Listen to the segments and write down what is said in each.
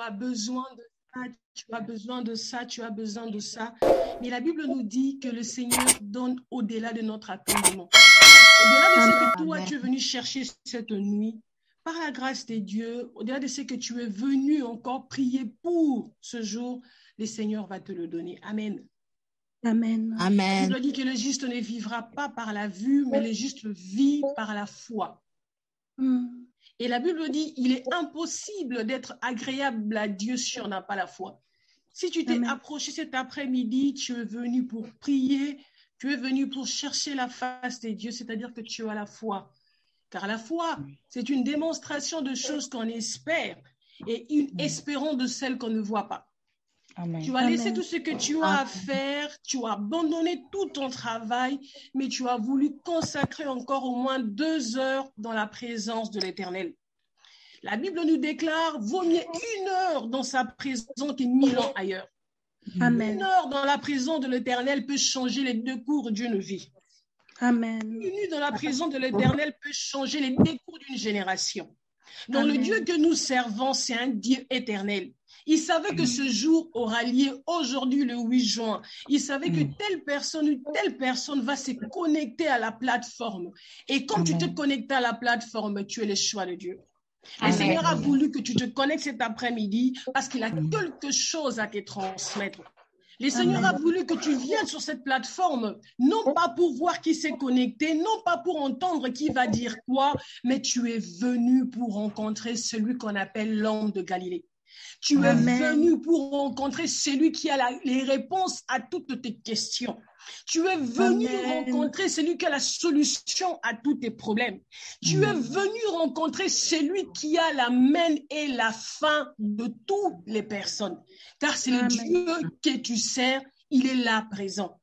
as besoin de ça, tu as besoin de ça, tu as besoin de ça. Mais la Bible nous dit que le Seigneur donne au-delà de notre attendement. Au-delà de ce que toi, tu es venu chercher cette nuit, par la grâce de Dieu, au-delà de ce que tu es venu encore prier pour ce jour, le Seigneur va te le donner. Amen. Amen. La Bible dit que le juste ne vivra pas par la vue, mais le juste vit par la foi. Et la Bible dit, il est impossible d'être agréable à Dieu si on n'a pas la foi. Si tu t'es approché cet après-midi, tu es venu pour prier, tu es venu pour chercher la face de Dieu, c'est-à-dire que tu as la foi. Car la foi, c'est une démonstration de choses qu'on espère et une espérance de celles qu'on ne voit pas. Amen. Tu as laissé tout ce que tu as à faire, tu as abandonné tout ton travail, mais tu as voulu consacrer encore au moins 2 heures dans la présence de l'Éternel. La Bible nous déclare, vaut mieux 1 heure dans sa présence que 1000 ans ailleurs. Amen. 1 heure dans la présence de l'Éternel peut changer les décours d'une vie. Amen. 1 minute dans la présence de l'Éternel peut changer les décours d'une génération. Donc le Dieu que nous servons, c'est un Dieu éternel. Il savait que ce jour aura lieu aujourd'hui, le 8 juin. Il savait que telle personne va se connecter à la plateforme. Et quand tu te connectes à la plateforme, tu es le choix de Dieu. Le Seigneur a voulu que tu te connectes cet après-midi parce qu'il a quelque chose à te transmettre. Le Seigneur a voulu que tu viennes sur cette plateforme, non pas pour voir qui s'est connecté, non pas pour entendre qui va dire quoi, mais tu es venu pour rencontrer celui qu'on appelle l'homme de Galilée. Tu es venu pour rencontrer celui qui a les réponses à toutes tes questions. Tu es venu rencontrer celui qui a la solution à tous tes problèmes. Tu es venu rencontrer celui qui a la main et la fin de toutes les personnes. Car c'est le Dieu que tu sers, il est là présent.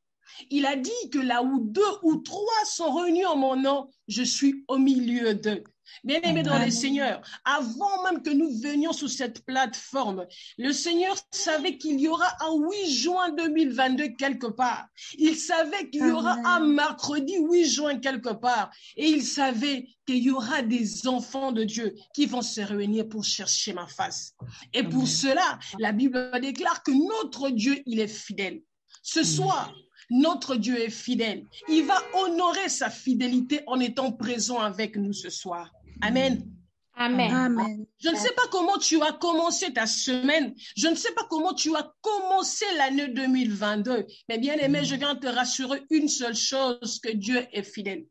Il a dit que là où 2 ou 3 sont réunis en mon nom, je suis au milieu d'eux. Bien-aimés dans le Seigneur, avant même que nous venions sur cette plateforme, le Seigneur savait qu'il y aura un 8 juin 2022 quelque part. Il savait qu'il y aura un mercredi 8 juin quelque part. Et il savait qu'il y aura des enfants de Dieu qui vont se réunir pour chercher ma face. Et pour cela, la Bible déclare que notre Dieu, il est fidèle. Ce soir, notre Dieu est fidèle. Il va honorer sa fidélité en étant présent avec nous ce soir. Amen. Amen. Amen. Je ne sais pas comment tu as commencé ta semaine. Je ne sais pas comment tu as commencé l'année 2022. Mais bien aimé, je viens te rassurer une seule chose, que Dieu est fidèle.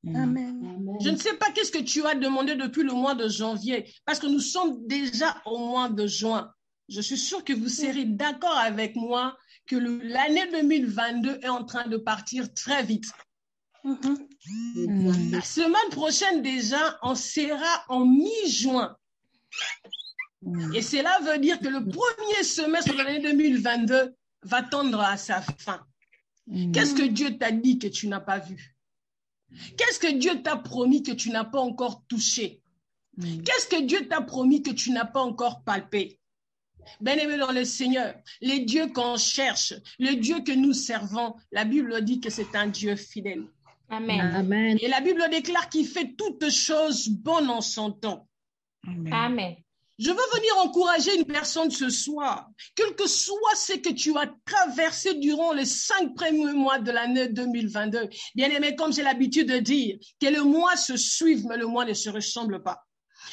Amen. Je ne sais pas qu'est-ce que tu as demandé depuis le mois de janvier, parce que nous sommes déjà au mois de juin. Je suis sûre que vous serez d'accord avec moi que l'année 2022 est en train de partir très vite. La semaine prochaine déjà, on sera en mi-juin. Et cela veut dire que le premier semestre de l'année 2022 va tendre à sa fin. Qu'est-ce que Dieu t'a dit que tu n'as pas vu? Qu'est-ce que Dieu t'a promis que tu n'as pas encore touché? Qu'est-ce que Dieu t'a promis que tu n'as pas encore palpé? Bien-aimé dans le Seigneur, les dieux qu'on cherche, le Dieu que nous servons, la Bible dit que c'est un Dieu fidèle. Amen. Amen. Et la Bible déclare qu'il fait toutes choses bonnes en son temps. Amen. Je veux venir encourager une personne ce soir, quel que soit ce que tu as traversé durant les 5 premiers mois de l'année 2022. Bien-aimé, comme j'ai l'habitude de dire, que le mois se suive, mais le mois ne se ressemble pas.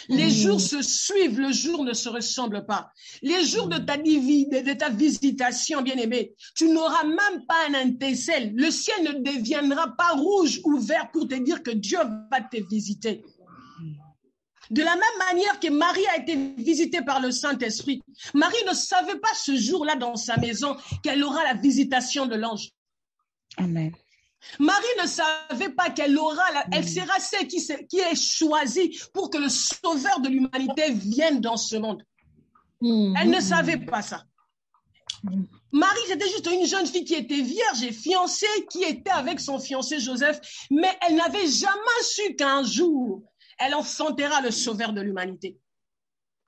Les jours se suivent, le jour ne se ressemble pas. Les jours de ta visitation, bien-aimé, tu n'auras même pas un étincelle. Le ciel ne deviendra pas rouge ou vert pour te dire que Dieu va te visiter. De la même manière que Marie a été visitée par le Saint-Esprit, Marie ne savait pas ce jour-là dans sa maison qu'elle aura la visitation de l'ange. Amen. Marie ne savait pas qu'elle aura, elle sera celle qui est choisie pour que le sauveur de l'humanité vienne dans ce monde. Elle ne savait pas ça. Marie, c'était juste une jeune fille qui était vierge et fiancée, qui était avec son fiancé Joseph, mais elle n'avait jamais su qu'un jour, elle enfantera le sauveur de l'humanité.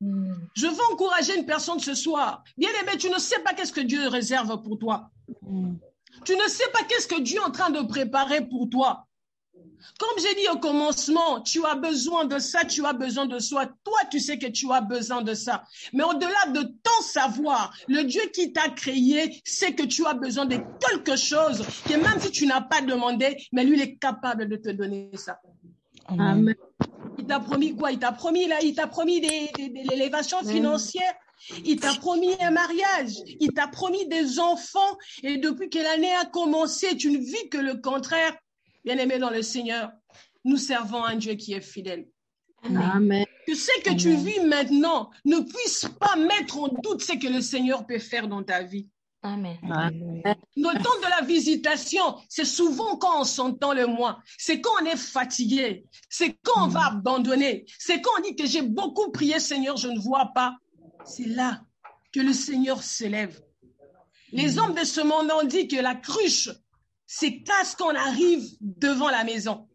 Je veux encourager une personne ce soir. Bien aimé, tu ne sais pas qu'est-ce que Dieu réserve pour toi. Tu ne sais pas qu'est-ce que Dieu est en train de préparer pour toi. Comme j'ai dit au commencement, tu as besoin de ça, tu as besoin de soi. Toi, tu sais que tu as besoin de ça. Mais au-delà de ton savoir, le Dieu qui t'a créé sait que tu as besoin de quelque chose que même si tu n'as pas demandé, mais lui, il est capable de te donner ça. Amen. Il t'a promis quoi? Il t'a promis de l'élévation financière. Il t'a promis un mariage. Il t'a promis des enfants. Et depuis que l'année a commencé, tu ne vis que le contraire. Bien-aimé dans le Seigneur, nous servons un Dieu qui est fidèle. Amen. Que ce que tu vis maintenant ne puisse pas mettre en doute ce que le Seigneur peut faire dans ta vie. Amen. Le temps de la visitation, c'est souvent quand on s'entend le moins. C'est quand on est fatigué. C'est quand on va abandonner. C'est quand on dit que j'ai beaucoup prié, Seigneur, je ne vois pas. C'est là que le Seigneur s'élève. Les hommes de ce monde ont dit que la cruche, c'est quand on arrive devant la maison.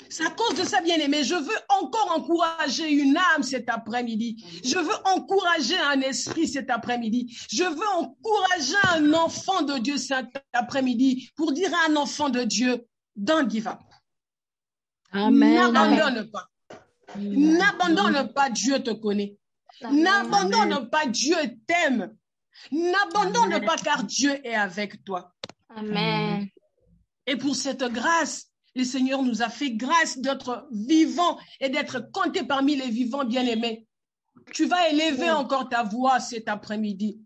C'est à cause de ça, bien-aimé. Je veux encore encourager une âme cet après-midi. Je veux encourager un esprit cet après-midi. Je veux encourager un enfant de Dieu cet après-midi pour dire à un enfant de Dieu, don't give up. Amen. N'abandonne pas. N'abandonne pas, Dieu te connaît. N'abandonne pas, Dieu t'aime. N'abandonne pas car Dieu est avec toi. Amen. Et pour cette grâce, le Seigneur nous a fait grâce d'être vivants et d'être comptés parmi les vivants bien-aimés. Tu vas élever encore ta voix cet après-midi.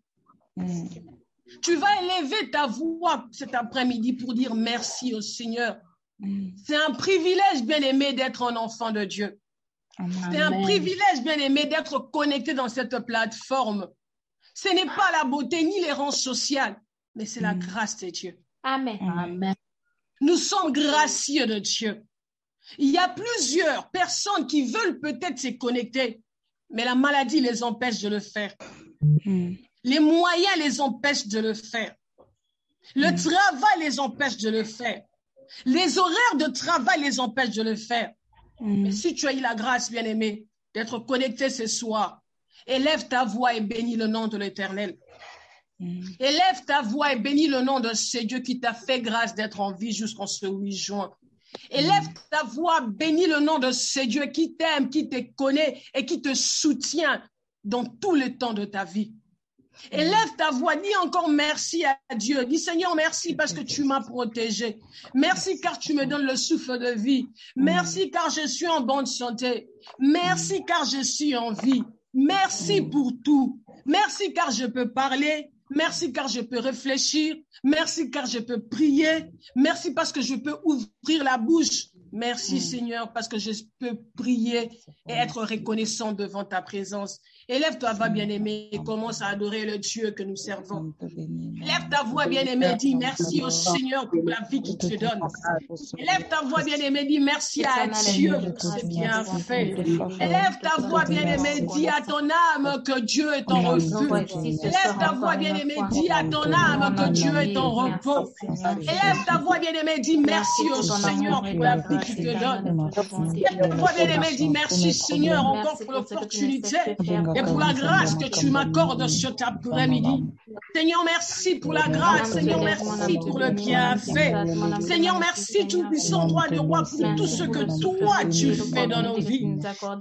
Tu vas élever ta voix cet après-midi pour dire merci au Seigneur. C'est un privilège bien-aimé d'être un enfant de Dieu. C'est un privilège bien-aimé d'être connecté dans cette plateforme. Ce n'est pas la beauté ni les rangs sociaux, mais c'est la grâce de Dieu. Amen. Amen. Nous sommes gracieux de Dieu. Il y a plusieurs personnes qui veulent peut-être se connecter, mais la maladie les empêche de le faire. Les moyens les empêchent de le faire. Le travail les empêche de le faire. Les horaires de travail les empêchent de le faire. Mais si tu as eu la grâce, bien-aimé, d'être connecté ce soir, élève ta voix et bénis le nom de l'Éternel. Élève ta voix et bénis le nom de ce Dieu qui t'a fait grâce d'être en vie jusqu'en ce 8 juin. Élève ta voix, bénis le nom de ce Dieu qui t'aime, qui te connaît et qui te soutient dans tout le temps de ta vie. Élève ta voix, dis encore merci à Dieu. Dis Seigneur, merci parce que tu m'as protégé. Merci car tu me donnes le souffle de vie. Merci car je suis en bonne santé. Merci car je suis en vie. Merci pour tout. Merci car je peux parler. Merci car je peux réfléchir. Merci car je peux prier. Merci parce que je peux ouvrir la bouche. Merci Seigneur parce que je peux prier et être reconnaissant devant ta présence. Élève ta voix bien-aimé et commence à adorer le Dieu que nous servons. Élève ta voix bien-aimé, dis merci au Seigneur pour la vie qu'il te donne. Élève ta voix bien-aimé, dis merci à Dieu pour ses bienfaits. Élève ta voix bien-aimé, dis à ton âme que Dieu est ton refuge. Élève ta voix bien-aimé, dis à ton âme que Dieu est ton repos. Élève ta voix bien-aimé, dis merci au Seigneur pour la vie qu'il te donne. Élève ta voix bien-aimé, dis merci Seigneur encore pour l'opportunité et pour la grâce que tu m'accordes cet après-midi. Seigneur, merci pour la grâce. Seigneur, merci pour le bienfait. Seigneur, merci tout-puissant, droit de roi, pour tout ce que toi tu fais dans nos vies.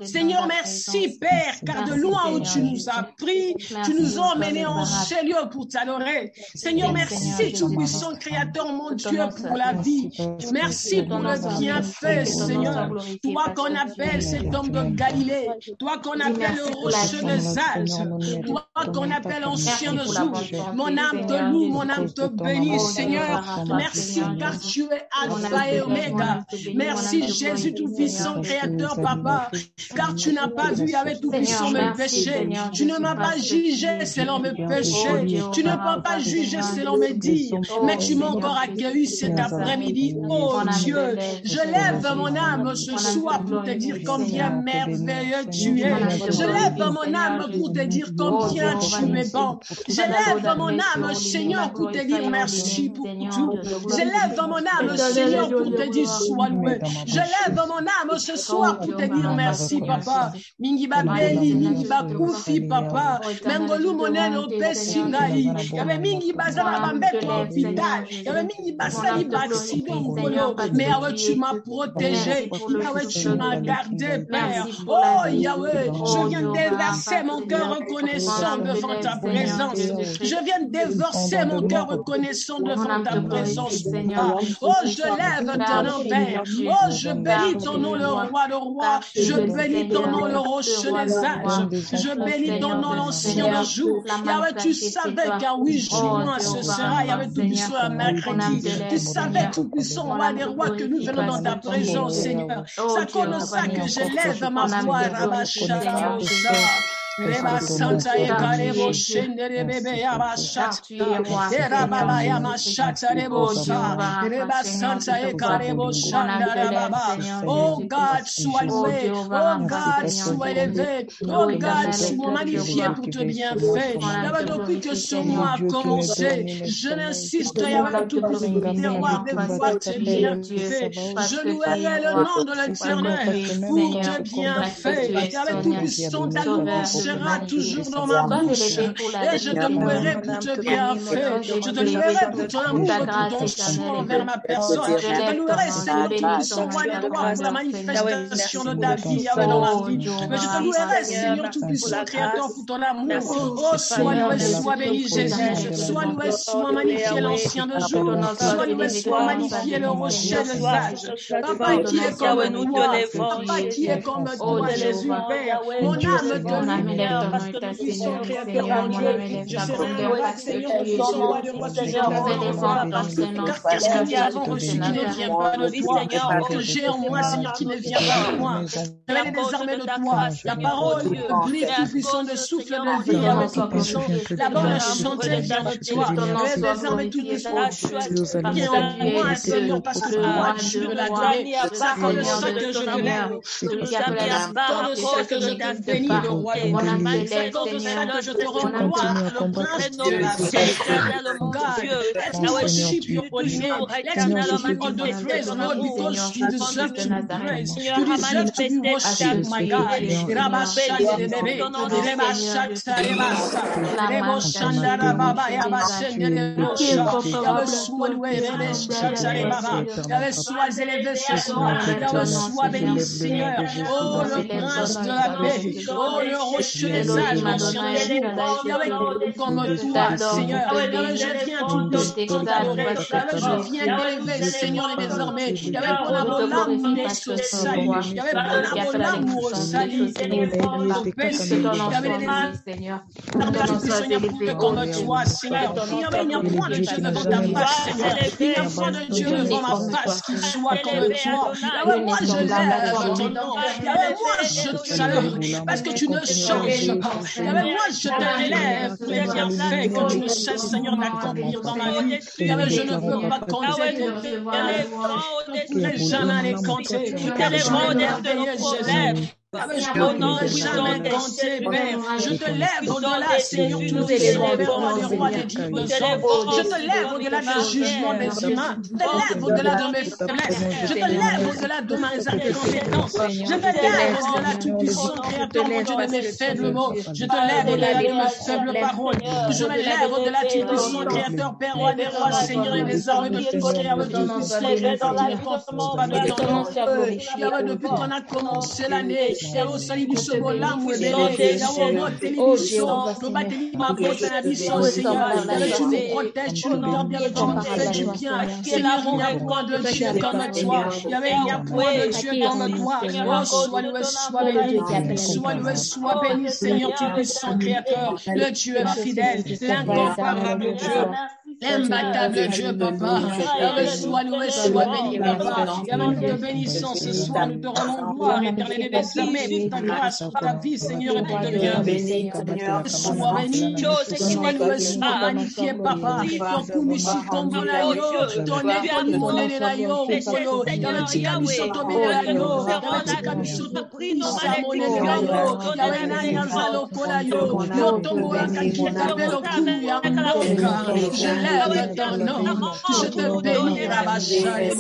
Seigneur, merci Père, car de loin où tu nous as pris, tu nous as emmenés en ce lieu pour t'adorer. Seigneur, merci tout-puissant Créateur, mon Dieu, pour la vie. Merci pour le bienfait, Seigneur. Toi qu'on appelle cet homme de Galilée, toi qu'on appelle le rocher des âges, toi qu'on appelle ancien de jour, mon âme te loue, mon âme te bénit, Seigneur. Merci car tu es Alpha et Oméga. Merci Jésus tout-puissant, Créateur, Papa, car tu n'as pas vu avec tout-puissant mes péchés. Tu ne m'as pas jugé selon mes péchés. Tu ne m'as pas jugé selon mes dires, mais tu m'as encore accueilli cet après-midi. Oh Dieu, je lève mon âme ce soir pour te dire combien merveilleux tu es. Je lève mon âme pour te dire combien tu es bon. Je lève mon âme, Seigneur, pour te dire merci pour tout. Je lève mon âme, Seigneur, pour te dire sois loué. Je lève mon âme ce soir pour te dire merci, papa. Mingi babeli, mingi bakufi, papa. Mengolu moneno pesingai. Yabe mingi bazala bambeto hôpital. Yabe mingi basali accident mukolo. Mais Yahweh, tu m'as protégé. Yahweh, tu m'as gardé, Père. Oh Yahweh, je viens déverser mon cœur reconnaissant devant ta présence. Je viens déverser mon cœur reconnaissant devant ta présence, Papa. Oh, je lève ton nom, Père. Oh, je bénis ton nom, le roi de rois. Je bénis ton nom, le rocher des âges. Je bénis ton nom, l'ancien des jours. Yahweh, tu savais qu'à 8 juin, ce sera, Yahweh, tout-puissant, un mercredi. Tu savais, tout-puissant, roi des rois, que nous venons dans ta présence, Seigneur. C'est comme ça que je lève ma voix, Rabacha. Reba Santa e Karebo Shendere Bebe Yabashat Era Baba Yamashat Rebosa Reba Santa e Karebo Shandara Baba. Oh God, sois loué. Oh God, sois élevé. Oh God, sois magnifié pour te bienfait. Là-bas, depuis que ce mois a commencé, je n'insiste avec tout le terroir de voir te bienfait. Je louerai le nom de l'Éternel pour te bienfait. Avec tout puissant ta louange sera toujours dans ma bouche. Et je te louerai pour te bienfait. Je te louerai pour ton amour, pour ton soin envers ma personne. Je te louerai, Seigneur, tout puissant, roi des rois, pour la manifestation de ta vie dans ma vie. Mais je te louerai, Seigneur, tout puissant, créateur, pour ton amour. Oh, sois loué, sois béni, Jésus. Sois loué, sois magnifié, l'ancien de jour. Sois loué, sois magnifié, le rocher des âges. Papa qui est comme toi. Papa qui est comme toi, Jésus, Père. Mon âme te loue. Parce que nous sommes créateurs en Dieu. Je serai loué, Seigneur, tout roi de roi, Seigneur, car qu'est-ce que nous avons reçu qui ne vient pas de toi, Seigneur, que j'ai en moi, Seigneur, qui ne vient pas de moi. Je vais désarmer de toi. La parole brille tout puissant de souffle de vie avec tout puissant. La bonne chanter vient de toi. Je vais désarmer tout puissant qui est en moi, Seigneur, parce que toi, tu me l'as donné. C'est à cause de ça que je te lève. C'est à cause de ça que je te bénis, le roi de roi. C'est comme ça que je te rends gloire, le prince de la paix. God, let's worship your holy name. Let's give you all the praise, Lord, because you deserve to be praised. You deserve to be worshipped, my God. Sois élevé ce soir. Sois béni, Seigneur. Oh, le prince de la paix. Oh, le rocher des âges, mon Seigneur, comme toi, Seigneur. Je viens tout t'adorer. Je viens t'élever, Seigneur, et désormais. Il y avait pour l'amour l'amour au salut. Il y avait pour l'amour au salut. Il y avait des comme toi, Seigneur. Il n'y a point de Dieu devant ta face, Seigneur. Il n'y a point de Dieu devant ma face qui soit comme toi. Moi, je lève ton nom. Moi, je te salue parce que tu ne changes pas. Moi, je te lève pour les bienfaits que tu ne cesses, Seigneur, d'accomplir dans ma vie. Je ne peux pas compter. Je ne pourrai jamais les compter. Je lève. Je ne jamais compter, Père. Je te lève au-delà, Seigneur, tout puissant, des rois des dieux. Je te lève au-delà du jugement des humains. Je te lève au-delà de mes faiblesses. Je te lève au-delà de mes incompétences. Je te lève au-delà tout puissant, créateur, mon Dieu, de mes faibles mots. Je te lève au-delà de mes faibles paroles. Je me lève au-delà tout puissant, créateur, Père, roi des rois, Seigneur, et des armes de tout créateur, tout puissant, depuis qu'on a commencé l'année. Yahweh salut du second l'âme et béni. Yahweh notre télévision, nous battons ma porte à la mission, Seigneur. Tu nous protèges, tu nous gardes bien, tu nous fais du bien. Seigneur, il n'y a point de Dieu comme toi. Yahweh, il n'y a point de Dieu comme toi. Oh, sois loué, sois béni. Sois loué, sois béni, Seigneur, tu puissant créateur. Le Dieu fidèle, l'incomparable Dieu. L'imbattable Dieu, papa, reçois-nous, béni, papa. Nous te bénissons ce soir, nous te rendons gloire, éternel des armées, pour ta grâce, pour ta vie, Seigneur, et pour ta bienveillance. Sois béni, sois loué, sois magnifié, papa. Ton kumisi tombe la yo, ton école monnaie la yo, polo, le tika biso tombe la yo, le tika biso tombe sa monnaie la yo, ya na yanzalo kola yo, yo tombe la kakita belo kuya moka. Je lève ton nom, je te bénis, Rabacha, et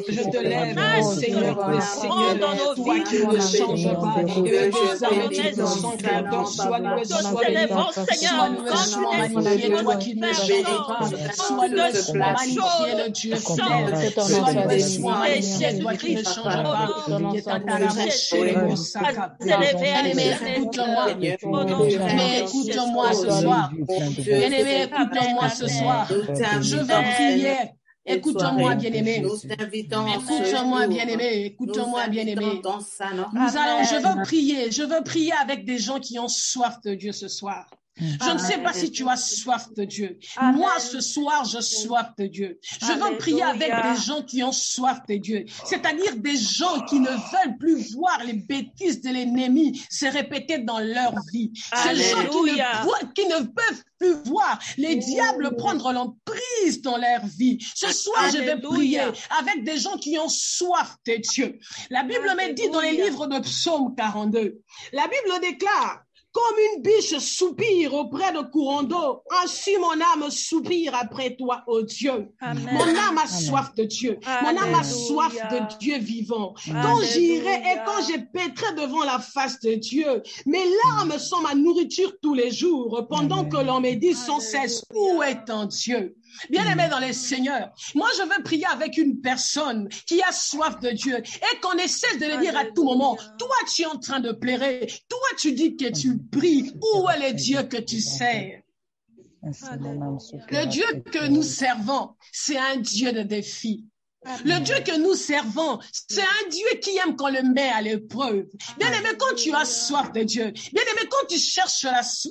je te lève, Seigneur, toi qui ne changes pas, et les armées qui te sont créateurs, sois loué, sois magnifié, toi qui ne changes pas, sois loué, sois magnifié, le Dieu fidèle, sois loué, sois magnifié, toi qui ne changes pas, écoute-moi ce soir, bien-aimé, écoute-moi ce soir, je veux prier. Écoute-moi, bien-aimé. Écoute-moi, bien-aimé. Écoute-moi, bien-aimé. Je veux prier avec des gens qui ont soif de Dieu ce soir. Je ne sais pas si tu as soif de Dieu. Moi, ce soir, je soif de Dieu. Je veux prier avec des gens qui ont soif de Dieu. C'est-à-dire des gens qui ne veulent plus voir les bêtises de l'ennemi se répéter dans leur vie. Ces gens qui ne peuvent plus voir les diables prendre l'emprise dans leur vie. Ce soir, je vais prier avec des gens qui ont soif de Dieu. La Bible me dit dans les livres de Psaume 42, la Bible déclare: comme une biche soupire auprès de courants d'eau, ainsi mon âme soupire après toi, ô Dieu. Amen. Mon âme a soif de Dieu. Mon âme a soif de Dieu vivant. Quand j'irai et quand je pétrerai devant la face de Dieu, mes larmes sont ma nourriture tous les jours, pendant que l'on me dit sans cesse, où est ton Dieu? Bien-aimé dans les seigneurs, moi je veux prier avec une personne qui a soif de Dieu et qu'on essaie de le dire à tout moment: toi tu es en train de pleurer, toi tu dis que tu pries, où est le Dieu que tu sers? Le Dieu que nous servons, c'est un Dieu de défi. Le Dieu que nous servons, c'est un Dieu qui aime qu'on le met à l'épreuve. Bien-aimé, quand tu as soif de Dieu, bien-aimé, quand tu cherches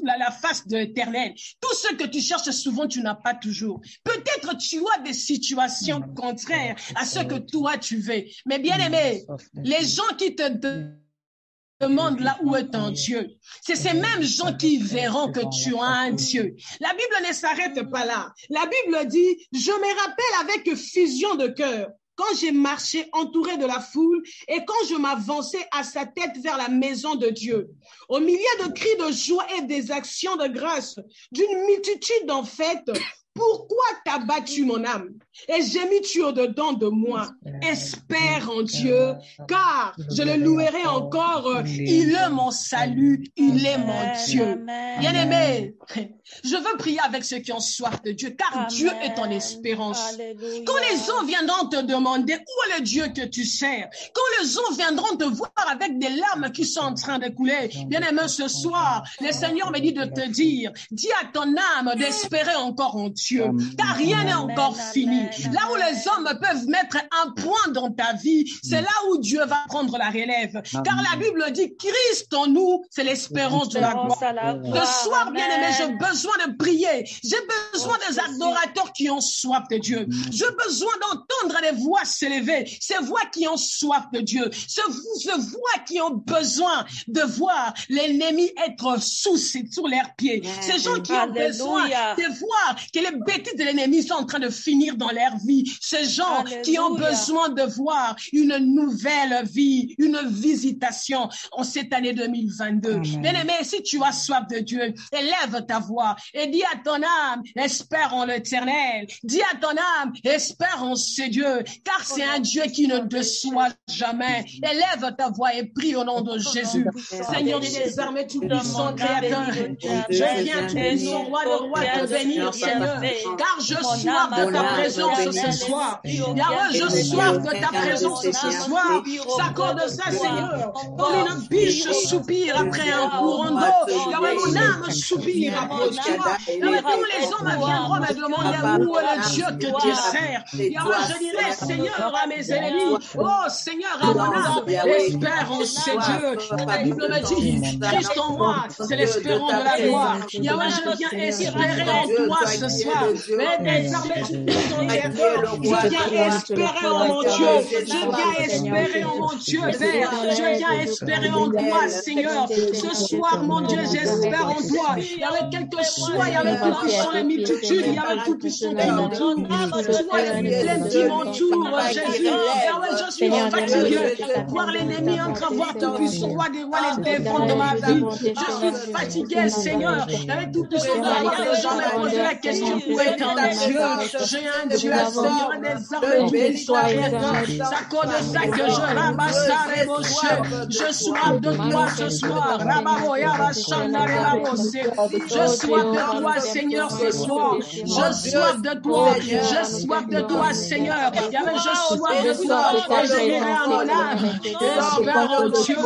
la face de l'Éternel, tout ce que tu cherches souvent, tu n'as pas toujours. Peut-être tu as des situations contraires à ce que toi tu veux. Mais bien-aimé, les gens qui te demande là où est ton Dieu. C'est ces mêmes gens qui verront que tu as un Dieu. La Bible ne s'arrête pas là. La Bible dit: je me rappelle avec fusion de cœur quand j'ai marché entouré de la foule et quand je m'avançais à sa tête vers la maison de Dieu. Au milieu de cris de joie et des actions de grâce, d'une multitude en fête, pourquoi t'as battu mon âme et gémis-tu au-dedans de moi? Espère en Dieu, car je le louerai encore. Il est mon salut, il est mon Dieu. Bien-aimé, je veux prier avec ceux qui ont soif de Dieu, car Dieu est ton espérance. Alléluia. Quand les gens viendront te demander où est le Dieu que tu sers, quand les gens viendront te voir avec des larmes qui sont en train de couler, bien-aimé, ce soir, le Seigneur me dit de te dire, dis à ton âme d'espérer encore en Dieu, car rien n'est encore fini. Là où les hommes peuvent mettre un point dans ta vie, c'est là où Dieu va prendre la relève. Car la Bible dit, Christ en nous, c'est l'espérance de la gloire. Ce soir, bien-aimé, j'ai besoin de prier. J'ai besoin des adorateurs qui ont soif de Dieu. J'ai besoin d'entendre les voix s'élever, ces voix qui ont soif de Dieu, ces voix qui ont besoin de voir l'ennemi être sur leurs pieds. Ces gens qui ont besoin de voir que les bêtises de l'ennemi sont en train de finir dans leur vie. Ces gens qui ont besoin de voir une nouvelle vie, une visitation en cette année 2022. Bien-aimé, si tu as soif de Dieu, élève ta voix et dis à ton âme, espère en l'Éternel. Dis à ton âme, espère en ce Dieu, car c'est un Dieu qui ne déçoit jamais. Élève ta voix et prie au nom de Jésus. Seigneur des armées, tout puissant créateur, je viens tout puissant, roi de roi, te bénir, Seigneur. Seigneur, car je soif de ta présence ce soir. Yahweh, je soif de ta présence ce soir. S'accorde ça, Seigneur, comme une biche soupire après un courant d'eau. Yahweh, mon âme soupire après toi. Yahweh, tous les hommes viendront me demander où est le Dieu que tu sers. Yahweh, je dirai, Seigneur, à mes ennemis, oh Seigneur, à mon âme, espère en ces dieux. La Bible me dit, Christ en moi, c'est l'espérant de la gloire. Yahweh, je viens espérer en toi ce soir. Mais désormais, tu es ton Créateur. Je viens espérer en mon Dieu. Je viens espérer en mon Dieu, Père. Je viens espérer en toi, Seigneur. Ce soir, mon Dieu, j'espère en toi. Il y avait quelque soit, il y avait tout puissant les multitudes, il y avait tout puissant qui m'entoure. Toi, les plaines qui m'entourent, Jésus. Yahweh, je suis fatigué. Voir l'ennemi en train de voir tout puissant, roi des rois, les défendre de ma vie. Je suis fatigué, Seigneur. Il y avait tout puissant de voir les gens me poser la question où est un Dieu. J'ai un Dieu, Seigneur, des armes qui soit créateur. Ça cause ça que je ramasse les rochers. Je soif de toi ce soir. Je soif de toi, Seigneur, ce soir. Je soif de toi. Je soif de toi, Seigneur. Je soif de toi. Et je dirai à mon âme, espère en Dieu.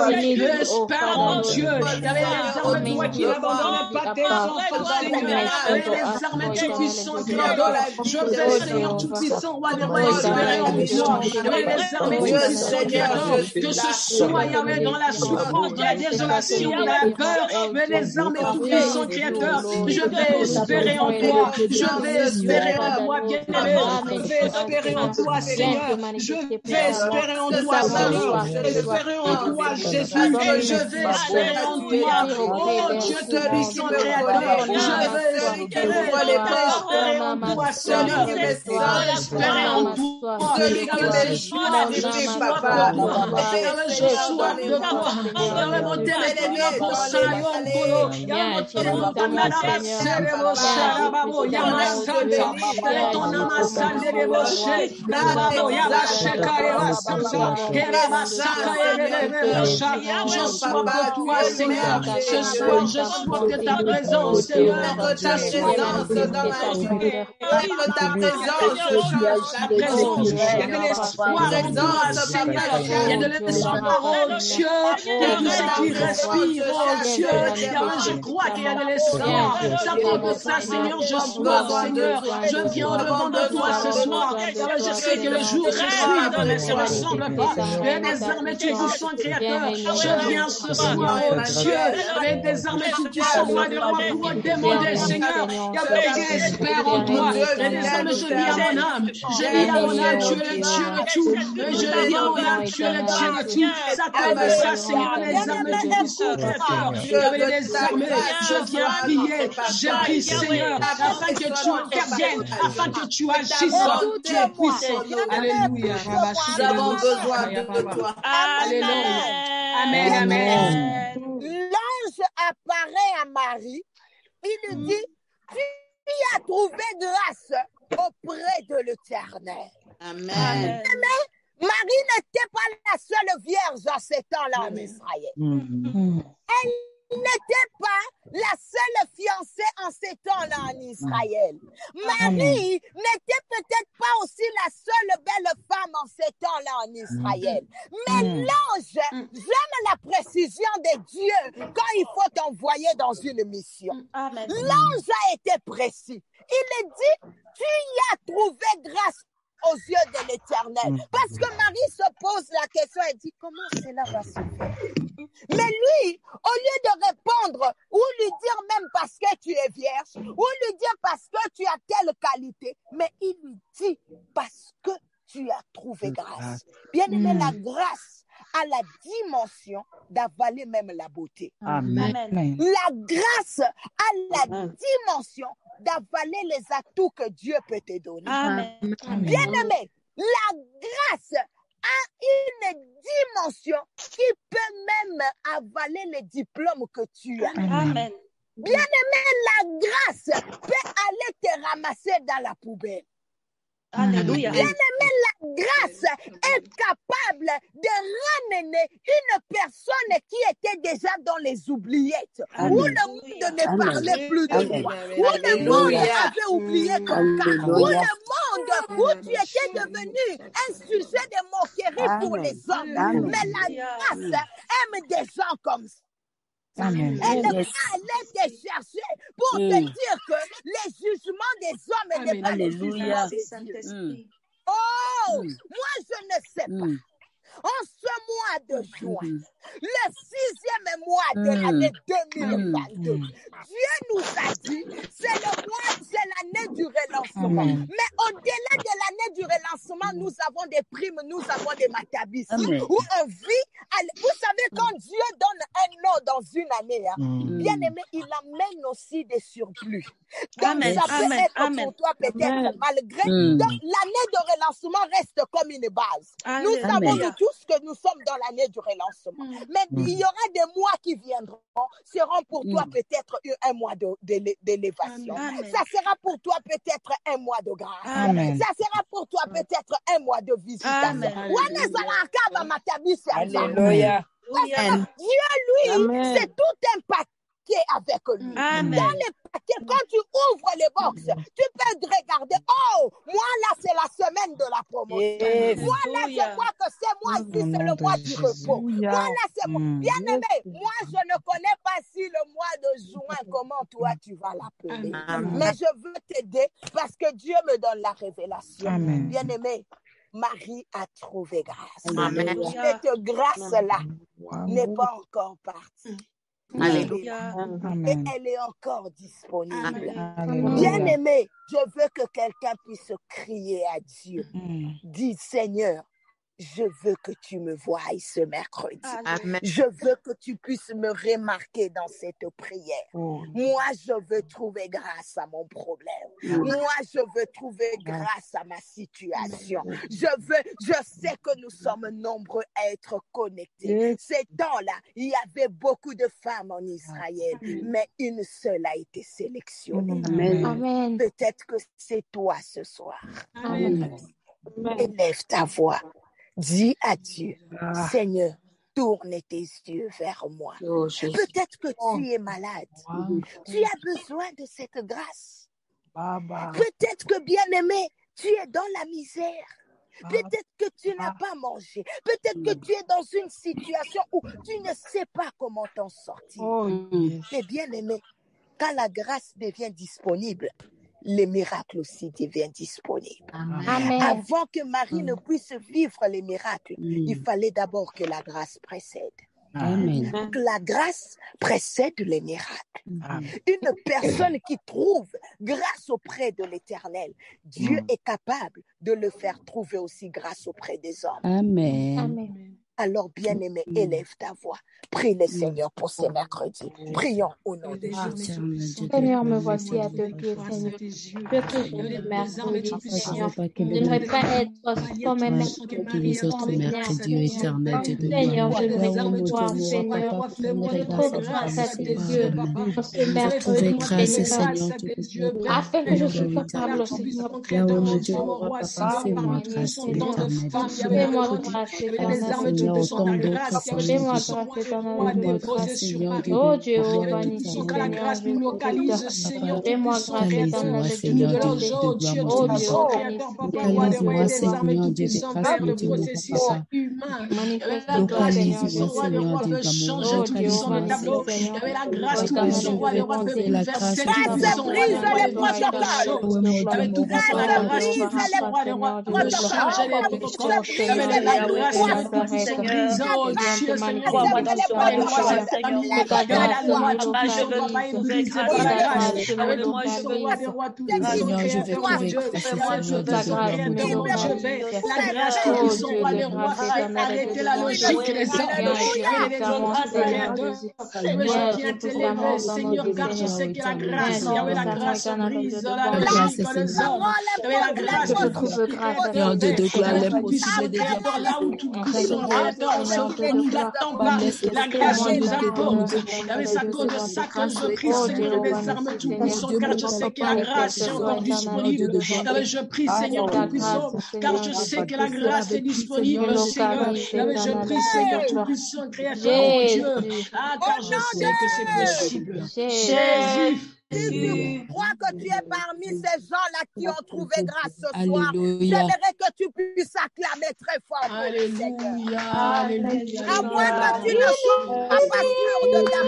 Espère en Dieu. Il y avait les armes de toi qui n'abandonnent pas tes enfants, Seigneur. Il y avait les armes tout-puissants, Créateur. Je veux, Seigneur, tout-puissant, roi des rois, espérer en toi. Il y avait les armes tout-puissants, Créateur. Que ce soit, il y avait dans la souffrance, dans la désolation, dans la peur, mais les armes tout-puissants, Créateur. Je vais espérer en toi. Je vais espérer en toi, bien-aimé. Je vais espérer en toi, Seigneur. Je vais espérer en toi, Seigneur. Espérer en toi, Jésus. Je vais espérer en toi. Oh Dieu tout-puissant, Créateur. Je vais espérer en toi, Seigneur. Espérer en toi. Celui qui me suit, papa. Je sois de toi. Mon téléphone pour ça, je sois de toi, Seigneur. Ce soir, je sois de ta présence, Seigneur. Ta présence dans ma vie. Ta présence, ta présence. Il y a de l'espoir en toi, Seigneur. Il y a de l'espoir, oh Dieu. Et tout ce qui respire, oh Dieu. Je crois qu'il y a de l'espoir. Ça pour ça, Seigneur, je sois, Seigneur. Je viens au devant de toi ce soir. Je sais que le jour se suit, ne se ressemble pas. Mais désormais, tu es puissant, Créateur. Je viens ce soir, oh Dieu. Mais désormais, tu es roi des rois pour demander, Seigneur. J'espère en toi. Mais désormais, je dis à mon âme. Je dis à mon âme, tu es le Dieu de tout. Et je dis à mon âme, tu es le Dieu de tout. Ça comme ça, Seigneur, désormais, tu es puissant, Créateur. Désormais, je viens prier. Je prie, Seigneur, afin que tu interviennes, afin que tu agisses. Tu es puissant. Alléluia. Nous avons besoin de toi. Alléluia. Amen, amen. L'ange apparaît à Marie. Il lui dit, tu as trouvé grâce auprès de l'Éternel. Amen. Mais Marie n'était pas la seule vierge en ces temps-là en Israël. Elle n'était pas la seule fiancée en ces temps-là en Israël. Marie n'était peut-être pas aussi la seule belle femme en ces temps-là en Israël. Mais l'ange, j'aime la précision de Dieu quand il faut t'envoyer dans une mission. L'ange a été précis. Il a dit, tu y as trouvé grâce aux yeux de l'Éternel. Parce que Marie se pose la question et dit, comment cela va se faire? Mais lui, au lieu de répondre ou lui dire même parce que tu es vierge, ou lui dire parce que tu as telle qualité, mais il lui dit parce que tu as trouvé grâce. Bien aimé, la grâce a la dimension d'avaler même la beauté. Amen. La grâce a la dimension d'avaler les atouts que Dieu peut te donner. Bien aimé, la grâce a une dimension qui peut même avaler les diplômes que tu as. Amen. Bien aimé, la grâce peut aller te ramasser dans la poubelle. Alléluia. Bien-aimé, la grâce est capable de ramener une personne qui était déjà dans les oubliettes, où le monde ne parlait plus de toi, où le monde avait oublié ton cas, où le monde, où tu étais devenu un sujet de moquerie pour les hommes. Mais la grâce aime des gens comme ça. Amen. Elle allait te chercher pour te dire que les jugements des hommes n'est pas les jugements des dieux. Oh, moi je ne sais pas. En ce mois de juin, le 6e mois de l'année 2022, Dieu nous a dit, c'est l'année du relancement. Mais au-delà de l'année du relancement, nous avons des primes, nous avons des matabis. Où on vit, vous savez, quand Dieu donne un nom dans une année, bien aimé, il amène aussi des surplus. Donc ça peut être pour toi peut-être malgré. Donc l'année de relancement reste comme une base. Nous savons tous que nous sommes dans l'année du relancement. Mais il y aura des mois qui viendront, seront pour toi peut-être un mois d'élévation. Ça sera pour toi peut-être un mois de grâce. Ça sera pour toi peut-être un mois de visitation. Alléluia. Dieu, lui, c'est tout un paquet avec lui. Dans les paquets, quand tu ouvres les box, tu peux regarder, oh, moi là c'est la semaine de la promotion. Moi là je vois que c'est moi ici, c'est le mois du repos. Moi là c'est moi. Bien aimé, moi je ne connais pas si le mois de juin, comment toi tu vas l'appeler. Mais je veux t'aider parce que Dieu me donne la révélation. Bien aimé, Marie a trouvé grâce. Cette grâce-là n'est pas encore partie. Alléluia. Et elle est encore disponible. Bien aimé, je veux que quelqu'un puisse crier à Dieu. Dis, Seigneur, je veux que tu me voies ce mercredi. Je veux que tu puisses me remarquer dans cette prière. Moi, je veux trouver grâce à mon problème. Moi, je veux trouver grâce à ma situation. Je sais que nous sommes nombreux à être connectés. Ces temps-là, il y avait beaucoup de femmes en Israël, mais une seule a été sélectionnée. Peut-être que c'est toi ce soir. Élève ta voix. Dis à Dieu, Seigneur, tourne tes yeux vers moi. Peut-être que tu es malade. Tu as besoin de cette grâce. Peut-être que, bien-aimé, tu es dans la misère. Peut-être que tu n'as pas mangé. Peut-être que tu es dans une situation où tu ne sais pas comment t'en sortir. Mais bien-aimé, quand la grâce devient disponible, les miracles aussi deviennent disponibles. Avant que Marie ne puisse vivre les miracles, il fallait d'abord que la grâce précède. Que la grâce précède les miracles. Une personne qui trouve grâce auprès de l'Éternel, Dieu est capable de le faire trouver aussi grâce auprès des hommes. Alors, bien-aimé, élève ta voix. Prie le Seigneur pour ce mercredi. Prions au nom de Jésus. Seigneur, me voici à te pied, Seigneur. Je prie pour ce mercredi, Seigneur. Je n'aimerais pas être comme un mercredi autres mercredis éternels. Seigneur, je veux toi, Seigneur. Trouve grâce à tes yeux. Pour ce mercredi, Seigneur. Afin que je sois capable, Seigneur. Fais-moi grâce, éternel. Fais-moi grâce, Seigneur. Oh Dieu, que la grâce nous localise, Seigneur. Fais-moi grâce, éternel. Oh Dieu, localise-moi, Seigneur, Dieu de grâce, le processus humain. Localise-moi, Seigneur, Dieu d'amour. Localise-moi, Seigneur. La grâce qui nous envoie le roi de l'universel. Grâce brise les protocoles. Avec tout ça, la grâce qui brise les protocoles. Changer les protocoles. Avec la grâce qui Seigneur, oh Dieu, Seigneur, moi dans ce moment, je veux trouver grâce, moi je veux Seigneur, je vais trouver grâce, la grâce qui sont pas les rois, arrêter la logique, les hommes, je viens t'élever, Seigneur, car je sais que la grâce, il y avait la grâce brise la logique dans les hommes, il y avait la grâce de déclarer l'impossible, là où tout Créateur, ce que nous n'attendons pas, la grâce nous accorde. Avec sa cause de ça que je prie, Seigneur, et désarme tout puissant, car je sais que la grâce est encore disponible. Je prie, Seigneur Tout-Puissant, car je sais que la grâce est disponible, Seigneur. Je prie, Seigneur Tout-Puissant, Créateur, mon Dieu. Car je sais que c'est possible. Jésus. Si tu crois que tu es parmi ces gens-là qui ont trouvé grâce ce soir, j'aimerais que tu puisses acclamer très fort. Alléluia. À moins que tu ne sois pas sûr de ta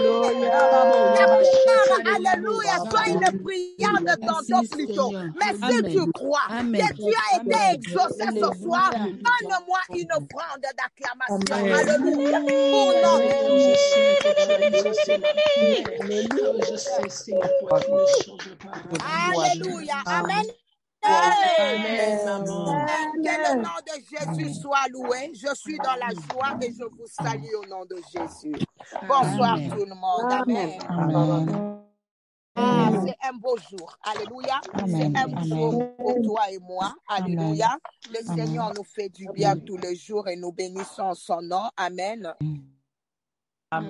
alléluia, soit une prière de tantôt plutôt. Mais si tu crois que tu as été exaucé ce soir, donne-moi une offrande d'acclamation. Alléluia. Pour Alléluia. Amen. Que le nom de Jésus soit loué. Je suis dans la joie et je vous salue au nom de Jésus. Bonsoir tout le monde. Amen. C'est un beau jour. Alléluia. C'est un beau jour pour toi et moi. Alléluia. Le Seigneur nous fait du bien tous les jours et nous bénissons son nom. Amen.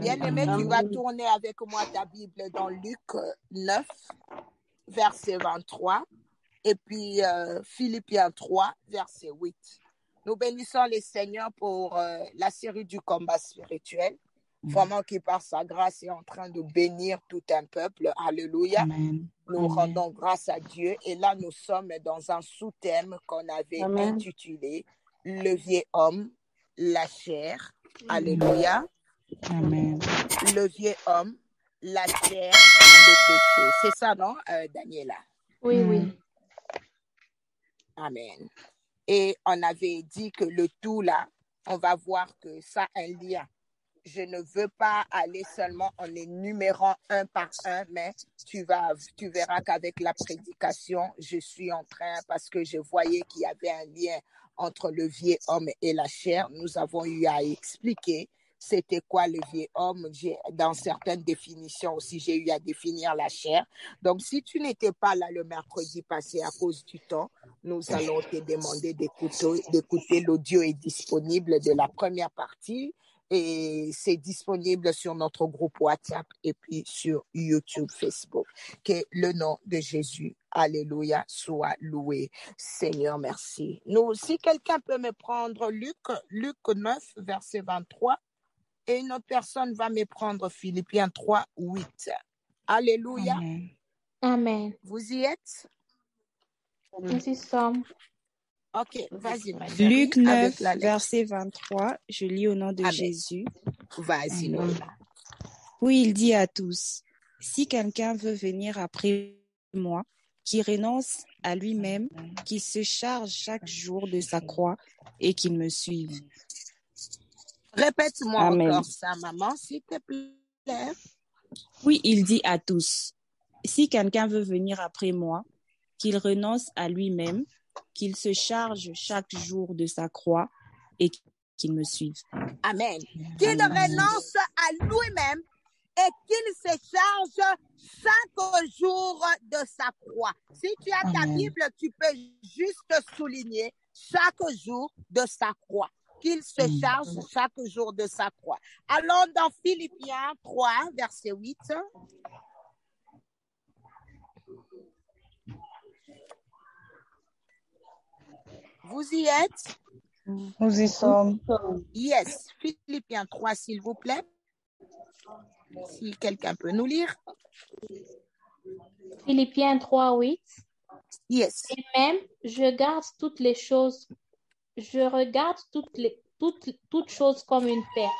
Bien-aimé, tu vas tourner avec moi ta Bible dans Luc 9, verset 23, et puis Philippiens 3, verset 8. Nous bénissons le Seigneur pour la série du combat spirituel, vraiment qui par sa grâce est en train de bénir tout un peuple. Alléluia. Amen. Nous rendons grâce à Dieu, et là nous sommes dans un sous-thème qu'on avait intitulé « Le vieil homme, la chair ». Alléluia. Amen. Le vieil homme, la chair, le péché. C'est ça, non, Daniela? Oui. Amen. Et on avait dit que le tout là, on va voir que ça a un lien. Je ne veux pas aller seulement en énumérant un par un, mais tu verras qu'avec la prédication, je suis en train, parce que je voyais qu'il y avait un lien entre le vieil homme et la chair. Nous avons eu à expliquer c'était quoi le vieil homme. Dans certaines définitions aussi, j'ai eu à définir la chair. Donc, si tu n'étais pas là le mercredi passé à cause du temps, nous allons te demander d'écouter. L'audio est disponible de la première partie et c'est disponible sur notre groupe WhatsApp et puis sur YouTube, Facebook. Que le nom de Jésus, alléluia, soit loué. Seigneur, merci. Si quelqu'un peut me prendre Luc 9, verset 23, et une autre personne va me prendre Philippiens 3, 8. Alléluia. Amen. Vous y êtes? Nous y sommes. Ok, vas-y. Luc 9, verset 23, je lis au nom de Jésus. Vas-y, Lola. Oui, il dit à tous, si quelqu'un veut venir après moi, qu'il renonce à lui-même, qu'il se charge chaque jour de sa croix et qu'il me suive. Répète-moi encore ça, maman, s'il te plaît. Oui, il dit à tous, si quelqu'un veut venir après moi, qu'il renonce à lui-même, qu'il se charge chaque jour de sa croix et qu'il me suive. Amen. Qu'il renonce à lui-même et qu'il se charge chaque jour de sa croix. Si tu as ta Bible, tu peux juste souligner chaque jour de sa croix. Qu'il se charge chaque jour de sa croix. Allons dans Philippiens 3, verset 8. Vous y êtes? Nous y sommes. Yes. Philippiens 3, s'il vous plaît. Si quelqu'un peut nous lire. Philippiens 3, 8. Yes. Et même, je regarde toutes choses comme une perte,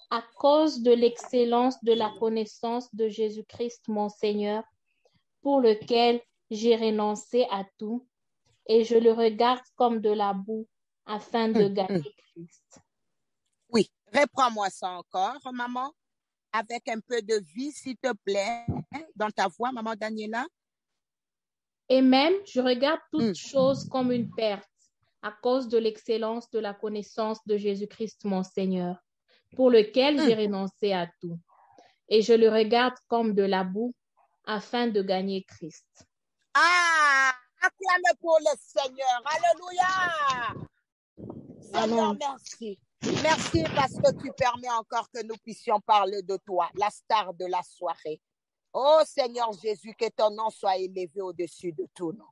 à cause de l'excellence de la connaissance de Jésus-Christ, mon Seigneur, pour lequel j'ai renoncé à tout, et je le regarde comme de la boue, afin de gagner Christ. Oui, reprends-moi ça encore, maman, avec un peu de vie, s'il te plaît, dans ta voix, maman Daniela. Et même, je regarde toutes choses comme une perte, à cause de l'excellence de la connaissance de Jésus-Christ, mon Seigneur, pour lequel j'ai renoncé à tout. Et je le regarde comme de la boue, afin de gagner Christ. Ah, acclamez pour le Seigneur. Alléluia. Seigneur, merci. Merci parce que tu permets encore que nous puissions parler de toi, la star de la soirée. Oh Seigneur Jésus, que ton nom soit élevé au-dessus de tout nom.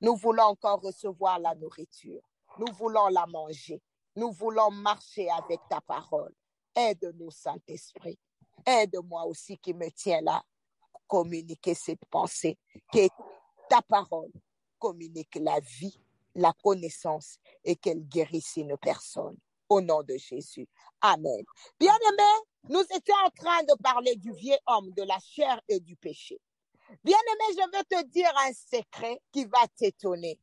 Nous voulons encore recevoir la nourriture. Nous voulons la manger. Nous voulons marcher avec ta parole. Aide-nous, Saint-Esprit. Aide-moi aussi qui me tiens là, communiquer cette pensée, que ta parole communique la vie, la connaissance et qu'elle guérisse une personne. Au nom de Jésus. Amen. Bien-aimés, nous étions en train de parler du vieil homme, de la chair et du péché. Bien-aimé, je veux te dire un secret qui va t'étonner.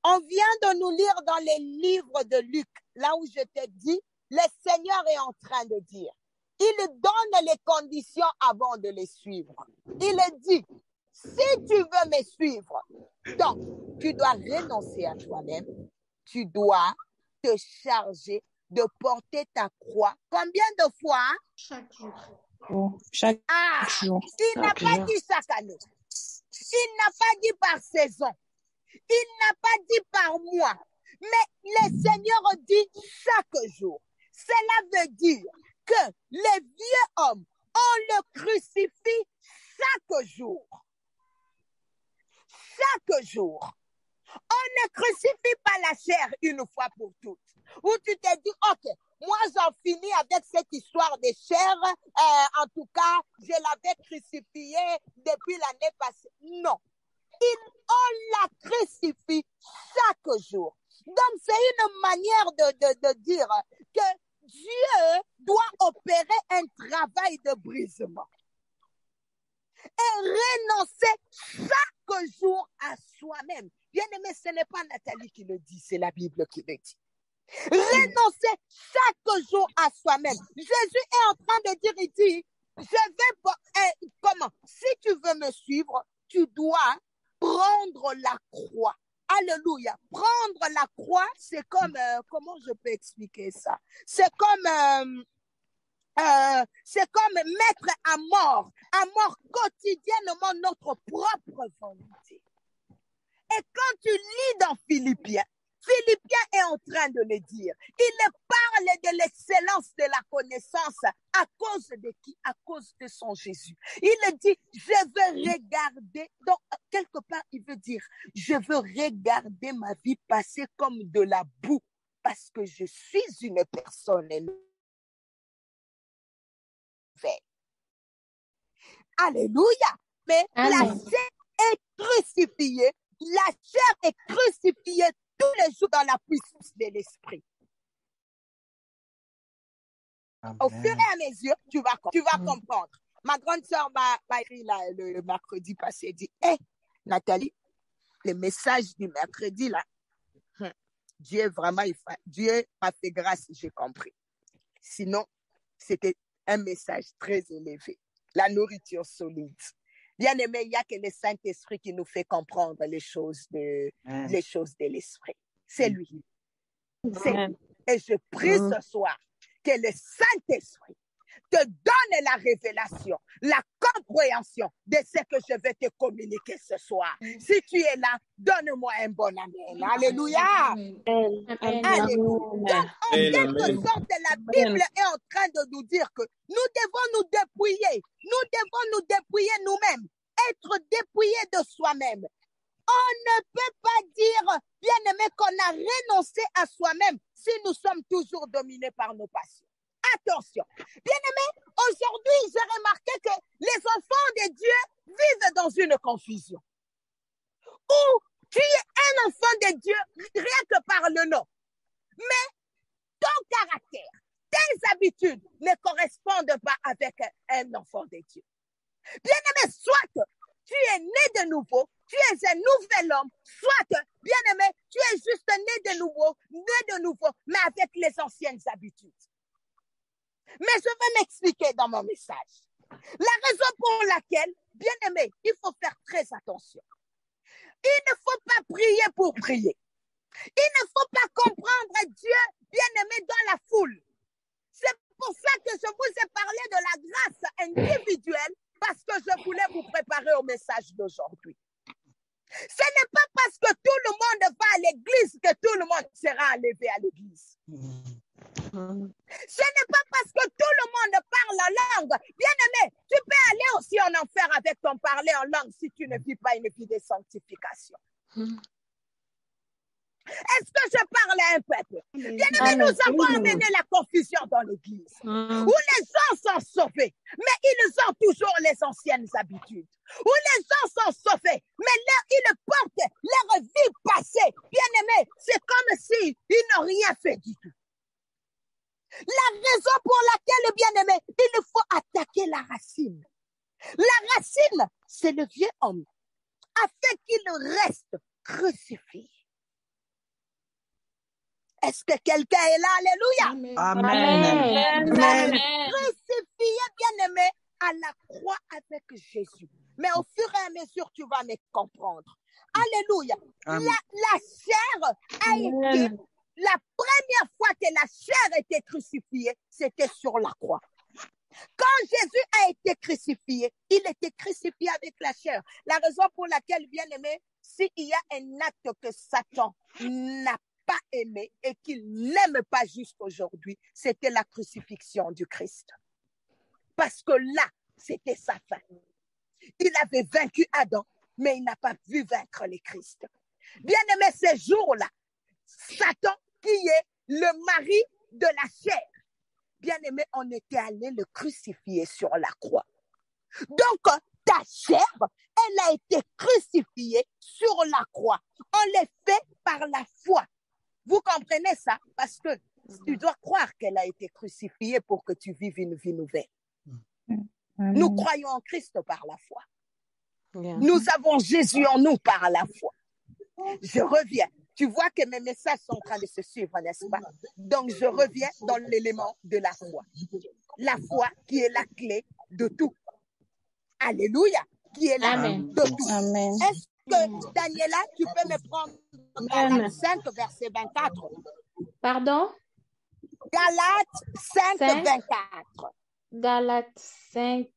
On vient de nous lire dans les livres de Luc, là où je te dis, le Seigneur est en train de dire. Il donne les conditions avant de les suivre. Il dit, si tu veux me suivre, donc tu dois renoncer à toi-même, tu dois te charger de porter ta croix. Combien de fois? Chaque jour. Chaque jour. Il n'a pas dit chaque année. Il n'a pas dit par saison. Il n'a pas dit par mois. Mais le Seigneur dit chaque jour. Cela veut dire que les vieux hommes, on le crucifie chaque jour. Chaque jour. On ne crucifie pas la chair une fois pour toutes. Où tu te dis, ok, moi j'en finis avec cette histoire de chair. En tout cas, je l'avais crucifié depuis l'année passée. Non. On la crucifie chaque jour. Donc, c'est une manière de dire que Dieu doit opérer un travail de brisement. Et renoncer chaque jour à soi-même. Bien-aimé, ce n'est pas Nathalie qui le dit, c'est la Bible qui le dit. Renoncer chaque jour à soi-même. Jésus est en train de dire, il dit, comment? Si tu veux me suivre, tu dois prendre la croix. Alléluia. Prendre la croix, c'est comme, comment je peux expliquer ça? C'est comme mettre à mort quotidiennement notre propre volonté. Et quand tu lis dans Philippiens est en train de le dire. Il parle de l'excellence de la connaissance à cause de qui? À cause de son Jésus. Il dit, je veux regarder, donc quelque part il veut dire, je veux regarder ma vie passer comme de la boue parce que je suis une personne nouvelle. Alléluia. Mais Amen. La chair est crucifiée. La chair est crucifiée tous les jours dans la puissance de l'esprit. Amen. Au fur et à mesure, tu vas comprendre. Ma grande sœur m'a écrit là, le mercredi passé, dit, hey, Nathalie, le message du mercredi là, Dieu m'a fait grâce, j'ai compris. Sinon, c'était un message très élevé. La nourriture solide. Bien aimé, il n'y a que le Saint-Esprit qui nous fait comprendre les choses de l'Esprit. C'est lui. C'est lui. Et je prie ce soir que le Saint-Esprit te donne la révélation, la compréhension de ce que je vais te communiquer ce soir. Si tu es là, donne-moi un bon amen. Alléluia. Alléluia. Donc, en quelque sorte, la Bible est en train de nous dire que nous devons nous dépouiller. Nous devons nous dépouiller nous-mêmes. Être dépouillés de soi-même. On ne peut pas dire, bien aimé, qu'on a renoncé à soi-même si nous sommes toujours dominés par nos passions. Attention. Bien aimé, aujourd'hui, j'ai remarqué que les enfants de Dieu vivent dans une confusion. Où tu es un enfant de Dieu, rien que par le nom. Mais ton caractère, tes habitudes ne correspondent pas avec un enfant de Dieu. Bien aimé, soit tu es né de nouveau, tu es un nouvel homme, soit, bien aimé, tu es juste né de nouveau, mais avec les anciennes habitudes. Mais je vais m'expliquer dans mon message. La raison pour laquelle, bien aimé, il faut faire très attention. Il ne faut pas prier pour prier. Il ne faut pas comprendre Dieu, bien aimé, dans la foule. C'est pour ça que je vous ai parlé de la grâce individuelle, parce que je voulais vous préparer au message d'aujourd'hui. Ce n'est pas parce que tout le monde va à l'église que tout le monde sera enlevé à l'église. tu ne vis pas une vie de sanctification. Est-ce que je parle à un peuple? Bien-aimé, nous avons amené la confusion dans l'église, où les gens sont sauvés, mais ils ont toujours les anciennes habitudes. Où les gens sont sauvés, mais là, ils portent leur vie passée. Bien-aimé, c'est comme s'ils n'ont rien fait du tout. La raison pour laquelle, bien-aimé, il faut attaquer la racine. La racine, c'est le vieux homme, afin qu'il reste crucifié. Est-ce que quelqu'un est là? Alléluia. Amen. Amen. Crucifié, bien-aimé, à la croix avec Jésus. Mais au fur et à mesure, tu vas me comprendre. Alléluia. La chair a été, la première fois que la chair était crucifiée, c'était sur la croix. Quand Jésus a été crucifié, il était crucifié avec la chair. La raison pour laquelle, bien-aimé, s'il y a un acte que Satan n'a pas aimé et qu'il n'aime pas jusqu'aujourd'hui, c'était la crucifixion du Christ. Parce que là, c'était sa fin. Il avait vaincu Adam, mais il n'a pas vu vaincre le Christ. Bien-aimé, ces jours-là, Satan, qui est le mari de la chair, bien-aimé, on était allé le crucifier sur la croix. Donc, ta chair, elle a été crucifiée sur la croix. On l'a fait par la foi. Vous comprenez ça? Parce que tu dois croire qu'elle a été crucifiée pour que tu vives une vie nouvelle. Nous croyons en Christ par la foi. Nous avons Jésus en nous par la foi. Je reviens. Tu vois que mes messages sont en train de se suivre, n'est-ce pas? Donc, je reviens dans l'élément de la foi. La foi qui est la clé de tout. Alléluia. Qui est la clé de tout. Amen. Est-ce que, Daniela, tu peux me prendre Galates 5, verset 24? Pardon? Galates 5, 24. Galates 5.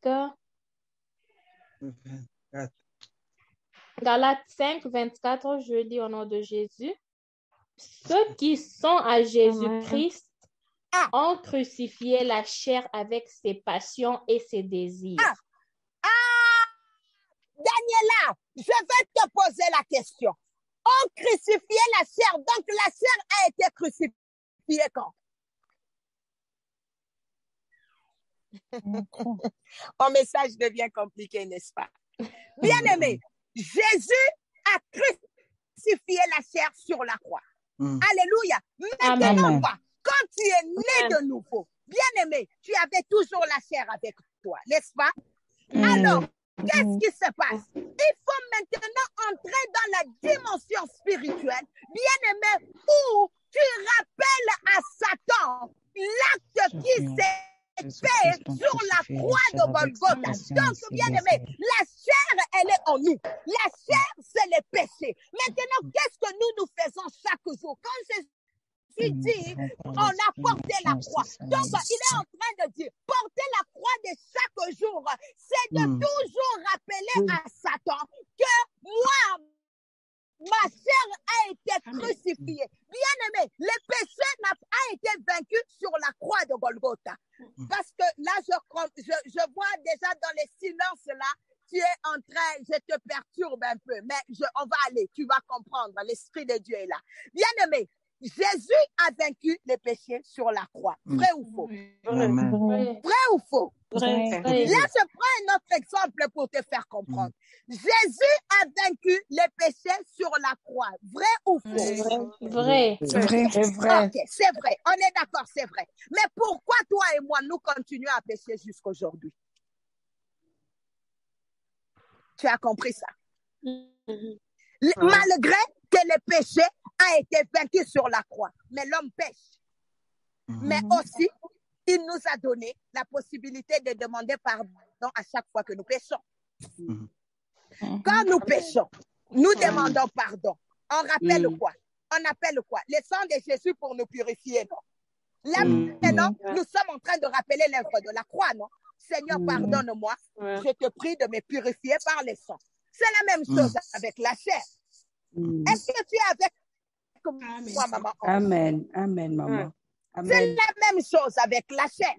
Galates 5, 24, je lis au nom de Jésus. Ceux qui sont à Jésus-Christ ont crucifié la chair avec ses passions et ses désirs. Daniela, je vais te poser la question. On crucifié la chair, donc la chair a été crucifiée quand? Mon message devient compliqué, n'est-ce pas? Bien-aimé, Jésus a crucifié la chair sur la croix. Alléluia. Maintenant, quand tu es né de nouveau, bien-aimé, tu avais toujours la chair avec toi, n'est-ce pas? Alors, qu'est-ce qui se passe? Il faut maintenant entrer dans la dimension spirituelle, bien-aimé, où tu rappelles à Satan l'acte qui s'est fait sur la croix de Golgotha. Donc, bien-aimé, la chair, elle est en nous. La chair, c'est le péché. Maintenant, qu'est-ce que nous faisons chaque jour? Quand Jésus dit, on a porté la croix. Donc, il est en train de dire, porter la croix de chaque jour, c'est de toujours rappeler à Satan que moi, ma chair a été crucifiée. Bien-aimé, le péché n'a pas été vaincu sur la croix de Golgotha. Parce que là, je vois déjà dans les silences là, tu es en train, je te perturbe un peu, mais on va aller, tu vas comprendre, l'Esprit de Dieu est là. Bien-aimé, Jésus a vaincu les péchés sur la croix. Vrai ou faux? Vrai ou faux? Vrai. Là, je prends un autre exemple pour te faire comprendre. Jésus a vaincu les péchés sur la croix. Vrai ou faux? Vrai. C'est vrai. Ok, c'est vrai. On est d'accord, c'est vrai. Mais pourquoi toi et moi, nous continuons à pécher jusqu'aujourd'hui? Tu as compris ça? Malgré que le péché a été vaincu sur la croix. Mais l'homme pêche. Mais aussi, il nous a donné la possibilité de demander pardon à chaque fois que nous péchons. Quand nous péchons, nous demandons pardon. On rappelle quoi? On appelle quoi? Le sang de Jésus pour nous purifier, non? Là, maintenant, nous sommes en train de rappeler l'œuvre de la croix, non? Seigneur, pardonne-moi. Je te prie de me purifier par le sang. C'est la même chose avec la chair. Est-ce que tu es avec moi, maman? Amen, maman. C'est la même chose avec la chair.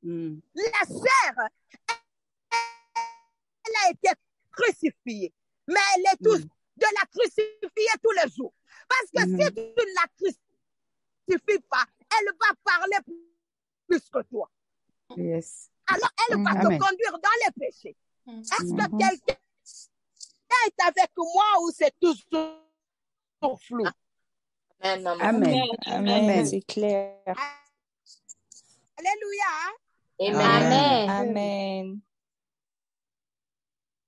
La chair, elle a été crucifiée. Mais elle est tous de la crucifier tous les jours. Parce que si tu ne la crucifies pas, elle va parler plus que toi. Yes. Alors, elle va te conduire dans les péchés. Est-ce que quelqu'un est avec moi ou c'est toujours flou? Amen. C'est clair. Alléluia. Amen. Amen.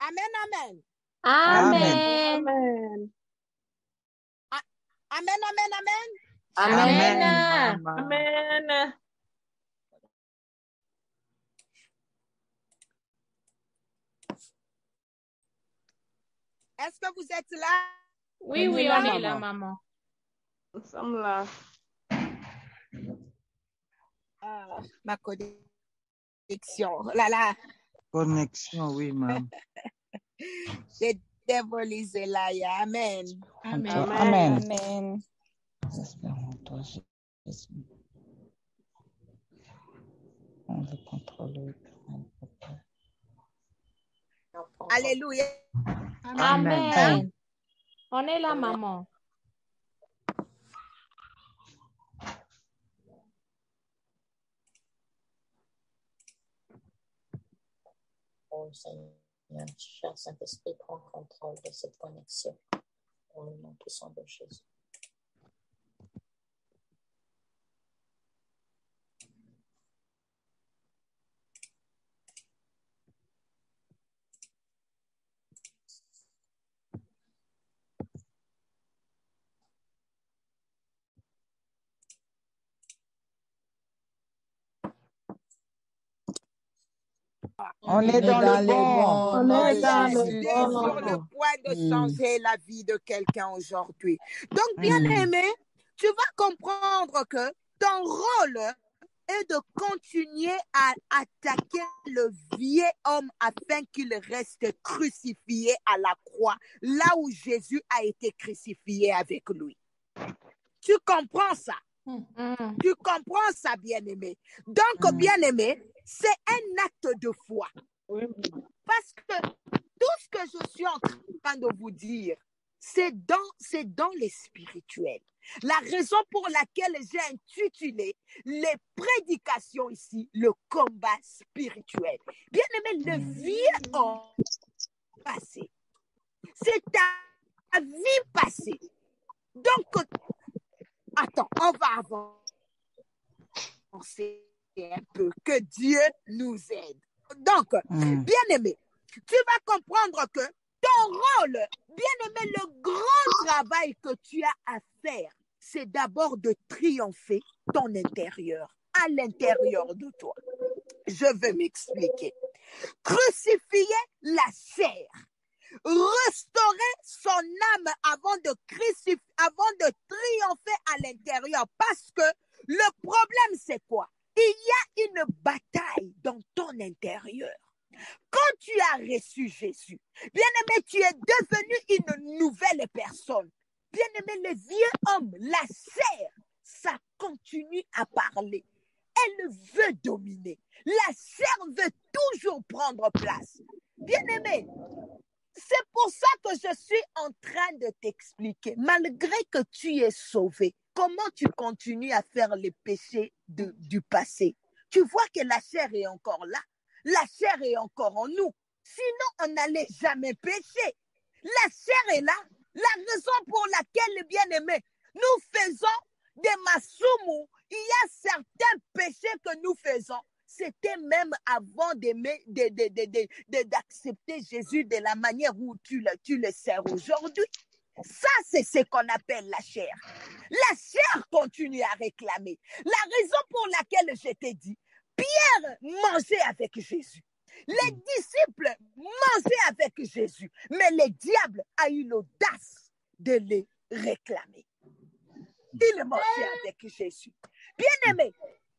Amen. Amen. Amen. Amen. Est-ce que vous êtes là? Oui, on est là, maman. Nous sommes là. Ma connexion. Là. Connexion, oui, maman. The devil is a liar. Amen. Amen. Espérons toi, Jésus. On veut contrôler. Alléluia. Amen. On est là, maman. Oh Seigneur, cher Saint-Esprit, prends contrôle de cette connexion. Au nom puissant de Jésus. On est dans le bon. On est dans le Jésus est sur le point de changer la vie de quelqu'un aujourd'hui. Donc, bien-aimé, tu vas comprendre que ton rôle est de continuer à attaquer le vieil homme afin qu'il reste crucifié à la croix, là où Jésus a été crucifié avec lui. Tu comprends ça? Tu comprends ça, bien-aimé? Donc, bien-aimé, c'est un acte de foi. Parce que tout ce que je suis en train de vous dire, c'est dans les spirituels. La raison pour laquelle j'ai intitulé les prédications ici, le combat spirituel. Bien-aimé, le vieux homme passé, c'est ta vie passée. Donc, attends, on va avancer un peu. Que Dieu nous aide. Donc, bien-aimé, tu vas comprendre que ton rôle, bien-aimé, le grand travail que tu as à faire, c'est d'abord de triompher ton intérieur, à l'intérieur de toi. Je vais m'expliquer. Crucifier la chair, restaurer son âme avant de triompher à l'intérieur. Parce que le problème, c'est quoi? Il y a une bataille dans ton intérieur. Quand tu as reçu Jésus, bien-aimé, tu es devenu une nouvelle personne. Bien-aimé, le vieux homme, la chair, ça continue à parler. Elle veut dominer. La chair veut toujours prendre place. Bien-aimé, c'est pour ça que je suis en train de t'expliquer. Malgré que tu es sauvé, comment tu continues à faire les péchés du passé? Tu vois que la chair est encore là. La chair est encore en nous. Sinon, on n'allait jamais pécher. La chair est là. La raison pour laquelle, bien-aimé, nous faisons des masumu, il y a certains péchés que nous faisons. C'était même avant d'accepter Jésus de la manière où tu le sers aujourd'hui. Ça, c'est ce qu'on appelle la chair. La chair continue à réclamer. La raison pour laquelle je t'ai dit, Pierre mangeait avec Jésus. Les disciples mangeaient avec Jésus. Mais le diable a eu l'audace de les réclamer. Il mangeait avec Jésus. Bien-aimé,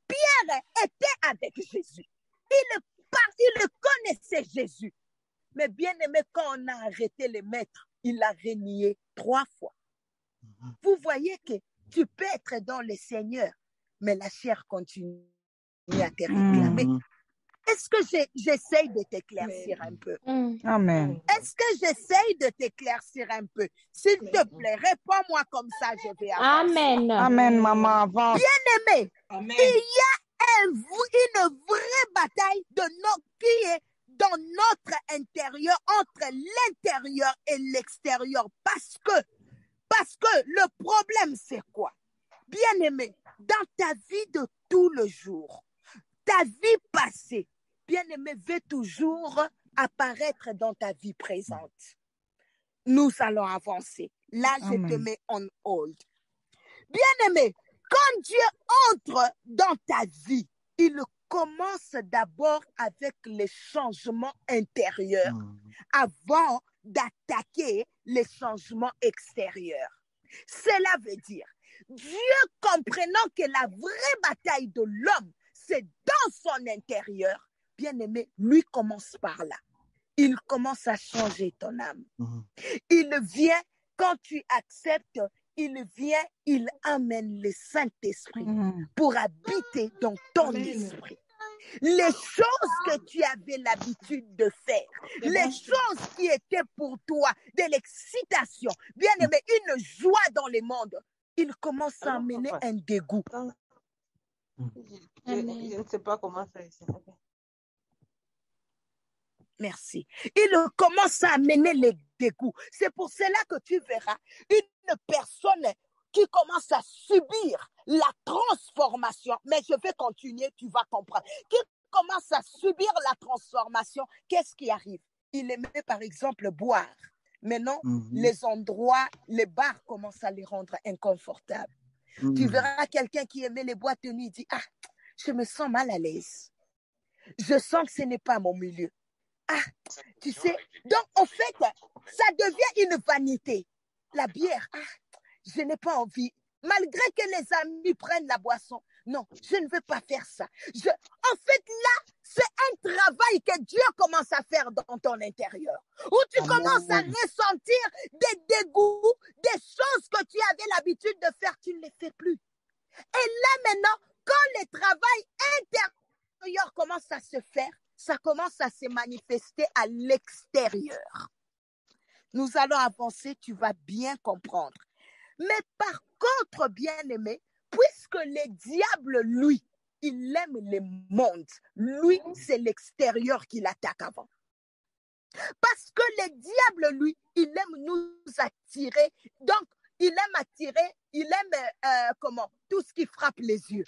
Pierre était avec Jésus. Il connaissait Jésus. Mais bien-aimé, quand on a arrêté le maître, il a renié 3 fois. Vous voyez que tu peux être dans le Seigneur, mais la chair continue à te réclamer. Est-ce que j'essaye de t'éclaircir un peu? Amen. Est-ce que j'essaye de t'éclaircir un peu? S'il te plaît, réponds-moi comme ça, je vais avancer. Amen. Amen, maman, avance. Bien-aimé, Amen. il y a une vraie bataille qui est dans notre intérieur, entre l'intérieur et l'extérieur. Parce que le problème, c'est quoi? Bien-aimé, dans ta vie de tout le jour, ta vie passée, bien-aimé, veut toujours apparaître dans ta vie présente. Nous allons avancer. Là, je te mets on hold. Bien-aimé, quand Dieu entre dans ta vie, il commence d'abord avec les changements intérieurs avant d'attaquer les changements extérieurs. Cela veut dire, Dieu comprenant que la vraie bataille de l'homme, c'est dans son intérieur, bien-aimé, lui commence par là. Il commence à changer ton âme. Il vient, quand tu acceptes, il amène le Saint-Esprit pour habiter dans ton esprit. Les choses que tu avais l'habitude de faire, les choses qui étaient pour toi de l'excitation, bien aimé, une joie dans le monde, il commence à amener un dégoût. Je ne sais pas comment ça ici. Merci. Il commence à amener les dégoûts. C'est pour cela que tu verras une personne qui commence à subir la transformation. Mais je vais continuer, tu vas comprendre. Qui commence à subir la transformation, qu'est-ce qui arrive? Il aimait par exemple boire. Maintenant, les endroits, les bars commencent à les rendre inconfortables. Tu verras quelqu'un qui aimait les boîtes de nuit, dit, ah, je me sens mal à l'aise. Je sens que ce n'est pas mon milieu. Ah, tu sais, donc en fait, ça devient une vanité. La bière, ah, je n'ai pas envie. Malgré que les amis prennent la boisson, non, je ne veux pas faire ça. En fait, là, c'est un travail que Dieu commence à faire dans ton intérieur, où tu commences à ressentir des dégoûts, des choses que tu avais l'habitude de faire, tu ne les fais plus. Et là maintenant, quand le travail intérieur commence à se faire, ça commence à se manifester à l'extérieur. Nous allons avancer, tu vas bien comprendre. Mais par contre, bien-aimé, puisque le diable, lui, il aime le monde. Lui, c'est l'extérieur qui l'attaque avant. Parce que le diable, lui, il aime nous attirer. Donc, il aime attirer, il aime tout ce qui frappe les yeux.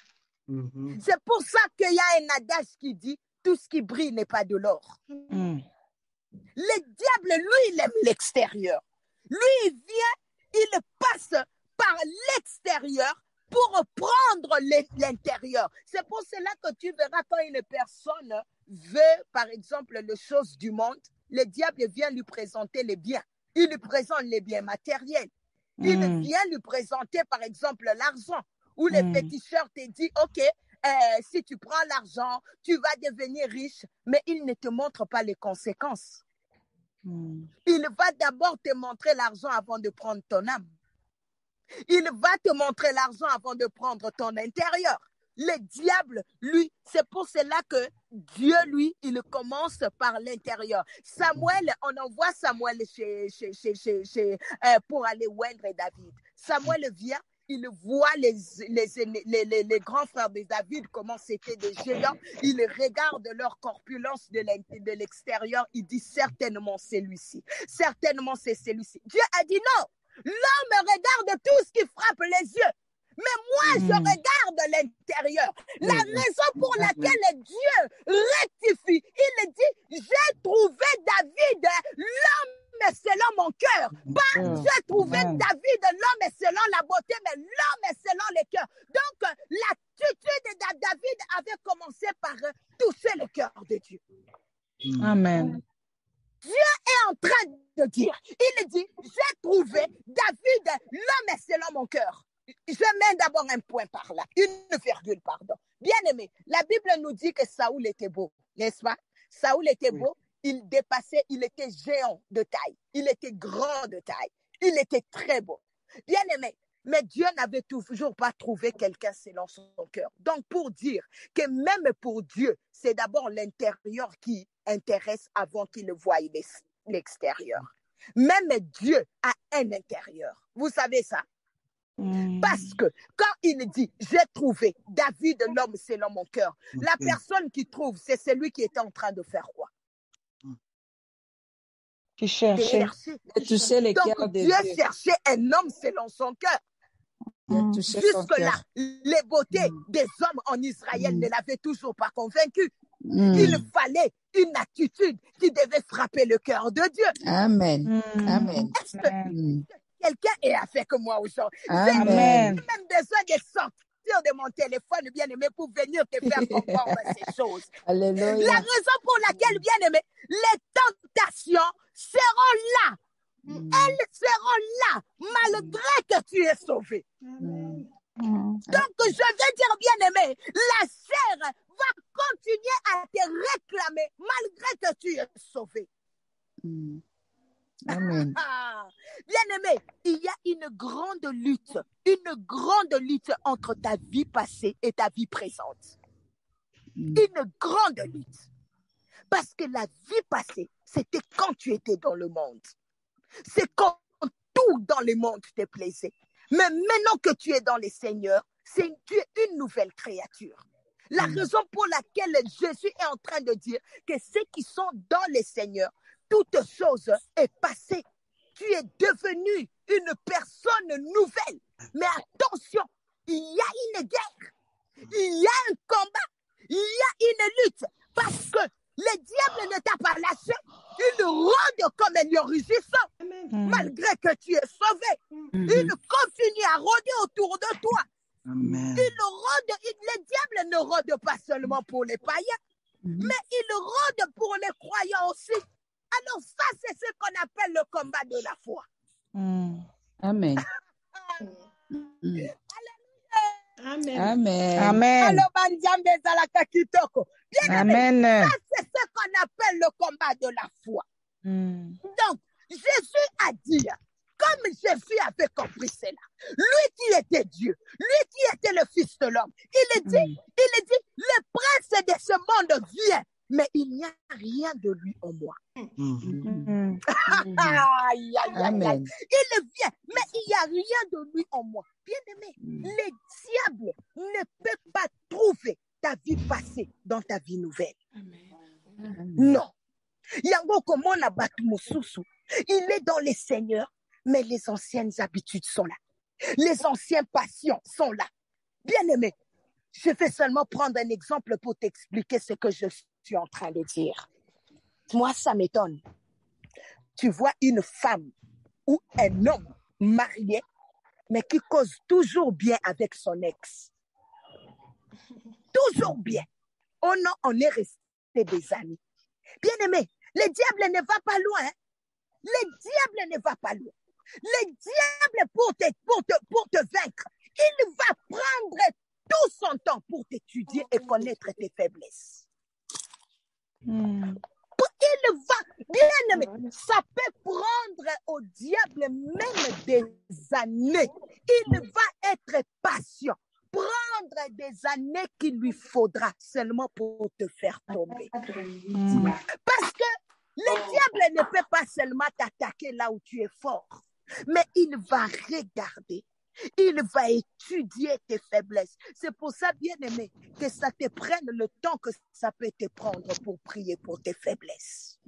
C'est pour ça qu'il y a un adage qui dit, tout ce qui brille n'est pas de l'or. Le diable, lui, il aime l'extérieur. Lui, il vient, il passe par l'extérieur pour prendre l'intérieur. C'est pour cela que tu verras quand une personne veut, par exemple, les choses du monde, le diable vient lui présenter les biens. Il lui présente les biens matériels. Il vient lui présenter, par exemple, l'argent. Ou le féticheur te dit, OK, si tu prends l'argent, tu vas devenir riche, mais il ne te montre pas les conséquences. Il va d'abord te montrer l'argent avant de prendre ton âme. Il va te montrer l'argent avant de prendre ton intérieur. Le diable, lui, c'est pour cela que Dieu, lui, il commence par l'intérieur. Samuel, on envoie Samuel pour aller oindre David. Samuel vient, il voit les grands frères de David, comment c'était des géants. Il regarde leur corpulence de l'extérieur. Il dit certainement c'est lui-ci. Certainement c'est celui-ci. Dieu a dit non. L'homme regarde tout ce qui frappe les yeux. Mais moi, je regarde l'intérieur. La raison pour laquelle Dieu rectifie, il dit, j'ai trouvé David, l'homme selon mon cœur. Pas j'ai trouvé David, l'homme selon la beauté, mais l'homme selon le cœur. Donc, l'attitude de David avait commencé par toucher le cœur de Dieu. Amen. Dieu est en train de dire, il dit, j'ai trouvé David, l'homme selon mon cœur. Je mets d'abord un point par là, une virgule, pardon. Bien aimé, la Bible nous dit que Saoul était beau, n'est-ce pas? Saoul était beau, il dépassait, il était géant de taille, il était grand de taille, il était très beau. Bien aimé, Mais Dieu n'avait toujours pas trouvé quelqu'un selon son cœur. Donc, pour dire que même pour Dieu, c'est d'abord l'intérieur qui intéresse avant qu'il ne voie l'extérieur. Même Dieu a un intérieur. Vous savez ça? Parce que quand il dit, j'ai trouvé David, l'homme selon mon cœur, la personne qui trouve, c'est celui qui était en train de faire quoi? Qui cherchait. Donc Dieu cherchait un homme selon son cœur. Jusque-là, les beautés des hommes en Israël ne l'avaient toujours pas convaincu. Il fallait une attitude qui devait frapper le cœur de Dieu. Amen. Amen. Est-ce que quelqu'un est avec moi aujourd'hui? Amen. J'ai même besoin de sortir de mon téléphone, bien-aimé, pour venir te faire comprendre ces choses. Alléluia. La raison pour laquelle, bien-aimé, les tentations seront là. Elles seront là, malgré que tu es sauvé. Donc, je veux dire, bien-aimé, la chair va continuer à te réclamer malgré que tu es sauvé. Amen. Bien-aimé, il y a une grande lutte entre ta vie passée et ta vie présente. Une grande lutte. Parce que la vie passée, c'était quand tu étais dans le monde. C'est quand tout dans le monde te plaisait. Mais maintenant que tu es dans le Seigneur, tu es une nouvelle créature. La raison pour laquelle Jésus est en train de dire que ceux qui sont dans le Seigneur, toute chose est passée. Tu es devenu une personne nouvelle. Mais attention, il y a une guerre, il y a un combat, il y a une lutte. Parce que le diable ne t'a pas lâché. Il rôde comme un rugissant. Malgré que tu es sauvé, il continue à rôder autour de toi. Amen. Le diable ne rôde pas seulement pour les païens, mais il rôde pour les croyants aussi. Alors ça, c'est ce qu'on appelle le combat de la foi. Amen. Amen. Amen. Amen. Bien-aimé, ça, c'est ce qu'on appelle le combat de la foi. Donc, Jésus a dit, comme Jésus avait compris cela, lui qui était Dieu, lui qui était le Fils de l'homme, il dit, le prince de ce monde vient, mais il n'y a rien de lui en moi. Aïe, aïe, aïe. Il vient, mais il n'y a rien de lui en moi. Bien-aimé, le diable ne peut pas trouver ta vie passée dans ta vie nouvelle. Non. Yango comment la batumususu. Il est dans les seigneurs, mais les anciennes habitudes sont là. Les anciennes passions sont là. Bien-aimé, je vais seulement prendre un exemple pour t'expliquer ce que je suis en train de dire. Moi, ça m'étonne. Tu vois une femme ou un homme marié, mais qui cause toujours bien avec son ex. Toujours bien. Oh non, on est resté des amis. Bien-aimé, le diable ne va pas loin. Hein? Le diable ne va pas loin. Le diable, pour te vaincre, il va prendre tout son temps pour t'étudier et connaître tes faiblesses. Il va, bien-aimé, ça peut prendre au diable même des années. Il va être patient. Prendre des années qu'il lui faudra seulement pour te faire tomber. Parce que le diable ne peut pas seulement t'attaquer là où tu es fort, mais il va regarder, il va étudier tes faiblesses. C'est pour ça, bien-aimé, que ça te prenne le temps que ça peut te prendre pour prier pour tes faiblesses,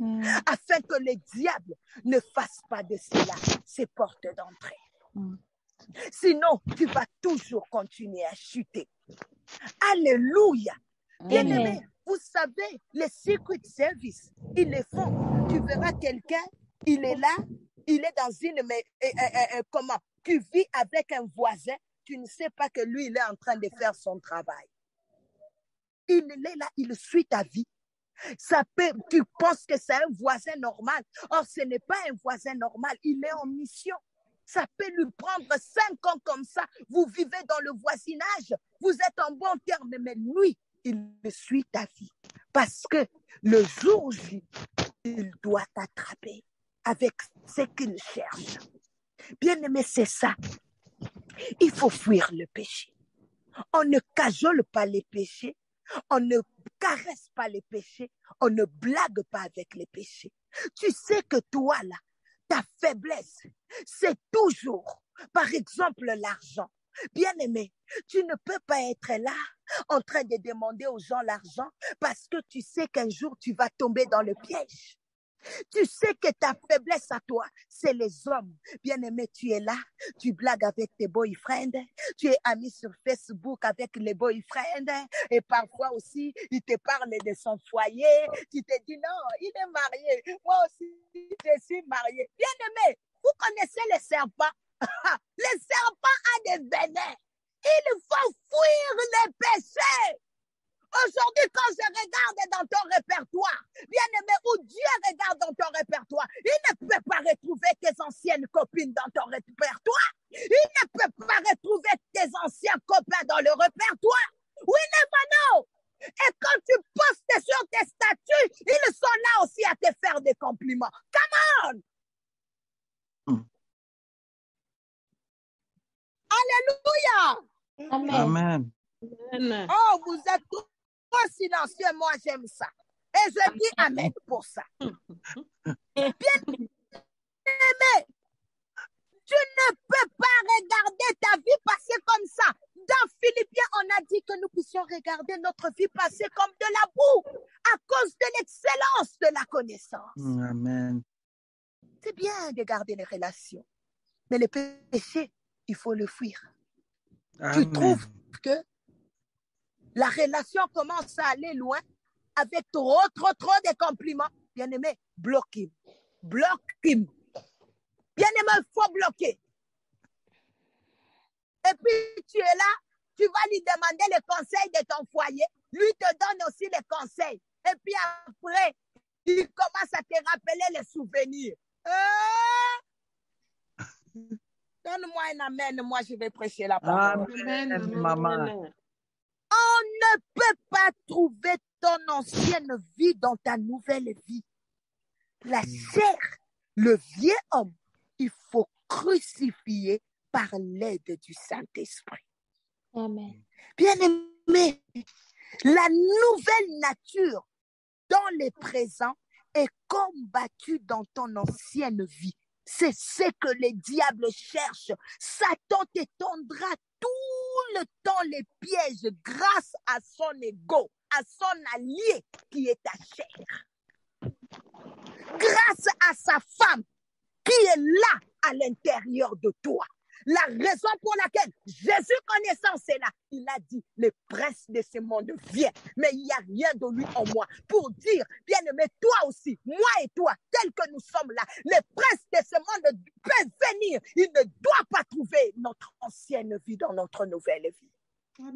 afin que le diable ne fasse pas de cela ses portes d'entrée. Sinon, tu vas toujours continuer à chuter. Alléluia. Bien-aimé, vous savez, les Secret Service, ils le font. Tu verras quelqu'un, il est là, il est dans une... Tu vis avec un voisin, tu ne sais pas que lui, il est en train de faire son travail. Il est là, il suit ta vie. Tu penses que c'est un voisin normal. Or, ce n'est pas un voisin normal, il est en mission. Ça peut lui prendre 5 ans comme ça. Vous vivez dans le voisinage. Vous êtes en bon terme. Mais lui, il suit ta vie. Parce que le jour J, il doit t'attraper avec ce qu'il cherche. Bien-aimé, c'est ça. Il faut fuir le péché. On ne cajole pas les péchés. On ne caresse pas les péchés. On ne blague pas avec les péchés. Tu sais que toi, là, ta faiblesse, c'est toujours, par exemple, l'argent. Bien-aimé, tu ne peux pas être là en train de demander aux gens l'argent parce que tu sais qu'un jour, tu vas tomber dans le piège. Tu sais que ta faiblesse à toi, c'est les hommes. Bien-aimé, tu es là, tu blagues avec tes boyfriends, tu es ami sur Facebook avec les boyfriends et parfois aussi, il te parle de son foyer. Tu te dis non, il est marié. Moi aussi, je suis marié. Bien-aimé, vous connaissez les serpents? Les serpents ont des venins. Il faut fuir les péchés. Aujourd'hui, quand je regarde dans ton répertoire, bien-aimé, où Dieu regarde dans ton répertoire, il ne peut pas retrouver tes anciennes copines dans ton répertoire. Il ne peut pas retrouver tes anciens copains dans le répertoire. We never know. Et quand tu postes sur tes statuts, ils sont là aussi à te faire des compliments. Come on! Alléluia! Amen. Amen. Oh, vous êtes trop silencieux, moi j'aime ça. Et je dis amen pour ça. Bien aimé, tu ne peux pas regarder ta vie passer comme ça. Dans Philippiens, on a dit que nous puissions regarder notre vie passer comme de la boue à cause de l'excellence de la connaissance. Amen. C'est bien de garder les relations, mais le péché, il faut le fuir. Amen. Tu trouves que la relation commence à aller loin avec trop de compliments. Bien-aimé, bloque him. Bloque him. Bien-aimé, il faut bloquer. Et puis, tu es là, tu vas lui demander les conseils de ton foyer. Lui te donne aussi les conseils. Et puis après, il commence à te rappeler les souvenirs. Donne-moi un amen, moi je vais prêcher la parole. Amen, maman. On ne peut pas trouver ton ancienne vie dans ta nouvelle vie. La chair, le vieux homme, il faut crucifier par l'aide du Saint-Esprit. Amen. Bien-aimé, la nouvelle nature dans le présent est combattue dans ton ancienne vie. C'est ce que les diables cherchent. Satan te tendra tout le temps les pièges grâce à son ego, à son allié qui est ta chair. Grâce à sa femme qui est là à l'intérieur de toi. La raison pour laquelle Jésus connaissant cela, il a dit, le prince de ce monde vient, mais il n'y a rien de lui en moi. Pour dire, bien-aimé, toi aussi, moi et toi, tel que nous sommes là, le prince de ce monde peut venir. Il ne doit pas trouver notre ancienne vie dans notre nouvelle vie.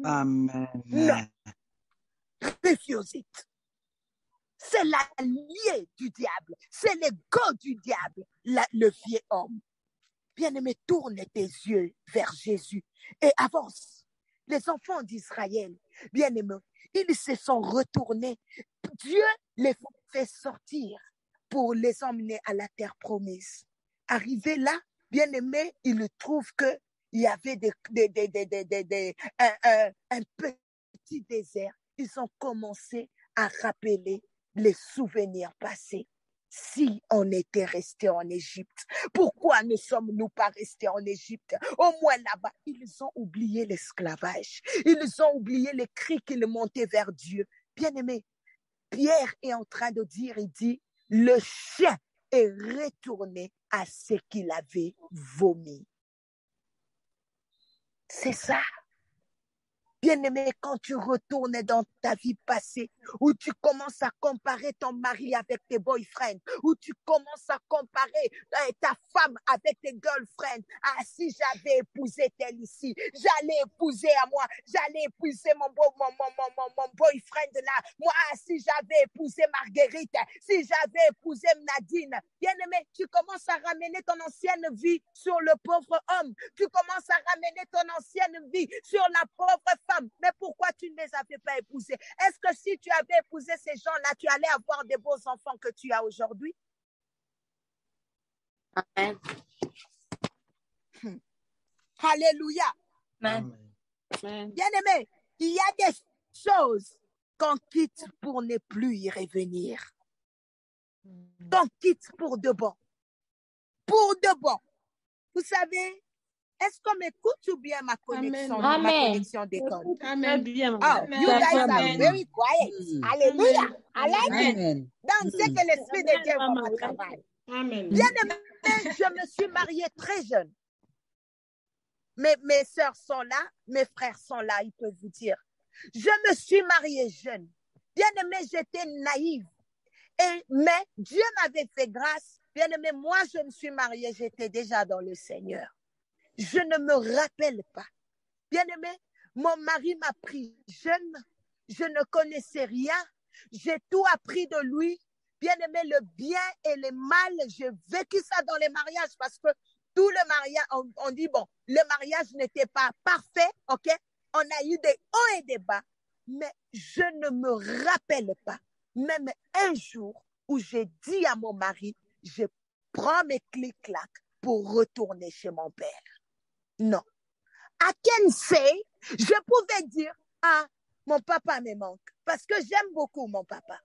Amen. Non. Refuse it. C'est l'allié du diable. C'est l'ego du diable, le vieux homme. Bien-aimé, tourne tes yeux vers Jésus et avance. Les enfants d'Israël, bien-aimés, ils se sont retournés. Dieu les fait sortir pour les emmener à la terre promise. Arrivés là, bien-aimés, ils trouvent qu'il y avait un petit désert. Ils ont commencé à rappeler les souvenirs passés. Si on était resté en Égypte, pourquoi ne sommes-nous pas restés en Égypte? Au moins là-bas, ils ont oublié l'esclavage. Ils ont oublié les cris qu'ils montaient vers Dieu. Bien-aimé, Pierre est en train de dire, il dit, le chien est retourné à ce qu'il avait vomi. C'est ça. Bien-aimé, quand tu retournes dans ta vie passée, où tu commences à comparer ton mari avec tes boyfriends, où tu commences à comparer ta femme avec tes girlfriends. Ah, si j'avais épousé tel ici, j'allais épouser à moi, j'allais épouser mon boyfriend là. Moi, si j'avais épousé Marguerite, si j'avais épousé Nadine. Bien-aimé, tu commences à ramener ton ancienne vie sur le pauvre homme. Tu commences à ramener ton ancienne vie sur la pauvre femme. Mais pourquoi tu ne les avais pas épousés? Est-ce que si tu avais épousé ces gens-là, tu allais avoir des beaux enfants que tu as aujourd'hui? Amen. Alléluia. Amen. Bien-aimé, il y a des choses qu'on quitte pour ne plus y revenir. Qu'on quitte pour de bon. Pour de bon. Vous savez, est-ce qu'on m'écoute ou bien ma connexion, Amen. ma connexion déconne? Amen. Bien. Oh, you guys are very quiet. Alléluia. Amen. Amen. Donc, c'est que l'Esprit de Dieu va pas travailler. Amen. Bien-aimé, je me suis mariée très jeune. Mes sœurs sont là, mes frères sont là, ils peuvent vous dire. Je me suis mariée jeune. Bien-aimé, j'étais naïve. Mais Dieu m'avait fait grâce. Bien-aimé, moi, je me suis mariée, j'étais déjà dans le Seigneur. Je ne me rappelle pas. Bien-aimé, mon mari m'a pris jeune. Je ne connaissais rien. J'ai tout appris de lui. Bien-aimé, le bien et le mal, j'ai vécu ça dans les mariages parce que tout le mariage, on dit, bon, le mariage n'était pas parfait, ok? On a eu des hauts et des bas, mais je ne me rappelle pas, même un jour où j'ai dit à mon mari, je prends mes clics-clacs pour retourner chez mon père. Non. I can say, je pouvais dire, ah, mon papa me manque, parce que j'aime beaucoup mon papa.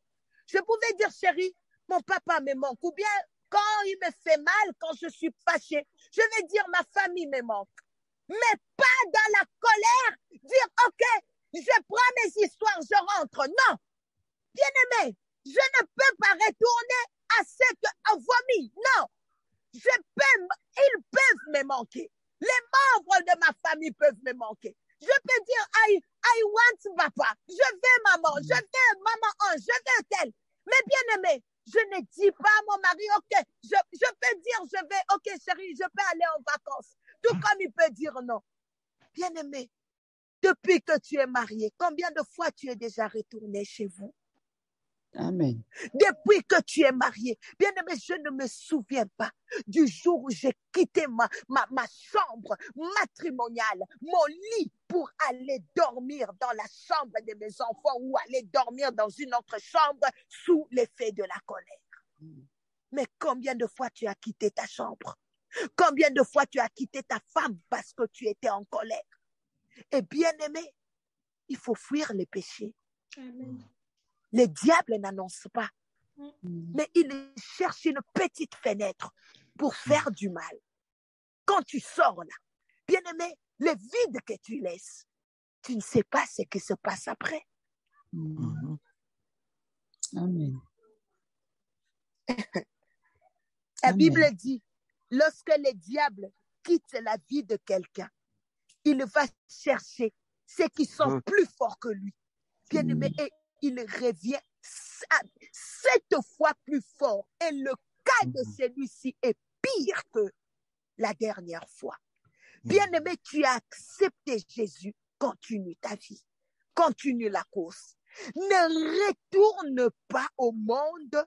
Je pouvais dire, chérie, mon papa me manque, ou bien quand il me fait mal, quand je suis fâchée, je vais dire, ma famille me manque. Mais pas dans la colère, dire, ok, je prends mes histoires, je rentre. Non. Bien-aimé, je ne peux pas retourner à cette vomi. Non. Ils peuvent me manquer. Les membres de ma famille peuvent me manquer. Je peux dire, I want papa. Je veux maman. Je veux maman, je veux tel. Mais bien-aimé, je ne dis pas à mon mari, ok, je peux dire, ok chérie, je peux aller en vacances. Tout comme il peut dire non. Bien-aimé, depuis que tu es marié, combien de fois tu es déjà retourné chez vous? Amen. Depuis que tu es marié, bien-aimé, je ne me souviens pas du jour où j'ai quitté ma chambre matrimoniale, mon lit pour aller dormir dans la chambre de mes enfants ou aller dormir dans une autre chambre sous l'effet de la colère. Mais combien de fois tu as quitté ta chambre? Combien de fois tu as quitté ta femme parce que tu étais en colère? Et bien-aimé, il faut fuir les péchés. Amen. Le diable n'annonce pas, mais il cherche une petite fenêtre pour faire du mal. Quand tu sors là, bien-aimé, le vide que tu laisses, tu ne sais pas ce qui se passe après. Amen. La Bible dit, lorsque le diable quitte la vie de quelqu'un, il va chercher ceux qui sont plus forts que lui. Bien-aimé, et il revient 7 fois plus fort. Et le cas de celui-ci est pire que la dernière fois. Bien-aimé, tu as accepté Jésus, continue ta vie, continue la course. Ne retourne pas au monde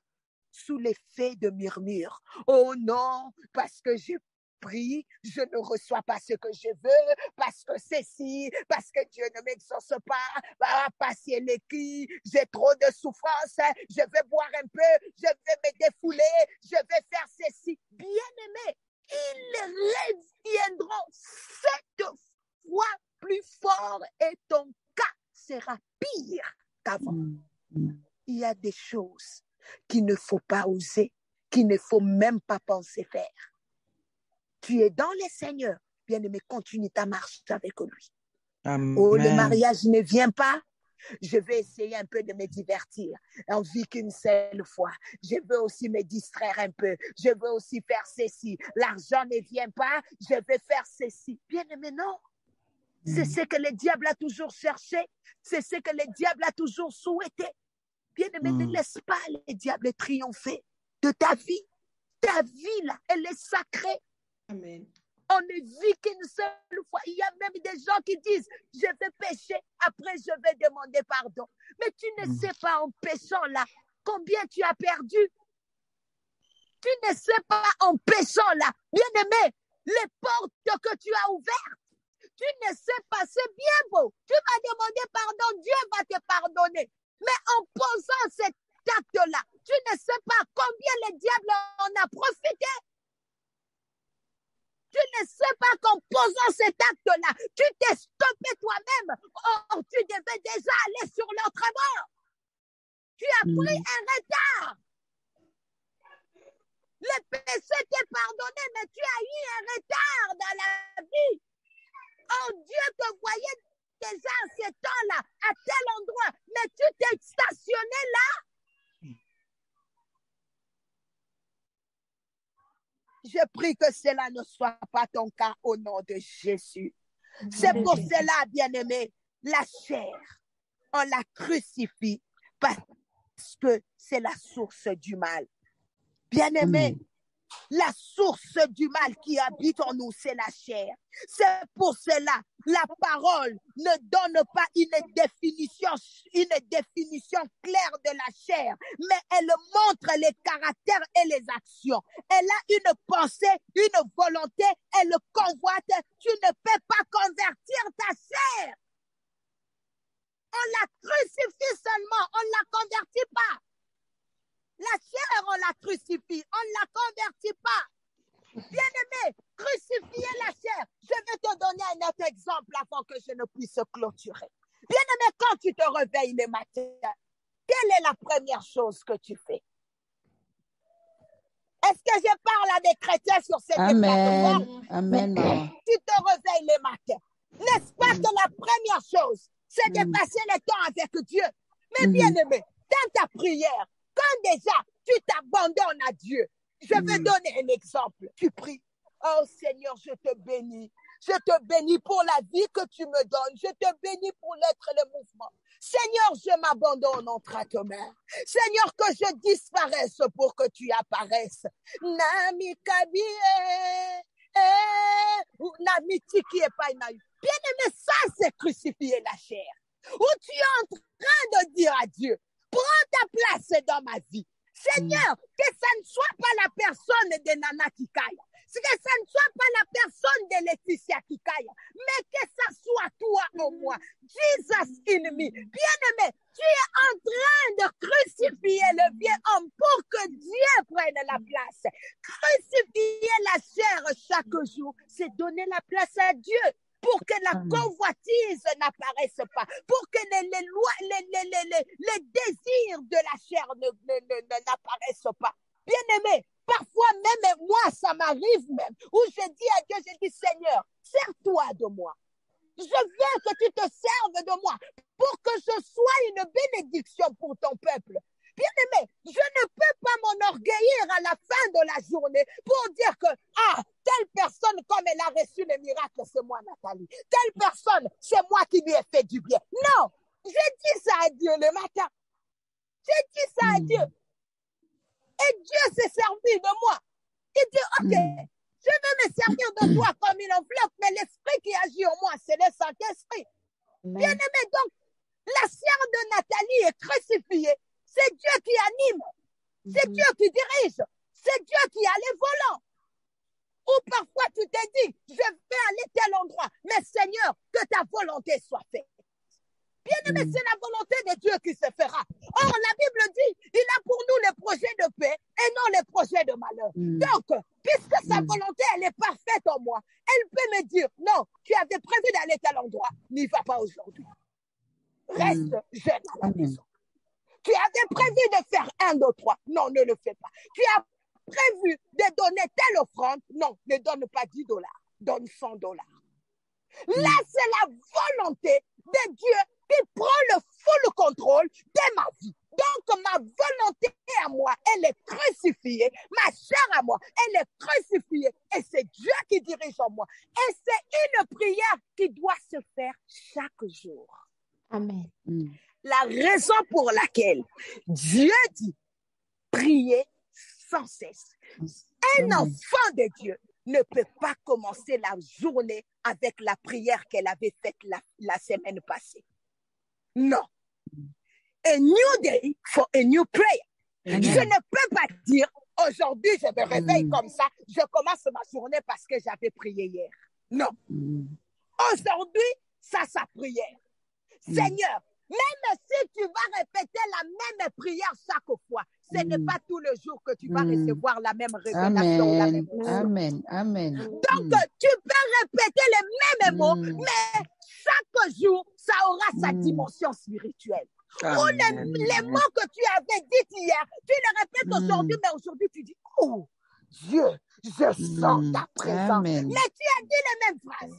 sous l'effet de murmures. Oh non, parce que j'ai prie, je ne reçois pas ce que je veux, parce que ceci, parce que Dieu ne m'exauce pas, passer les cris, j'ai trop de souffrance, je vais boire un peu, je vais me défouler, je vais faire ceci. Bien-aimé, ils reviendront 7 fois plus fort et ton cas sera pire qu'avant. Il y a des choses qu'il ne faut pas oser, qu'il ne faut même pas penser faire. Tu es dans le Seigneur, bien-aimé, continue ta marche avec lui. Amen. Oh, le mariage ne vient pas. Je vais essayer un peu de me divertir. On vit qu'une seule fois. Je veux aussi me distraire un peu. Je veux aussi faire ceci. L'argent ne vient pas. Je vais faire ceci. Bien-aimé, non. C'est ce que le diable a toujours cherché. C'est ce que le diable a toujours souhaité. Bien-aimé, ne laisse pas le diable triompher de ta vie. Ta vie, là, elle est sacrée. Amen. On ne vit qu'une seule fois. Il y a même des gens qui disent, je vais pécher, après je vais demander pardon. Mais tu ne sais pas en péchant là, combien tu as perdu. Tu ne sais pas en péchant là, bien-aimé, les portes que tu as ouvertes. Tu ne sais pas, c'est bien beau. Tu vas demander pardon, Dieu va te pardonner. Mais en posant cet acte-là, tu ne sais pas combien le diable en a profité. Tu ne sais pas qu'en posant cet acte-là, tu t'es stoppé toi-même. Or, tu devais déjà aller sur l'autre bord. Tu as pris un retard. Le péché t'est pardonné, mais tu as eu un retard dans la vie. Oh, Dieu te voyait déjà à ce temps-là, à tel endroit, mais tu t'es stationné là. Je prie que cela ne soit pas ton cas au nom de Jésus. C'est pour cela, bien-aimé, la chair, on la crucifie parce que c'est la source du mal. Bien-aimé, la source du mal qui habite en nous, c'est la chair. C'est pour cela, la parole ne donne pas une définition claire de la chair, mais elle montre les caractères et les actions. Elle a une pensée, une volonté, elle convoite. Tu ne peux pas convertir ta chair. On la crucifie seulement, on ne la convertit pas. La chair, on la crucifie, on ne la convertit pas. Bien-aimé, crucifier la chair. Je vais te donner un autre exemple avant que je ne puisse clôturer. Bien-aimé, quand tu te réveilles le matin, quelle est la première chose que tu fais? Est-ce que je parle à des chrétiens sur cette plateforme? Amen, maman. Tu te réveilles le matin. N'est-ce pas que la première chose, c'est de passer le temps avec Dieu? Mais bien-aimé, dans ta prière, quand déjà tu t'abandonnes à Dieu, je vais donner un exemple. Tu pries. Oh Seigneur, je te bénis. Je te bénis pour la vie que tu me donnes. Je te bénis pour l'être et le mouvement. Seigneur, je m'abandonne entre tes mains. Seigneur, que je disparaisse pour que tu apparaisses. Bien-aimé, ça c'est crucifier la chair. Où tu es en train de dire à Dieu, prends ta place dans ma vie. Seigneur, que ça ne soit pas la personne de Nana Kikaya, que ça ne soit pas la personne de Laetitia Kikaya, mais que ça soit toi en moi. Jesus in me. Bien-aimé, tu es en train de crucifier le vieux homme pour que Dieu prenne la place. Crucifier la chair chaque jour, c'est donner la place à Dieu. Pour que la convoitise n'apparaisse pas, pour que les désirs de la chair n'apparaissent pas. Bien-aimé, parfois même moi, ça m'arrive même, où je dis à Dieu, je dis, Seigneur, sers-toi de moi. Je veux que tu te serves de moi pour que je sois une bénédiction pour ton peuple. Bien-aimé, je ne peux pas m'enorgueillir à la fin de la journée pour dire que, telle personne, comme elle a reçu le miracle, c'est moi, Nathalie. Telle personne, c'est moi qui lui ai fait du bien. Non, j'ai dit ça à Dieu le matin. J'ai dit ça à Dieu. Et Dieu s'est servi de moi. Il dit, OK, je vais me servir de toi comme une enveloppe, mais l'esprit qui agit en moi, c'est le Saint-Esprit. Bien-aimé, donc, la chair de Nathalie est crucifiée. C'est Dieu qui anime. C'est Dieu qui dirige. C'est Dieu qui a les volants. Ou parfois tu te dis, je vais aller tel endroit. Mais Seigneur, que ta volonté soit faite. Bien-aimé, c'est la volonté de Dieu qui se fera. Or, la Bible dit, il a pour nous les projets de paix et non les projets de malheur. Donc, puisque sa volonté, elle est parfaite en moi, elle peut me dire, non, tu avais prévu d'aller tel endroit, n'y va pas aujourd'hui. Reste jeune à la maison. Tu avais prévu de faire 1, 2, 3. Non, ne le fais pas. Tu as prévu de donner telle offrande. Non, ne donne pas $10. Donne $100. Là, c'est la volonté de Dieu qui prend le full contrôle de ma vie. Donc, ma volonté à moi, elle est crucifiée. Ma chair à moi, elle est crucifiée. Et c'est Dieu qui dirige en moi. Et c'est une prière qui doit se faire chaque jour. Amen. La raison pour laquelle Dieu dit prier sans cesse. Un enfant de Dieu ne peut pas commencer la journée avec la prière qu'elle avait faite la semaine passée. Non. A new day for a new prayer. Je ne peux pas dire aujourd'hui je me réveille comme ça, je commence ma journée parce que j'avais prié hier. Non. Aujourd'hui, ça sa prière. Seigneur, Même si tu vas répéter la même prière chaque fois, ce n'est pas tout le jour que tu vas recevoir la même révélation. La même Amen. Amen. Donc, tu peux répéter les mêmes mots, mais chaque jour, ça aura sa dimension spirituelle. Ou les mots que tu avais dit hier, tu les répètes aujourd'hui, mais aujourd'hui, tu dis, oh, Dieu, je sens ta présence. Mais tu as dit les mêmes phrases.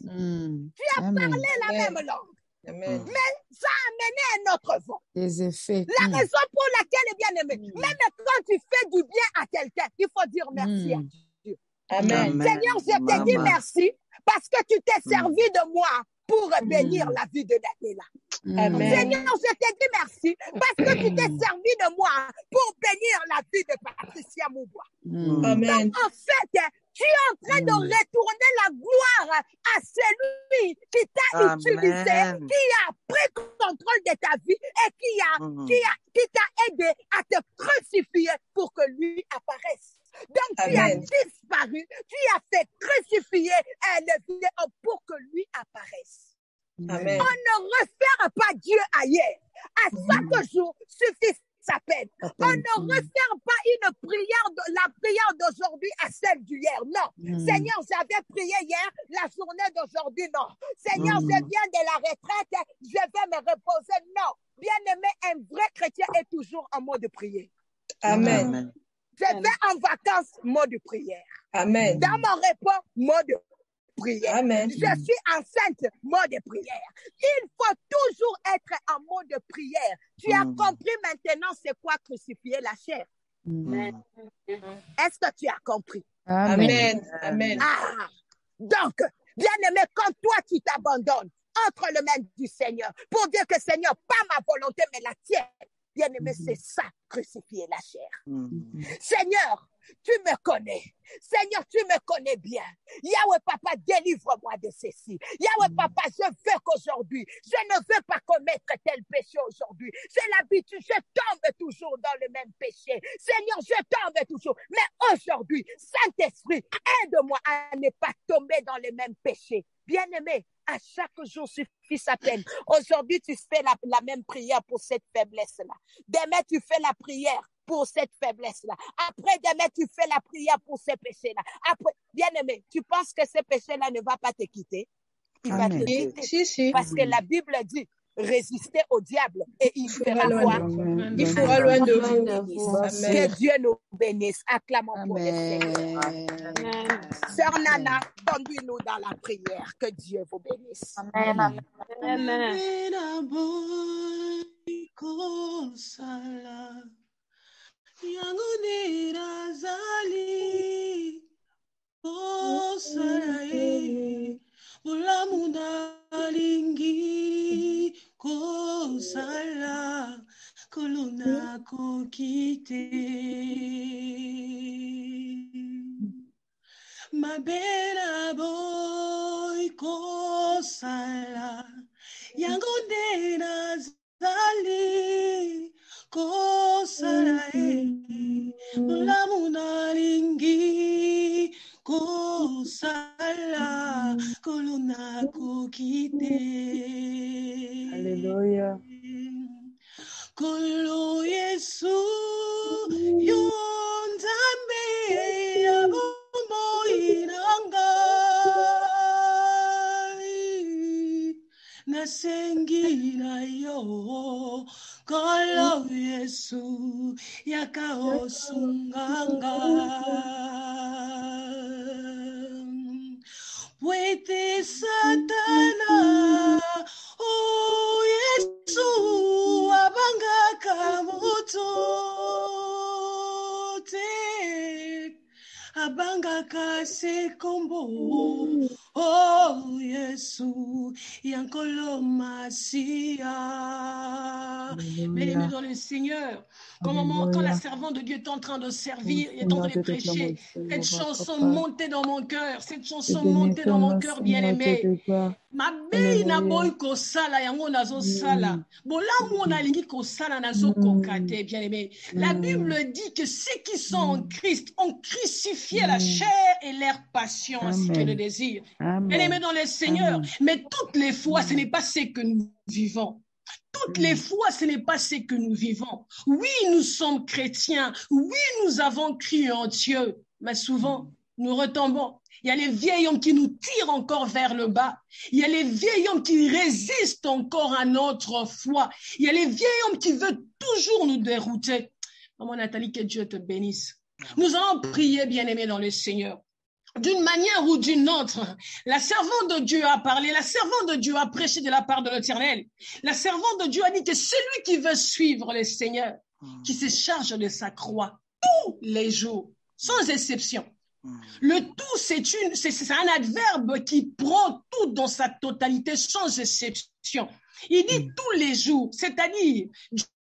Tu as parlé la même langue. Amen. Mais ça a amené un autre vent. Les effets. La raison pour laquelle, bien aimé, même quand tu fais du bien à quelqu'un, il faut dire merci à Dieu. Amen. Seigneur, je te dis merci parce que tu t'es servi de moi pour bénir la vie de Daniela. Amen. Seigneur, je te dis merci parce que tu t'es servi de moi pour bénir la vie de Patricia Moubois. Amen. Donc, en fait, tu es en train de retourner la gloire à celui qui t'a utilisé, qui a pris contrôle de ta vie et qui t'a aidé à te crucifier pour que lui apparaisse. Donc, tu as disparu, tu as fait crucifier le vidéo pour que lui apparaisse. Amen. On ne réfère pas Dieu ailleurs. À chaque jour suffit sa peine. On ne réfère pas une prière, la prière d'aujourd'hui à celle d'hier. Non. Seigneur, j'avais prié hier, la journée d'aujourd'hui, non. Seigneur, je viens de la retraite, je vais me reposer. Non. Bien-aimé, un vrai chrétien est toujours en mode prière. Amen. Je vais en vacances, mode prière. Amen. Dans mon repos, mode prière. Amen. Je suis enceinte, mode prière. Il faut toujours être en mode prière. Tu as compris maintenant c'est quoi crucifier la chair. Est-ce que tu as compris? Amen. Amen. Donc, bien-aimé, quand toi tu t'abandonnes entre les mains du Seigneur pour dire que Seigneur, pas ma volonté mais la tienne. Bien-aimé, c'est ça, crucifier la chair. Seigneur, tu me connais. Seigneur, tu me connais bien. Yahweh, papa, délivre-moi de ceci. Yahweh, papa, je veux qu'aujourd'hui, je ne veux pas commettre tel péché aujourd'hui. J'ai l'habitude, je tombe toujours dans le même péché. Seigneur, je tombe toujours. Mais aujourd'hui, Saint-Esprit, aide-moi à ne pas tomber dans le même péché. Bien-aimé, à chaque jour suffit sa peine. Aujourd'hui, tu fais la même prière pour cette faiblesse-là. Demain, tu fais la prière pour cette faiblesse-là. Après, demain, tu fais la prière pour ces péchés-là. Après, bien-aimé, tu penses que ce péché-là ne va pas te quitter? Il va te quitter. Si. Parce que la Bible dit, résister au diable et il fera quoi? Il fera loin de vous. Que Dieu nous bénisse. Acclamons pour le Seigneur. Sœur Nana, conduis-nous dans la prière. Que Dieu vous bénisse. Amen. Kosala kolona kokite mabera boy kosala yango ndena zali kosala lamuna lingi kosala kolona kokite. Alléluia. Kolo Yesu yonzambe abombo inanga nasengi na yo kolo Yesu yakaosunganga Wete Satana oh Yesu abanga kamoto te abanga kasekombo oh Yesu yankolo masia. Bien-aimés dans le Seigneur, quand la servante de Dieu est en train de servir, est en train de prêcher, cette chanson montait dans mon cœur, cette chanson montait dans mon cœur, bien-aimé. Ma belle na boy ko sala yango nazo sala bolamu na lingi ko sala nazo kokate, bien-aimé. La Bible dit que ceux qui sont en Christ ont crucifié la chair et leur passion ainsi que le désir. Bien-aimé dans le Seigneur, mais toutes les fois ce n'est pas ce que nous vivons. Toutes les fois, ce n'est pas ce que nous vivons. Oui, nous sommes chrétiens. Oui, nous avons cru en Dieu. Mais souvent, nous retombons. Il y a les vieils hommes qui nous tirent encore vers le bas. Il y a les vieils hommes qui résistent encore à notre foi. Il y a les vieils hommes qui veulent toujours nous dérouter. Maman Nathalie, que Dieu te bénisse. Nous allons prier, bien-aimés dans le Seigneur. D'une manière ou d'une autre, la servante de Dieu a parlé, la servante de Dieu a prêché de la part de l'Éternel. La servante de Dieu a dit que celui qui veut suivre le Seigneur, qui se charge de sa croix tous les jours, sans exception. Le tout, c'est un adverbe qui prend tout dans sa totalité, sans exception. Il dit tous les jours, c'est-à-dire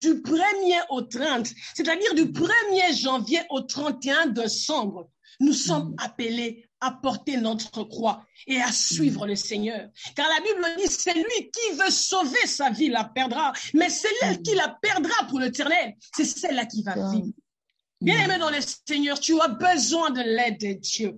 du 1er au 30, c'est-à-dire du 1er janvier au 31 décembre. Nous sommes appelés à porter notre croix et à suivre le Seigneur. Car la Bible dit, c'est lui qui veut sauver sa vie, la perdra. Mais c'est elle qui la perdra pour l'éternel. C'est celle-là qui va vivre. Bien-aimé dans le Seigneur, tu as besoin de l'aide de Dieu.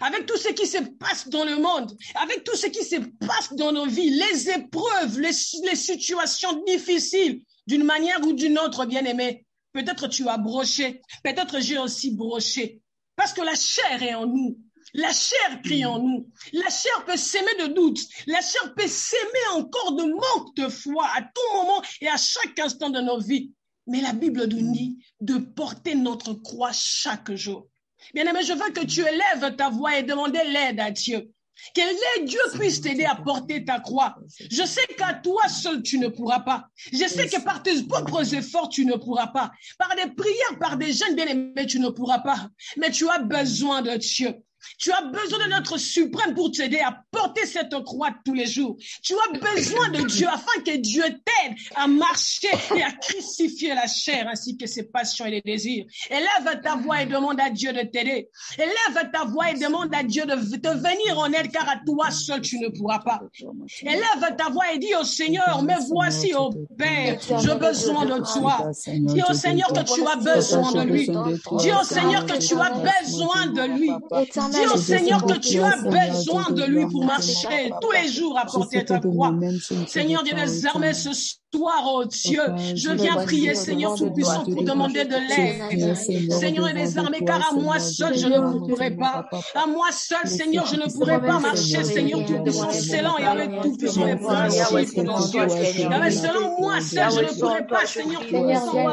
Avec tout ce qui se passe dans le monde, avec tout ce qui se passe dans nos vies, les épreuves, les situations difficiles, d'une manière ou d'une autre, bien-aimé, peut-être tu as broché, peut-être j'ai aussi broché. Parce que la chair est en nous. La chair crie en nous. La chair peut s'aimer de doute. La chair peut s'aimer encore de manque de foi à tout moment et à chaque instant de nos vies. Mais la Bible nous dit de porter notre croix chaque jour. Bien-aimé, je veux que tu élèves ta voix et demander l'aide à Dieu. Que Dieu puisse t'aider à porter ta croix. Je sais qu'à toi seul, tu ne pourras pas. Je sais que par tes propres efforts, tu ne pourras pas. Par des prières, par des jeûnes bien-aimés, tu ne pourras pas. Mais tu as besoin de Dieu. Tu as besoin de notre suprême pour t'aider à porter cette croix tous les jours. Tu as besoin de Dieu afin que Dieu t'aide à marcher et à crucifier la chair ainsi que ses passions et les désirs. Élève ta voix et demande à Dieu de t'aider. Élève ta voix et demande à Dieu de te venir en aide car à toi seul tu ne pourras pas. Élève ta voix et dis au Seigneur, mais voici au Père, j'ai besoin de toi. Dis au Seigneur que tu as besoin de lui. Dis au Seigneur que tu as besoin de lui. Dis au Seigneur que tu as besoin de lui pour marcher tous les jours à porter ta croix. Seigneur Dieu des armées, ce soir, oh Dieu, je viens prier, Seigneur Tout-Puissant, pour demander de l'aide. Seigneur des armées, car à moi seul, je ne pourrai pas. À moi seul, Seigneur, je ne pourrai pas marcher, Seigneur Tout-Puissant, selon Yahweh Tout-Puissant les principes de Dieu. Yahweh, selon moi seul, je ne pourrai pas, Seigneur Tout-Puissant,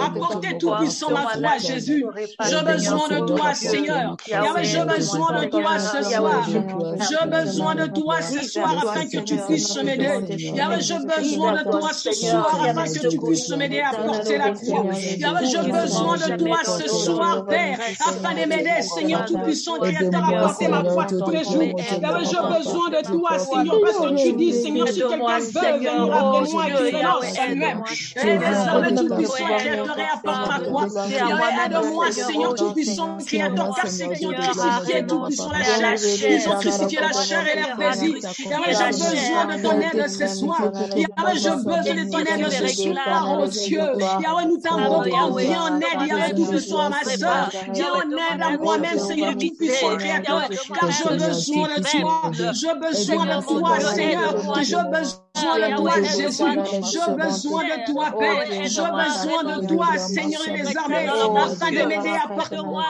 apporter Tout-Puissant ma croix, Jésus. J'ai besoin de toi, Seigneur. Yahweh, j'ai besoin de toi ce soir. J'ai besoin de toi ce soir afin que tu puisses m'aider. Yahweh, j'ai besoin de toi ce soir afin que tu puisses m'aider à porter la croix. Yahweh, j'ai besoin de toi ce soir, Père, afin de m'aider, Seigneur Tout-Puissant, Créateur, à porter ma croix tous les jours. Yahweh, j'ai besoin de toi, Seigneur, parce que tu dis, Seigneur, si quelqu'un veut venir après moi et qu'il renonce elle-même. Yahweh, Tout-Puissant, Créateur, et apporte ma croix. Yahweh, aide-moi, Seigneur Tout-Puissant, Créateur, car c'est qui ont crucifié Tout-Puissant la chair. Ils ont crucifié la chair et leurs plaisirs. Yahweh, j'ai besoin de ton aide ce soir. Yahweh, j'ai besoin de ton aide ce soir, oh Dieu. Yahweh, nous t'invoquons, viens en aide, Yahweh Tout-Puissant à ma soeur. Viens en aide à moi-même, Seigneur Tout-Puissant, Créateur, car j'ai besoin de toi. J'ai besoin de toi, Seigneur. J'ai besoin de toi, Jésus. J'ai besoin de toi, Père. J'ai besoin de toi, Seigneur des armées, afin de m'aider à porter moi.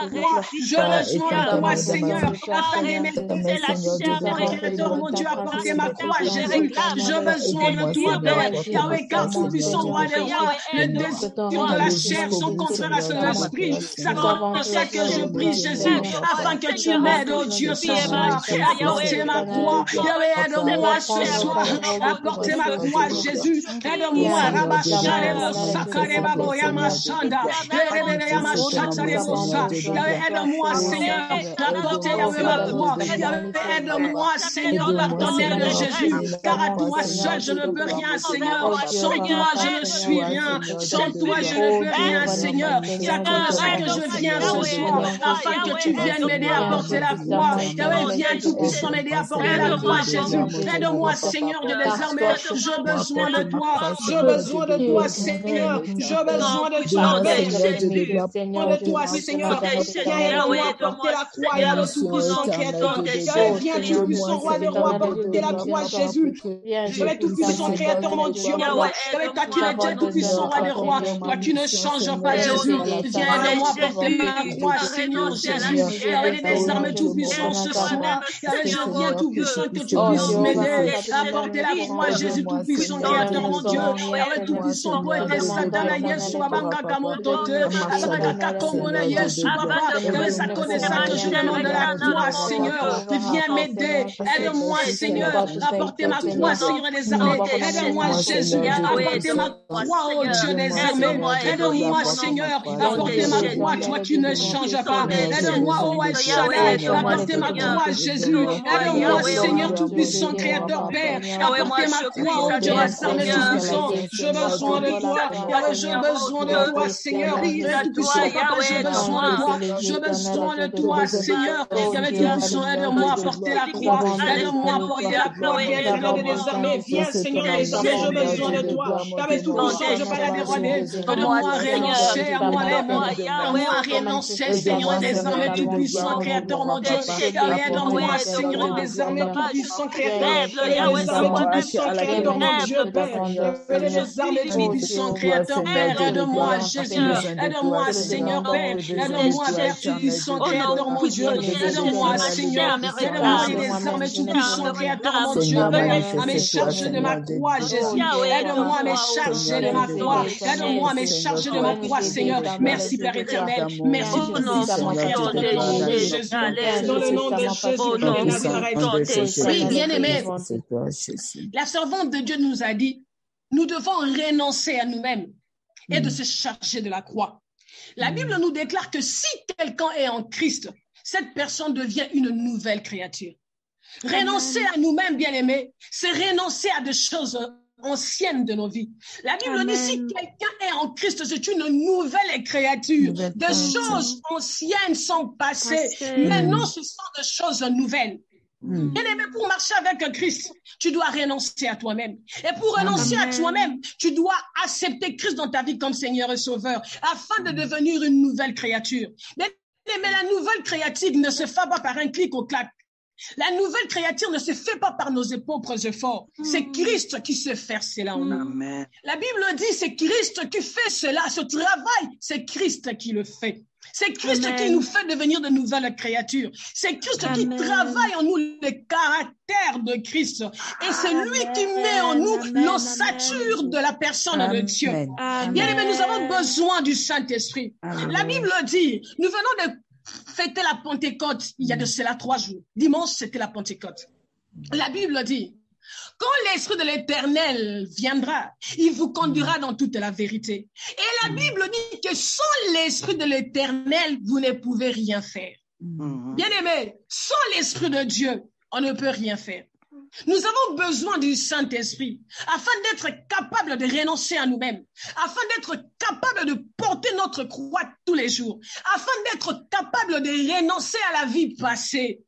J'ai besoin de toi, Seigneur, afin de m'aider la chair, Créateur, mon Dieu, à porter ma croix, Jésus. J'ai besoin de toi, Père. Yahweh, car Tout-Puissant, roi des rois, les décisions de la chair sont contraires à son esprit. C'est comme ça que je prie, Jésus, afin que tu m'aides, oh Dieu, ce soir, à porter ma croix. Yahweh, aide-moi ce soir, à porter ma croix, Jésus. Aide-moi, aide-moi, Seigneur, à porter ma croix. Aide-moi, Seigneur, par ton aide, Jésus, car à toi seul, je ne peux rien, Seigneur. Sans toi, je ne suis rien. Sans toi, je ne peux rien, Seigneur. C'est comme ça que je viens ce soir, afin que tu viennes m'aider à porter la croix. Yahweh, viens Tout-Puissant m'aider à porter la croix, Jésus. Aide-moi, Seigneur, de les armées, J'ai besoin de toi. J'ai besoin de toi, Seigneur. J'ai besoin de toi, Père. J'ai besoin de toi, Seigneur. Viens porter la croix, et le Tout-Puissant Créateur. Viens, Tout-Puissant Roi des Rois, porter la croix, Jésus. Avec Tout-Puissant Créateur, mon Dieu, mon roi. Avec toi qui es Dieu, Tout-Puissant Roi des Rois. Toi qui ne changes pas, Jésus. Viens de moi porter ma croix, Seigneur Jésus. Avec des armes Tout-Puissant ce soir. Je viens Tout-Puissant que tu puisses m'aider à porter la croix, Jésus Tout-Puissant Créateur, mon Dieu. Avec Tout-Puissant poète et Satana, Yesu, Abanga, Motote, Abanga, Komona, Yesu, Papa. Avec sa connaissance que je demande de la croix, Seigneur. Viens m'aider. Aide-moi, Seigneur, à porter ma croix, Seigneur des armées. Aide-moi, Jésus, à porter ma croix, oh Dieu des armées. Aide-moi, Seigneur, à porter ma croix, toi qui ne changes pas. Aide-moi, oh El-Shaddai, à porter ma croix, Jésus. Aide-moi, Seigneur Tout-Puissant, Créateur, Père, à porter ma croix, oh Dieu des armées Tout-Puissant. J'ai besoin de toi, j'ai besoin de toi, Seigneur. Tout-Puissant, Papa, j'ai besoin de toi. J'ai besoin de toi, Seigneur. Tout-Puissant, aide-moi à porter la croix. Aide-moi à porter la croix. Viens des armées. Viens, Seigneur des armées. J'ai besoin de toi. Avec Tout-Puissant, je vais la déroder. Aide-moi à renoncer à moi-même. Aide-moi à renoncer, Seigneur des armées, Tout-Puissant, Créateur, mon Dieu. Aide-moi, Seigneur des armées, Tout-Puissant, Créateur. Tout-Puissant, Créateur, mon Dieu, Père. Des armées, Tout-Puissant, Créateur, Père. Aide-moi, Jésus. Aide-moi, Seigneur, Père. Aide-moi, Père, Tout-Puissant, Créateur, mon Dieu. Aide-moi, Seigneur. Aide-moi, des armées, Tout-Puissant, Créateur, mon Dieu, Père. À me charger de ma croix, Jésus. Aide-moi à me charger de ma croix. Aide-moi à me charger de ma croix, Seigneur. Merci, Père éternel. Merci, Tout-Puissant, Créateur, Jésus. Dans le nom de Jésus. Oui, bien-aimé. La servante de Dieu nous a dit, nous devons renoncer à nous-mêmes et de se charger de la croix. La Bible nous déclare que si quelqu'un est en Christ, cette personne devient une nouvelle créature. Renoncer à nous-mêmes, bien-aimés, c'est renoncer à des choses anciennes de nos vies. La Bible dit, si quelqu'un est en Christ, c'est une nouvelle créature. Des choses anciennes sont passées. Maintenant, ce sont des choses nouvelles. Bien-aimé, pour marcher avec Christ, tu dois renoncer à toi-même. Et pour renoncer à toi-même, tu dois accepter Christ dans ta vie comme Seigneur et Sauveur, afin de devenir une nouvelle créature. Mais la nouvelle créature ne se fait pas par un clic au clac. La nouvelle créature ne se fait pas par nos propres efforts. C'est Christ qui sait faire cela en nous. La Bible dit, c'est Christ qui fait cela. Ce travail, c'est Christ qui le fait. C'est Christ qui nous fait devenir de nouvelles créatures. C'est Christ qui travaille en nous le caractère de Christ. Et c'est lui qui met en nous l'ossature de la personne de Dieu. Bien aimé, nous avons besoin du Saint-Esprit. La Bible dit, nous venons de fêter la Pentecôte il y a de cela 3 jours. Dimanche, c'était la Pentecôte. La Bible dit, quand l'Esprit de l'Éternel viendra, il vous conduira dans toute la vérité. Et la Bible dit que sans l'Esprit de l'Éternel, vous ne pouvez rien faire. Bien-aimés, sans l'Esprit de Dieu, on ne peut rien faire. Nous avons besoin du Saint-Esprit afin d'être capables de renoncer à nous-mêmes, afin d'être capables de porter notre croix tous les jours, afin d'être capables de renoncer à la vie passée,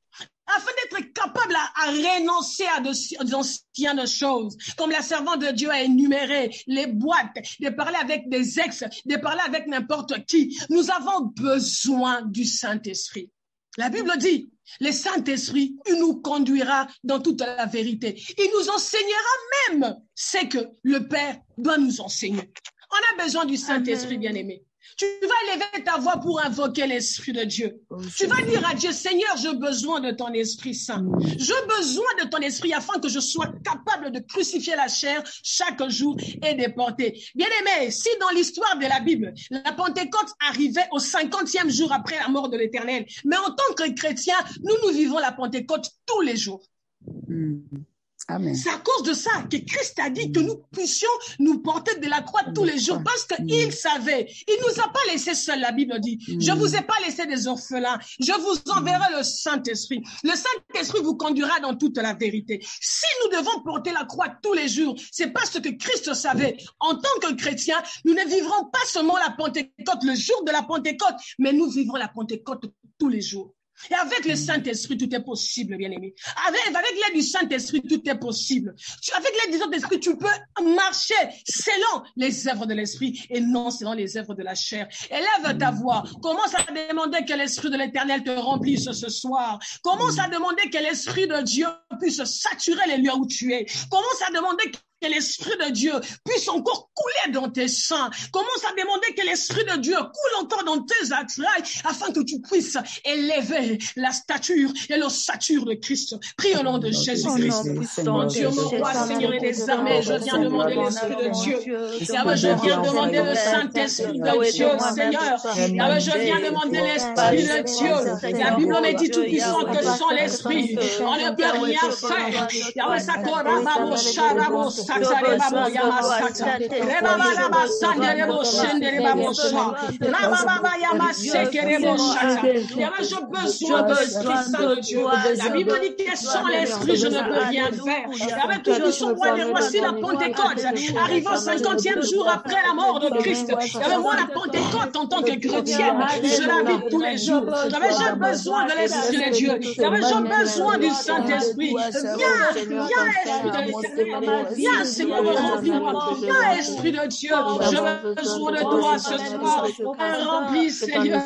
afin d'être capable à renoncer à d'anciennes choses, comme la servante de Dieu a énuméré les boîtes, de parler avec des ex, de parler avec n'importe qui. Nous avons besoin du Saint-Esprit. La Bible dit, le Saint-Esprit, il nous conduira dans toute la vérité. Il nous enseignera même ce que le Père doit nous enseigner. On a besoin du Saint-Esprit, bien-aimé. Tu vas élever ta voix pour invoquer l'Esprit de Dieu. Tu vas dire à Dieu, Seigneur, j'ai besoin de ton Esprit Saint. J'ai besoin de ton Esprit afin que je sois capable de crucifier la chair chaque jour et de porter. Bien-aimé, si dans l'histoire de la Bible, la Pentecôte arrivait au 50e jour après la mort de l'Éternel, mais en tant que chrétiens, nous vivons la Pentecôte tous les jours. Amen. C'est à cause de ça que Christ a dit que nous puissions nous porter de la croix tous les jours parce qu'il savait. Il nous a pas laissé seuls, la Bible dit. Je vous ai pas laissé des orphelins. Je vous enverrai le Saint-Esprit. Le Saint-Esprit vous conduira dans toute la vérité. Si nous devons porter la croix tous les jours, c'est parce que Christ savait. En tant que chrétiens, nous ne vivrons pas seulement la Pentecôte le jour de la Pentecôte, mais nous vivrons la Pentecôte tous les jours. Et avec le Saint-Esprit, tout est possible, bien-aimé. Avec l'aide du Saint-Esprit, tout est possible. Avec l'aide du Saint-Esprit, tu peux marcher selon les œuvres de l'Esprit et non selon les œuvres de la chair. Élève ta voix. Commence à demander que l'Esprit de l'Éternel te remplisse ce soir. Commence à demander que l'Esprit de Dieu puisse saturer les lieux où tu es. Commence à demander que l'Esprit de Dieu puisse encore couler dans tes seins. Commence à demander que l'Esprit de Dieu coule encore dans tes entrailles afin que tu puisses élever la stature et l'ossature de Christ. Prie au nom de Jésus-Christ. Mon Dieu, mon roi, Seigneur des armées, je viens demander l'Esprit de Dieu. Je viens demander le Saint-Esprit de Dieu, Seigneur. Je viens demander l'Esprit de Dieu. La Bible me dit tout puissant que sans l'Esprit, on ne peut rien faire. J'ai besoin de l'Esprit Saint de Dieu. La Bible dit que sans l'Esprit, je ne peux rien faire. Avec tout puissant roi des rois, voici la Pentecôte, arrivant 50e jour après la mort de Christ. Moi, la Pentecôte, en tant que chrétienne, je la vis tous les jours. J'ai besoin de l'Esprit de Dieu. J'ai besoin du Saint-Esprit. Viens, Esprit de l'Éternel. Viens, Seigneur, remplis-moi. Viens, Esprit de Dieu. J'ai besoin de toi ce soir. Remplis, Seigneur.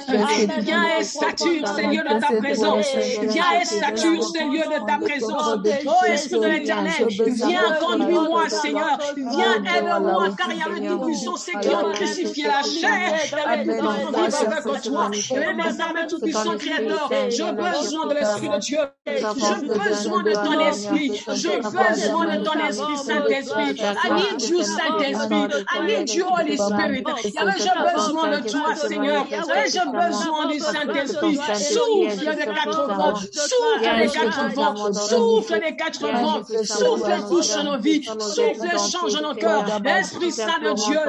Viens et sature, Seigneur, de ta présence. Viens et sature, Seigneur, de ta présence. Oh, Esprit de l'Éternel, viens, conduis-moi, Seigneur. Viens, aide-moi, car il y a le tout-puissant, ceux qui ont crucifié la chair. Avec toi. Les armées tout-puissants créateurs, j'ai besoin de l'Esprit de Dieu. J'ai besoin de ton esprit. J'ai besoin de ton esprit, Saint-Esprit. I need you, Saint-Esprit. I need you, Holy Spirit. J'ai besoin de toi, Seigneur. J'ai besoin du Saint-Esprit. Souffle des quatre vents. Souffle des quatre vents. Souffle des quatre vents. Souffle, touche nos vies. Souffle, change nos cœurs. Esprit Saint de Dieu.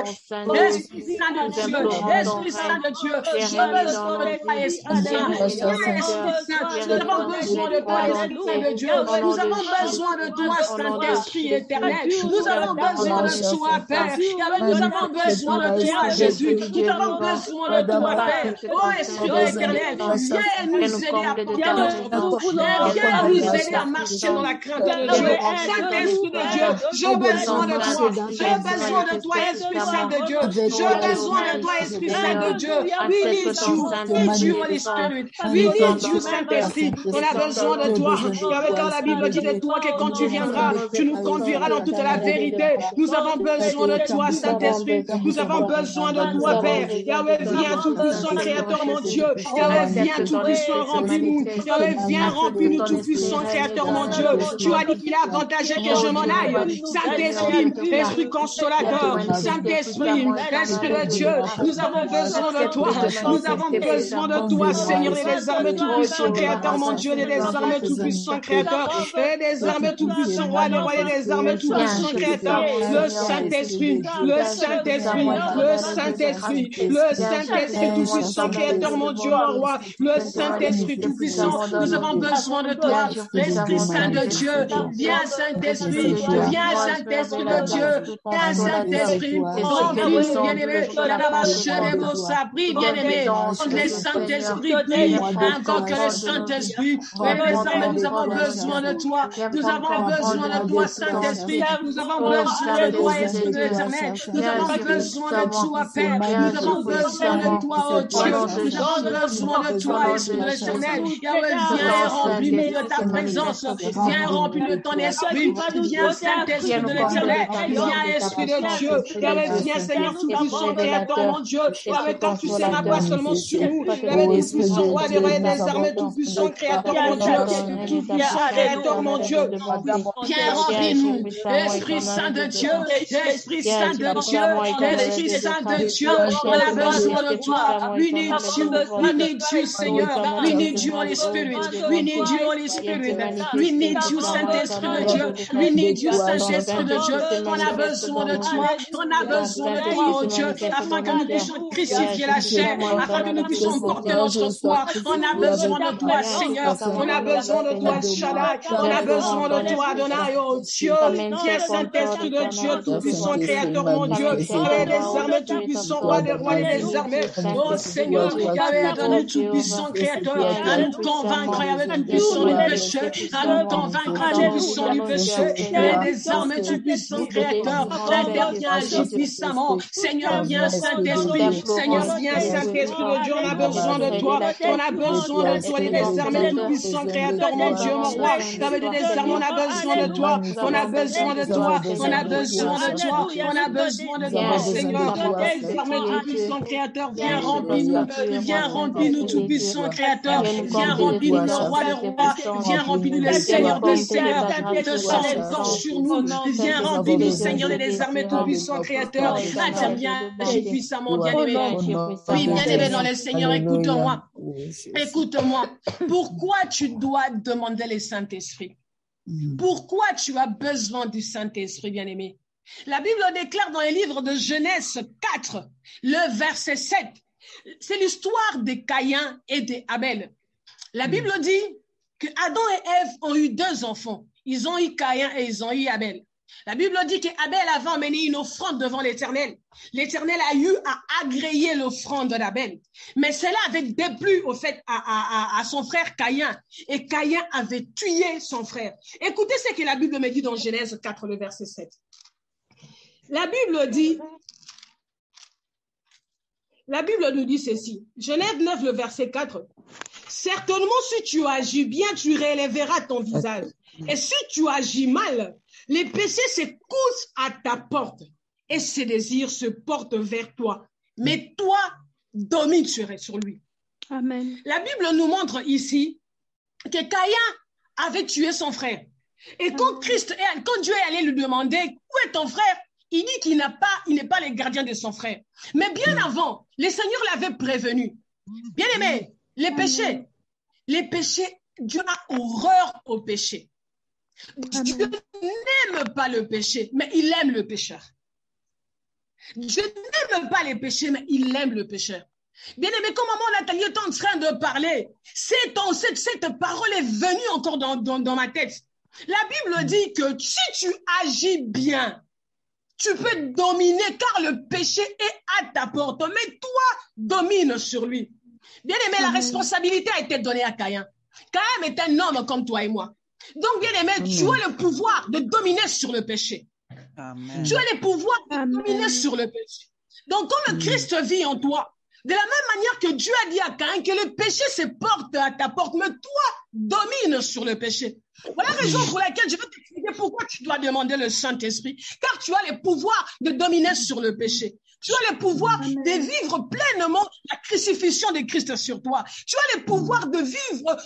Esprit Saint de Dieu. Esprit Saint de Dieu. J'ai besoin de toi, Esprit Saint. Esprit Saint. Nous avons besoin de toi, Esprit Saint de Dieu. Nous avons besoin de toi, Saint-Esprit éternel. Nous avons besoin de toi, Père. Nous avons besoin de toi, Jésus. Nous avons besoin de toi, Père. Oh, Esprit éternel, viens nous aider à porter notre bout. Viens nous aider à marcher dans la crainte de Dieu. Saint-Esprit de Dieu, j'ai besoin de toi. J'ai besoin de toi, Esprit Saint de Dieu. J'ai besoin de toi, Esprit Saint de Dieu. We need you, Holy Spirit. We need you, Saint-Esprit. On a besoin de toi. Et avec la Bible dit de toi que quand tu viendras, tu nous conduiras dans toute la vérité. Nous avons besoin de toi, Saint-Esprit. Nous avons besoin de toi, Père. Yahweh, viens tout-puissant, Créateur, mon Dieu. Yahweh, viens tout-puissant, remplis-nous. Yahweh, viens, remplis-nous, tout-puissant, Créateur, mon Dieu. Tu as dit qu'il est avantageux que je m'en aille. Saint-Esprit, Esprit consolateur. Saint-Esprit, Esprit de Dieu, nous avons besoin de toi. Nous avons besoin de toi, Seigneur, et des armées tout-puissants, Créateur, mon Dieu, et des armées tout-puissants, Créateur, et des armées tout-puissants, Roi des rois, et des armées tout-puissants, Créateur. Le Saint-Esprit, le Saint-Esprit, le Saint-Esprit, le Saint-Esprit tout-puissant, Créateur, mon Dieu, mon roi, le Saint-Esprit tout-puissant, nous avons besoin de toi, l'Esprit Saint de Dieu. Viens, Saint-Esprit, viens, Saint-Esprit de Dieu, viens, Saint-Esprit, remplis-nous, bien-aimés, prie, bien-aimés, le Saint-Esprit, prie, invoque le Saint-Esprit, nous avons besoin de toi, nous avons besoin de toi, Saint-Esprit, nous avons besoin de toi, Esprit de l'Éternel, nous avons besoin de toi, Père, nous avons besoin de toi, oh Dieu, nous avons besoin de toi, Esprit de l'Éternel, Yahweh, viens et remplis-nous de ta présence, viens et remplis-nous de ton esprit, viens, Saint-Esprit de l'Éternel, viens, Esprit de Dieu, Yahweh, viens, Seigneur tout-puissant, Créateur, mon Dieu, Yahweh, quand tu seras pas seulement sur nous, Yahweh, tout-puissant, Roi des rois et des armées, tout-puissant, Créateur, mon Dieu, tout-puissant, Créateur, mon Dieu, viens, remplis-nous, Esprit Saint de Dieu, Esprit Saint de Dieu, Esprit Saint de Dieu, on a besoin de toi, we need you, Seigneur, we need you, Holy Spirit, we need you, Holy Spirit, we need you, Saint-Esprit de Dieu, we need you, Saint-Esprit de Dieu, on a besoin de toi, oh Dieu, afin que nous puissions crucifier la chair, afin que nous puissions porter notre foi, on a besoin de toi, Seigneur, on a besoin de toi, Shaddai, on a besoin de toi, Adonai, oh Dieu, viens, Saint-Esprit de Dieu, tout-puissant, Créateur, mon Dieu, Yahweh des armées, tout-puissant, roi des rois et des armées. Oh Seigneur, Yahweh, nous tout-puissant, Créateur, à nous convaincre, Yahweh, tout-puissant du péché, à nous convaincre, tout-puissant du péché, Yahweh des armées, tout-puissant, Créateur, interviens, agis puissamment. Seigneur, viens, Saint-Esprit, Seigneur, viens, Saint-Esprit de Dieu, on a besoin de toi, on a besoin de toi, des armées, tout-puissant, Créateur, mon Dieu, mon roi, Yahweh des armées, on a besoin de toi, on a besoin de toi, on a besoin de toi, on a besoin de toi, Seigneur, des armées, tout-puissant, Créateur, viens remplis-nous, tout-puissant, Créateur, viens remplis-nous, le roi des rois, viens remplis-nous, le Seigneur des seigneurs, te sens encore sur nous, viens remplis-nous, Seigneur des armées, tout-puissant, Créateur, interviens, agis puissamment, bien-aimé. Oui, bien-aimé dans le Seigneur, écoute-moi. Écoute-moi. Pourquoi tu dois demander le Saint-Esprit? Pourquoi tu as besoin du Saint-Esprit, bien-aimé? La Bible déclare dans le livre de Genèse 4, le verset 7. C'est l'histoire de Caïn et d'Abel. La Bible dit que Adam et Ève ont eu 2 enfants. Ils ont eu Caïn et ils ont eu Abel. La Bible dit qu'Abel avait emmené une offrande devant l'Éternel. L'Éternel a eu à agréer l'offrande d'Abel. Mais cela avait déplu au fait à son frère Caïn. Et Caïn avait tué son frère. Écoutez ce que la Bible me dit dans Genèse 4, le verset 7. La Bible nous dit ceci. Genèse 9, le verset 4. Certainement, si tu agis bien, tu relèveras ton visage. Et si tu agis mal, les péchés se couchent à ta porte et ses désirs se portent vers toi. Mais toi, domine sur lui. Amen. La Bible nous montre ici que Caïn avait tué son frère. Et quand Dieu est allé lui demander, où est ton frère? Il dit qu'il n'est pas le gardien de son frère. Mais bien avant, le Seigneur l'avait prévenu. Bien aimé, les péchés, Dieu a horreur au péché. Dieu n'aime pas le péché, mais il aime le pécheur. Dieu n'aime pas les péchés, mais il aime le pécheur. Bien aimé, comme maman Nathalie est en train de parler, cette parole est venue encore dans ma tête. La Bible dit que si tu agis bien, tu peux dominer car le péché est à ta porte, mais toi, domine sur lui. Bien aimé, la responsabilité a été donnée à Caïn. Caïn est un homme comme toi et moi. Donc, bien aimé, tu as le pouvoir de dominer sur le péché. Amen. Tu as le pouvoir de dominer sur le péché. Donc, comme le Christ vit en toi, de la même manière que Dieu a dit à Caïn que le péché se porte à ta porte, mais toi, domine sur le péché. Voilà la raison pour laquelle je veux t'expliquer pourquoi tu dois demander le Saint-Esprit, car tu as le pouvoir de dominer sur le péché. Tu as le pouvoir de vivre pleinement la crucifixion de Christ sur toi. Tu as le pouvoir de vivre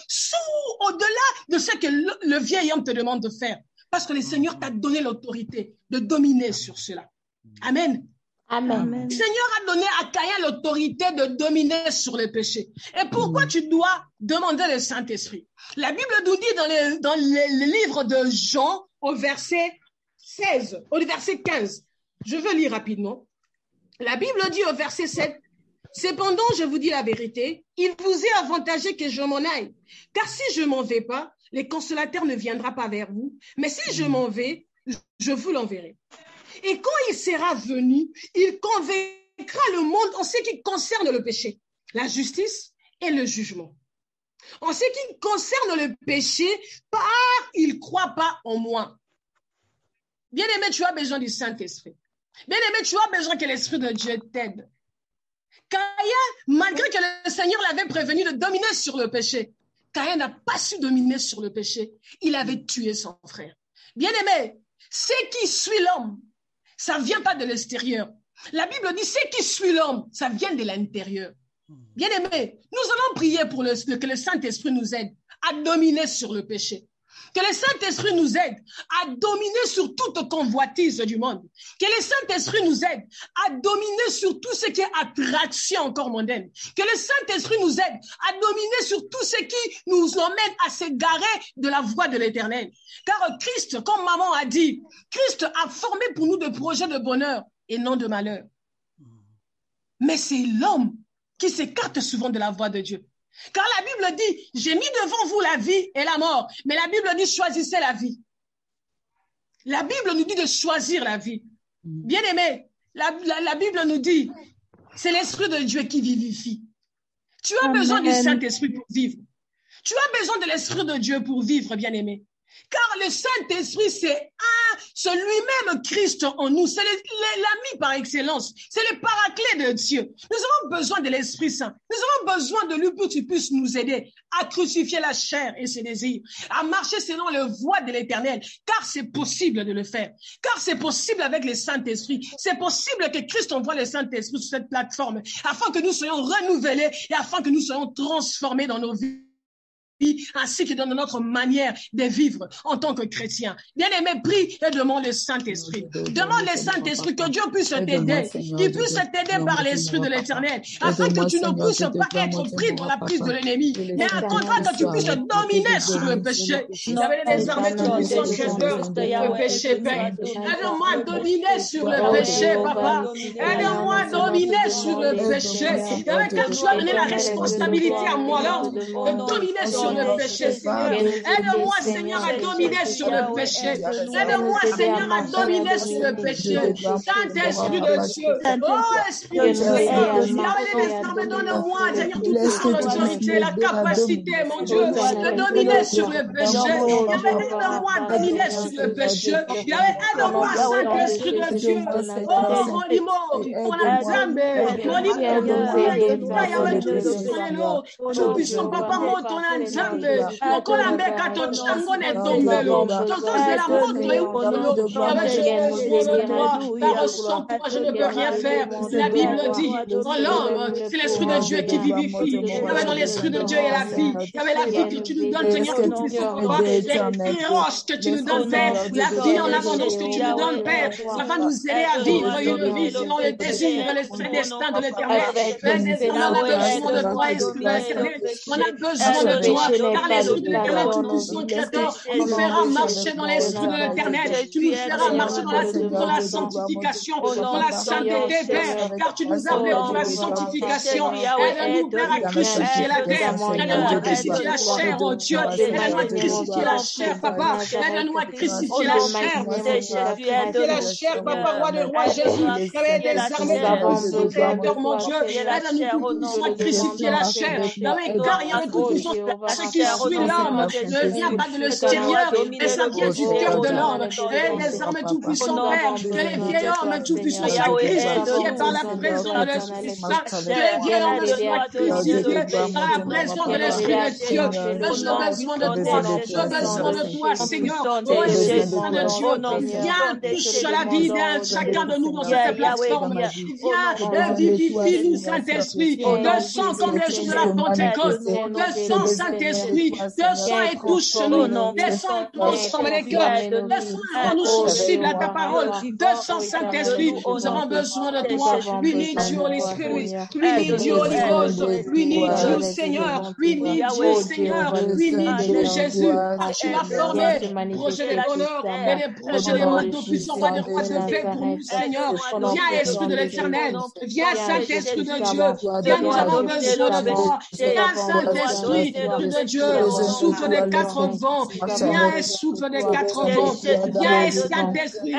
au-delà de ce que le vieil homme te demande de faire. Parce que le Seigneur t'a donné l'autorité de dominer sur cela. Amen. Amen. Le Seigneur a donné à Caïn l'autorité de dominer sur le péché. Et pourquoi tu dois demander le Saint-Esprit? La Bible nous dit dans le livre de Jean, au verset 16, au verset 15. Je veux lire rapidement. La Bible dit au verset 7, « Cependant, je vous dis la vérité, il vous est avantageux que je m'en aille. Car si je m'en vais pas, le consolateur ne viendra pas vers vous. Mais si je m'en vais, je vous l'enverrai. Et quand il sera venu, il convaincra le monde en ce qui concerne le péché, la justice et le jugement. En ce qui concerne le péché, il ne croit pas en moi. » Bien-aimé, tu as besoin du Saint-Esprit. Bien-aimé, tu as besoin que l'Esprit de Dieu t'aide. Caïn, malgré que le Seigneur l'avait prévenu de dominer sur le péché, Caïn n'a pas su dominer sur le péché. Il avait tué son frère. Bien-aimé, ce qui suit l'homme, ça ne vient pas de l'extérieur. La Bible dit, ce qui suit l'homme, ça vient de l'intérieur. Bien-aimé, nous allons prier pour que le Saint-Esprit nous aide à dominer sur le péché. Que le Saint-Esprit nous aide à dominer sur toute convoitise du monde. Que le Saint-Esprit nous aide à dominer sur tout ce qui est attraction encore mondaine. Que le Saint-Esprit nous aide à dominer sur tout ce qui nous emmène à s'égarer de la voie de l'Éternel. Car Christ, comme maman a dit, Christ a formé pour nous des projets de bonheur et non de malheur. Mais c'est l'homme qui s'écarte souvent de la voie de Dieu. Car la Bible dit, j'ai mis devant vous la vie et la mort. Mais la Bible dit, choisissez la vie. La Bible nous dit de choisir la vie. Bien-aimé, la Bible nous dit, c'est l'Esprit de Dieu qui vivifie. Tu as besoin du Saint-Esprit pour vivre. Tu as besoin de l'Esprit de Dieu pour vivre, bien-aimé. Car le Saint-Esprit, c'est lui-même Christ en nous. C'est l'ami par excellence. C'est le paraclet de Dieu. Nous avons besoin de l'Esprit Saint. Nous avons besoin de lui pour qu'il puisse nous aider à crucifier la chair et ses désirs, à marcher selon le voie de l'Éternel. Car c'est possible de le faire. Car c'est possible avec le Saint-Esprit. C'est possible que Christ envoie le Saint-Esprit sur cette plateforme afin que nous soyons renouvelés et afin que nous soyons transformés dans nos vies, ainsi que dans notre manière de vivre en tant que chrétien. Bien-aimé, prie et demande le Saint-Esprit. Demande le Saint-Esprit que Dieu puisse t'aider, qu'il puisse t'aider par l'Esprit de l'Éternel, afin que tu ne puisses pas être pris dans la prise de l'ennemi, mais au contraire que tu puisses dominer sur le péché. Il y avait des armées qui puissent le péché, Père. Aide-moi à dominer sur le péché, Papa. Aide-moi à dominer sur le péché. Car tu as donné la responsabilité à moi, là, de dominer sur le péché, Seigneur. Aide-moi, Seigneur, à dominer sur le péché. Aide-moi, Seigneur, à dominer sur le péché. Saint-Esprit de Dieu. Oh, Esprit de Dieu. Donne-moi, Seigneur, toute l'autorité, la capacité, mon Dieu, de dominer sur le péché. Aide-moi à dominer sur le péché. Aide-moi, Saint-Esprit de Dieu. Oh, mon limo, mon Nzambe, mon limo, tout puissant, papa, mon ton Nzambe. Je ne peux rien faire. La Bible dit, dans l'homme, c'est l'Esprit de Dieu qui vivifie. Dans l'Esprit de Dieu et la vie. Il y avait la vie que tu nous donnes, Seigneur, que tu puisses voir. Les roches que tu nous donnes, Père. La vie en abondance que tu nous donnes, Père. Ça va nous aider à vivre une vie selon les désirs et les destins de l'Éternel. On a besoin de toi, Esprit de l'Éternel. On a besoin de toi. Car l'Esprit de l'Éternel, tout puissant Créateur, nous fera marcher dans l'Esprit de l'Éternel. Tu nous feras marcher dans la sanctification, dans la sainteté, Père. Car tu nous as appelés pour la sanctification. Aide-nous, Père, à crucifier la terre. Aide-nous à crucifier la chair, oh Dieu. Aide-nous à crucifier la chair, Papa. Aide-nous à crucifier la chair. Crucifier la chair, Papa, roi de roi Jésus. Des armées, Créateur, mon Dieu. Aide-nous à crucifier la chair. Car il y a un tout puissant ce qui suit l'homme ne vient pas de l'extérieur, mais ça vient du cœur de l'homme. Et les armes tout-puissants, Père, que les vieils hommes tout-puissants soient crucifiés par la présence de l'Esprit Saint, que les vieils hommes soient crucifiés par la présence de l'Esprit de Dieu. J'ai besoin de toi, j'ai besoin de toi, Seigneur. Oh, Esprit Saint de Dieu, viens touche la vie de chacun de nous dans cette plateforme. Viens vivifie-nous, Saint-Esprit, de sang comme le jour de la Pentecôte, de sang, Saint-Esprit, descends et touche-nous, descends, transforme les cœurs, descends, rends-nous sensibles à ta parole, descends, Saint-Esprit, nous avons besoin de toi. We need you, Holy Spirit, we need you, Holy Ghost, we need you, Seigneur, we need you, Seigneur, we need you, Jésus, car tu as formé des projets de bonheur et des projets de manteaux puissants, pas de quoi de paix pour nous, Seigneur. Viens, Esprit de l'Éternel, viens, Saint-Esprit de Dieu, viens, nous avons besoin de toi, viens, Saint-Esprit de Dieu, souffle des quatre vents, viens et souffle des quatre vents, viens et Saint-Esprit,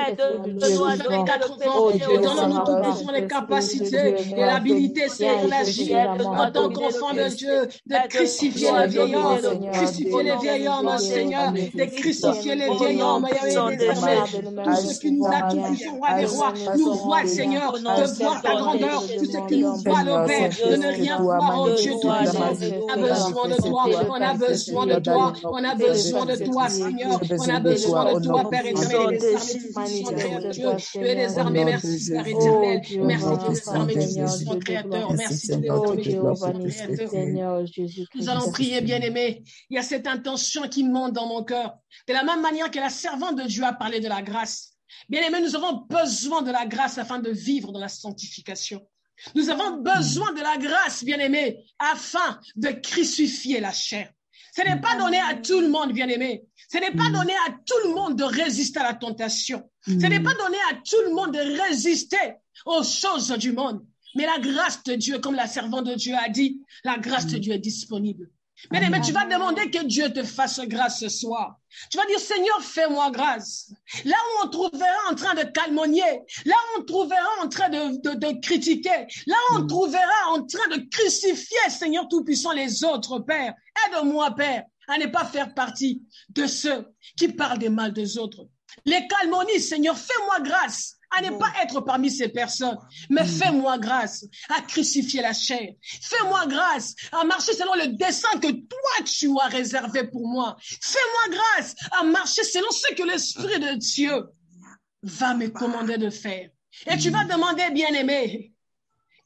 souffle des quatre vents, et donne-nous tout puissant les capacités et l'habilité, c'est d'agir en tant qu'enfant de Dieu, de crucifier les vieils hommes, crucifier les vieils hommes, Seigneur, de crucifier les vieils hommes, tout ce qui nous a tout puissant, roi des rois, nous voit, Seigneur, de voir ta grandeur, tout ce qui nous voit, le Père, de ne rien voir, oh Dieu tout puissant, on a besoin de toi, on a besoin de toi, on a besoin de toi, Seigneur, on a besoin de toi, Père éternel, des armées tout-puissants, Dieu, des armées, merci, Père éternel, merci des armées tout-puissants, Créateur, merci des armées tout-puissants, Créateur. Nous allons prier, bien-aimés, il y a cette intention qui monte dans mon cœur, de la même manière que la servante de Dieu a parlé de la grâce. Bien-aimés, nous avons besoin de la grâce afin de vivre dans la sanctification. Nous avons besoin de la grâce, bien-aimés, afin de crucifier la chair. Ce n'est pas donné à tout le monde, bien-aimé. Ce n'est pas donné à tout le monde de résister à la tentation. Ce n'est pas donné à tout le monde de résister aux choses du monde. Mais la grâce de Dieu, comme la servante de Dieu a dit, la grâce de Dieu est disponible. Mais tu vas demander que Dieu te fasse grâce ce soir. Tu vas dire, Seigneur, fais-moi grâce. Là où on trouvera en train de calomnier, là où on trouvera en train de critiquer, là où on trouvera en train de crucifier, Seigneur Tout-Puissant, les autres, Père. Aide-moi, Père, à ne pas faire partie de ceux qui parlent des mal des autres. Les calomnies, Seigneur, fais-moi grâce à ne pas être parmi ces personnes, mais fais-moi grâce à crucifier la chair. Fais-moi grâce à marcher selon le dessein que toi tu as réservé pour moi. Fais-moi grâce à marcher selon ce que l'Esprit de Dieu va me commander de faire. Et tu vas demander, bien-aimé,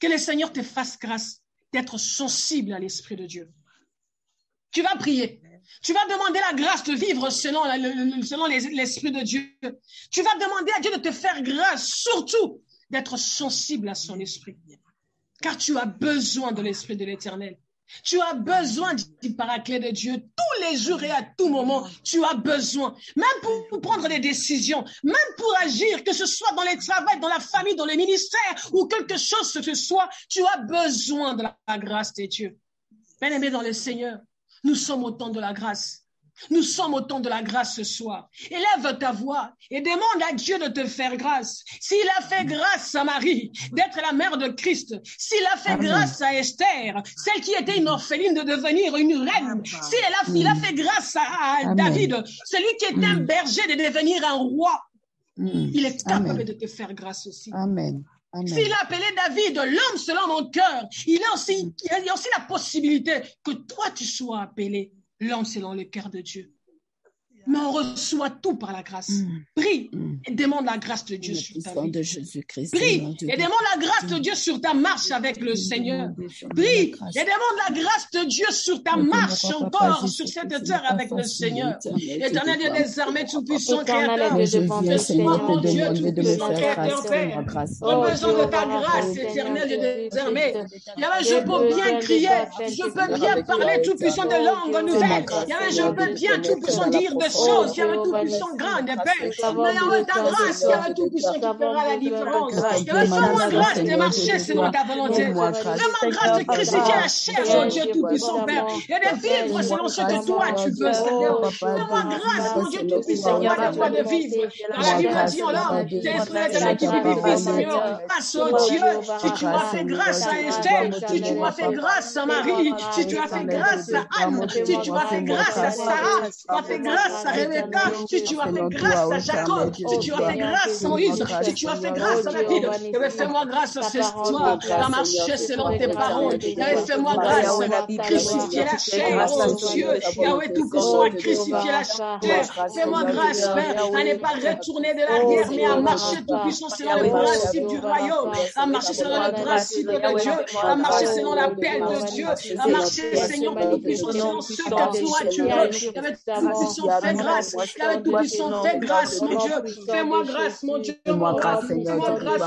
que le Seigneur te fasse grâce d'être sensible à l'Esprit de Dieu. Tu vas prier. Tu vas demander la grâce de vivre selon l'Esprit de Dieu. Tu vas demander à Dieu de te faire grâce, surtout d'être sensible à son esprit. Car tu as besoin de l'Esprit de l'Éternel. Tu as besoin du paraclet de Dieu tous les jours et à tout moment. Tu as besoin, même pour prendre des décisions, même pour agir, que ce soit dans les travails, dans la famille, dans le ministère ou quelque chose que ce soit, tu as besoin de la grâce de Dieu. Bien-aimé dans le Seigneur, nous sommes au temps de la grâce. Nous sommes au temps de la grâce ce soir. Élève ta voix et demande à Dieu de te faire grâce. S'il a fait grâce à Marie d'être la mère de Christ, s'il a fait grâce à Esther, celle qui était une orpheline de devenir une reine, il a fait grâce à David, celui qui était un berger de devenir un roi, il est capable de te faire grâce aussi. Amen. S'il a appelé David l'homme selon mon cœur, il y a aussi la possibilité que toi tu sois appelé l'homme selon le cœur de Dieu. Mais on reçoit tout par la grâce. Prie et demande la grâce de Dieu sur ta vie. Prie et demande la grâce de Dieu sur ta marche avec le Seigneur. Prie et demande la grâce de Dieu sur ta marche encore sur cette terre avec le Seigneur. Éternel Dieu des armées, tout-puissant Créateur, ce soir, mon Dieu, tout-puissant Créateur, Père, en besoin de ta grâce, éternel Dieu des armées. Je peux bien crier, je peux bien parler tout-puissant de langue nouvelle. Je peux bien tout-puissant dire de choses, il y a un tout-puissant grand, Père. Mais il y a ta grâce, il y a un tout-puissant qui fera la différence. Fais-moi grâce de marcher selon ta volonté. Fais-moi grâce de crucifier la chair, mon Dieu tout-puissant, Père. Et de vivre selon ce que toi tu veux, Seigneur. Fais-moi grâce, mon Dieu tout-puissant, pas de toi de vivre. Dans la vibration là, t'es prêt de la qui vivifie, Seigneur. Grâce au Dieu, si tu m'as fait grâce à Esther, si tu m'as fait grâce à Marie, si tu as fait grâce à Anne, si tu m'as fait grâce à Sarah, si tu as fait grâce à Rebecca, si tu as fait grâce à Jacob, si tu as fait grâce à Moïse, si tu as fait grâce à David, fais-moi grâce ce soir à marcher selon tes paroles. Fais-moi grâce à crucifier la chair, oh Dieu. Yahweh tout-puissant, à crucifier la chair. Fais-moi grâce, Père, à ne pas retourner de l'arrière, mais à marcher tout-puissant selon le principe du royaume, à marcher selon le principe de Dieu, à marcher selon l'appel de Dieu, à marcher, Seigneur tout-puissant, selon ce que toi tu veux. Tout-puissant, fais grâce. Tout-puissant, fais grâce, mon Dieu. Fais-moi grâce, mon Dieu. Fais-moi grâce,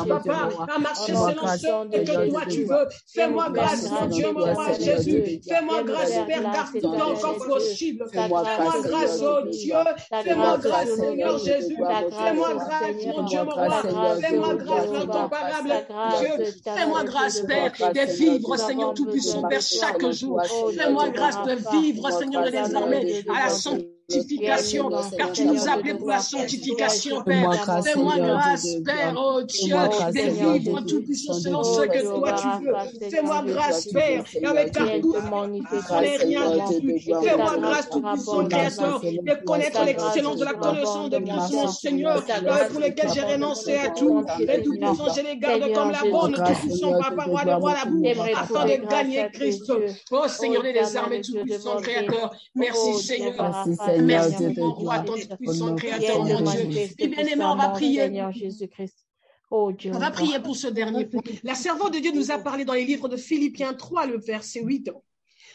Papa, à marcher selon ce que toi tu veux. Fais-moi grâce, mon Dieu, mon roi Jésus. Fais-moi grâce, Père, car tout est encore possible. Fais-moi grâce, oh Dieu. Fais-moi grâce, Seigneur Jésus. Fais-moi grâce, mon Dieu, mon roi. Fais-moi grâce, l'incomparable Dieu. Fais-moi grâce, Père, de vivre, Seigneur tout-puissant, Père, chaque jour. Fais-moi grâce de vivre, Seigneur des armées, à la sanctification, car tu nous appelais pour la sanctification, Père. Fais-moi grâce, Père, oh Dieu, de vivre tout-puissant selon ce que toi tu veux. Fais-moi grâce, Père, et avec ta coupe, on n'est rien du tout. Fais-moi grâce, tout-puissant Créateur, de connaître l'excellence de la connaissance de Christ, mon Seigneur, pour lequel j'ai renoncé à tout. Et tout-puissant, je les garde comme la bonne, tout-puissant, papa, roi de roi, la boue, afin de gagner Christ. Oh Seigneur des armées, tout-puissant Créateur, merci Seigneur. Merci pour ton roi, ton puissant Créateur, mon Dieu. Et bien aimé, on va prier. On va prier pour ce dernier point. La servante de Dieu nous a parlé dans les livres de Philippiens 3, le verset 8.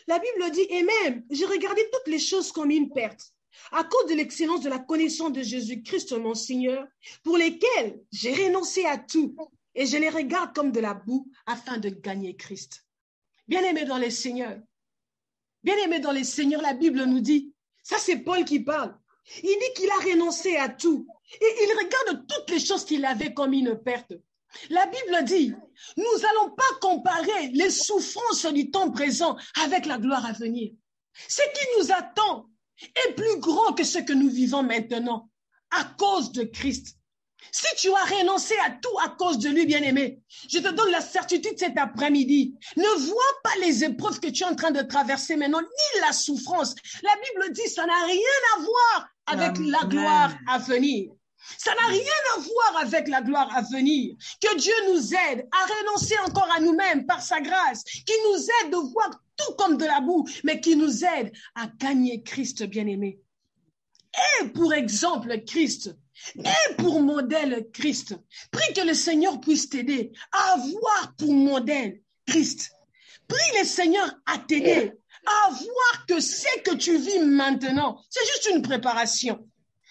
La Bible dit, et même, j'ai regardé toutes les choses comme une perte, à cause de l'excellence de la connaissance de Jésus-Christ, mon Seigneur, pour lesquels j'ai renoncé à tout, et je les regarde comme de la boue, afin de gagner Christ. Bien-aimé dans les Seigneurs, la Bible nous dit, ça, c'est Paul qui parle. Il dit qu'il a renoncé à tout. Et il regarde toutes les choses qu'il avait comme une perte. La Bible dit, nous n'allons pas comparer les souffrances du temps présent avec la gloire à venir. Ce qui nous attend est plus grand que ce que nous vivons maintenant à cause de Christ. Si tu as renoncé à tout à cause de lui, bien-aimé, je te donne la certitude cet après-midi. Ne vois pas les épreuves que tu es en train de traverser maintenant, ni la souffrance. La Bible dit, ça n'a rien à voir avec la gloire à venir. Ça n'a rien à voir avec la gloire à venir. Que Dieu nous aide à renoncer encore à nous-mêmes par sa grâce, qui nous aide de voir tout comme de la boue, mais qui nous aide à gagner Christ, bien-aimé. Et pour exemple, Christ, et pour modèle Christ. Prie que le Seigneur puisse t'aider à avoir pour modèle Christ. Prie le Seigneur à t'aider à voir que ce que tu vis maintenant, c'est juste une préparation.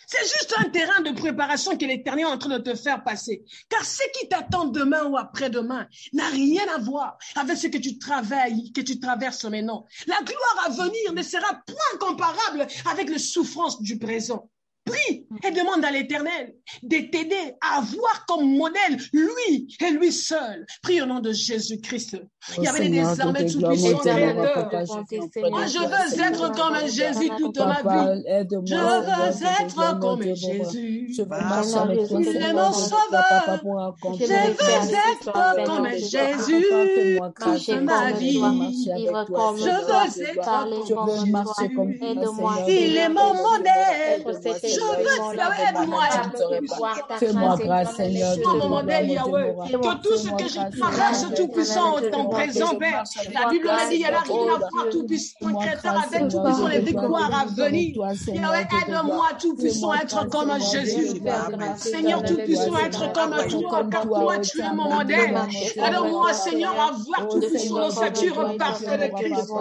C'est juste un terrain de préparation que l'Éternel est en train de te faire passer. Car ce qui t'attend demain ou après-demain n'a rien à voir avec ce que tu travailles, que tu traverses maintenant. La gloire à venir ne sera point comparable avec les souffrances du présent. Prie et demande à l'Éternel de t'aider à avoir comme modèle lui et lui seul. Prie au nom de Jésus-Christ. Il y avait des armées tout-puissants créateurs. Moi, je veux être comme Jésus toute ma vie. Je veux être comme Jésus. Il est mon sauveur. Je veux être comme Jésus toute ma vie. Je veux être comme Jésus. Il est mon modèle. Je veux, aide-moi. Fais-moi grâce, Seigneur. Mon modèle, Yahweh. Que tout ce que je traverse, tout puissant, ton présent, Père. La Bible me dit, il n'y a rien à voir, tout puissant, créateur avec tout puissant, les victoires à venir. Yahweh, aide-moi, tout puissant, à être comme Jésus. Seigneur, tout puissant, à être comme toi, car toi, tu es mon modèle. Aide-moi, Seigneur, à voir tout puissant, la stature parfaite de Christ.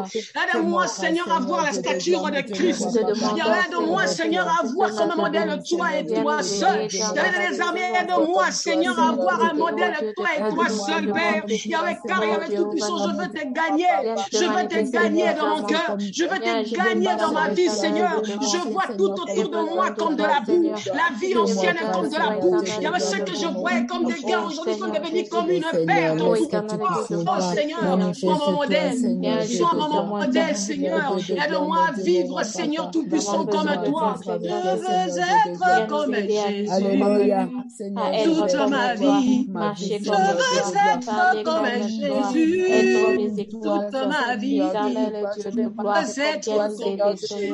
Aide-moi, Seigneur, à voir la stature de Christ. Aide-moi, Seigneur, à voir comme modèle toi et toi seul. Yahweh des armées, aide-moi, Seigneur, à avoir un modèle toi et toi seul, Père. Yahweh, car Yahweh tout puissant, je veux te gagner. Je veux te gagner dans mon cœur. Je veux te gagner dans ma vie, Seigneur. Je vois tout autour de moi comme de la boue. La vie ancienne est comme de la boue. Yahweh, ce que je voyais comme des gars aujourd'hui sont devenus comme une perte. Oh Seigneur, sois mon modèle. Sois mon modèle, Seigneur. Aide-moi à vivre, Seigneur, tout puissant comme toi. Je veux être comme Jésus. Alléluia. Toute ma vie. Je veux être comme Jésus. Toute ma vie. Je veux être comme Jésus.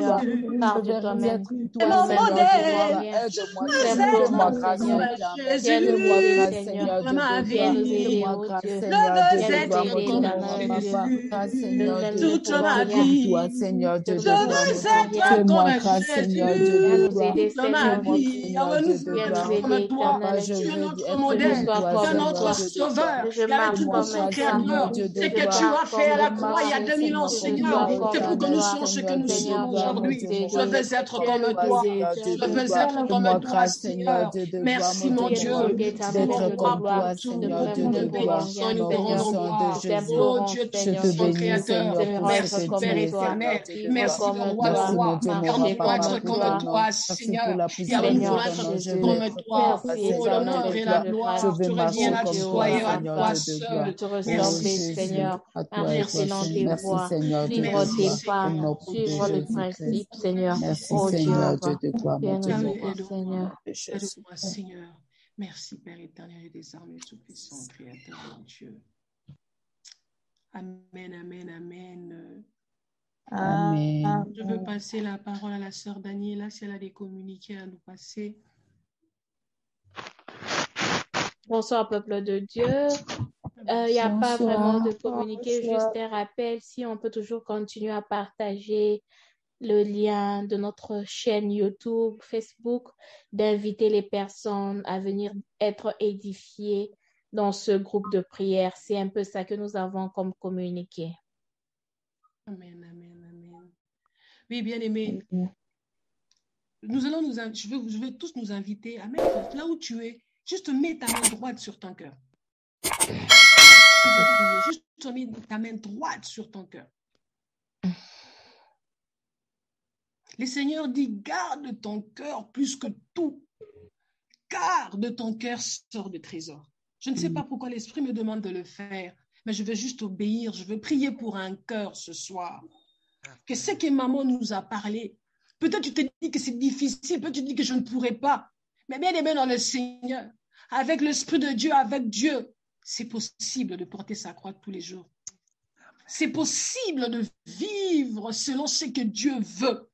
Mon modèle. Je veux être comme Jésus. Toute ma vie. Je veux être comme Jésus. Toute ma vie. Je veux être comme Jésus. Dans ma vie, nous être comme toi. Tu es notre modèle, tu es notre sauveur. Yahweh tout puissant créateur. Ce que tu as fait à la croix il y a 2000 ans, Seigneur, c'est pour que nous soyons ce que nous sommes aujourd'hui. Je veux être comme toi. Je veux être comme toi, Seigneur. Merci, mon Dieu, d'être comme toi, Seigneur. Dieu de gloire, nous te rendons de Jésus. Oh Dieu, tu es notre créateur. Merci, Père éternel. Merci, le roi de roi. Car nous pouvons être comme toi, Seigneur. Yahweh, nous voulons être comme toi. Oh, l'honneur et la gloire, tu reviens à toi et à toi seul. Merci, Seigneur. Merci, Seigneur. Suivre tes pas, suivre le principe, Seigneur. Merci, Seigneur, Dieu de gloire. Aide-moi, Seigneur. Merci, Père éternel et des armées tout-puissant, Créateur de Dieu. Amen, amen, amen. Amen. Je veux passer la parole à la sœur Daniela si elle a des communiqués à nous passer. Bonsoir, peuple de Dieu. Il n'y a pas vraiment de communiqué, juste un rappel. Si on peut toujours continuer à partager le lien de notre chaîne YouTube, Facebook, d'inviter les personnes à venir être édifiées dans ce groupe de prière. C'est un peu ça que nous avons comme communiqué. Amen, amen, amen. Oui, bien aimé. Nous allons je vais tous nous inviter à mettre là où tu es. Juste mets ta main droite sur ton cœur. Juste mets ta main droite sur ton cœur. Le Seigneur dit, garde ton cœur plus que tout. Car de ton cœur sort de trésor. Je ne sais pas pourquoi l'Esprit me demande de le faire, mais je veux juste obéir. Je veux prier pour un cœur ce soir. que ce que maman nous a parlé, peut-être tu te dis que c'est difficile, peut-être tu te dis que je ne pourrais pas, mais bien aimé dans le Seigneur, avec l'Esprit de Dieu, avec Dieu, c'est possible de porter sa croix tous les jours. C'est possible de vivre selon ce que Dieu veut.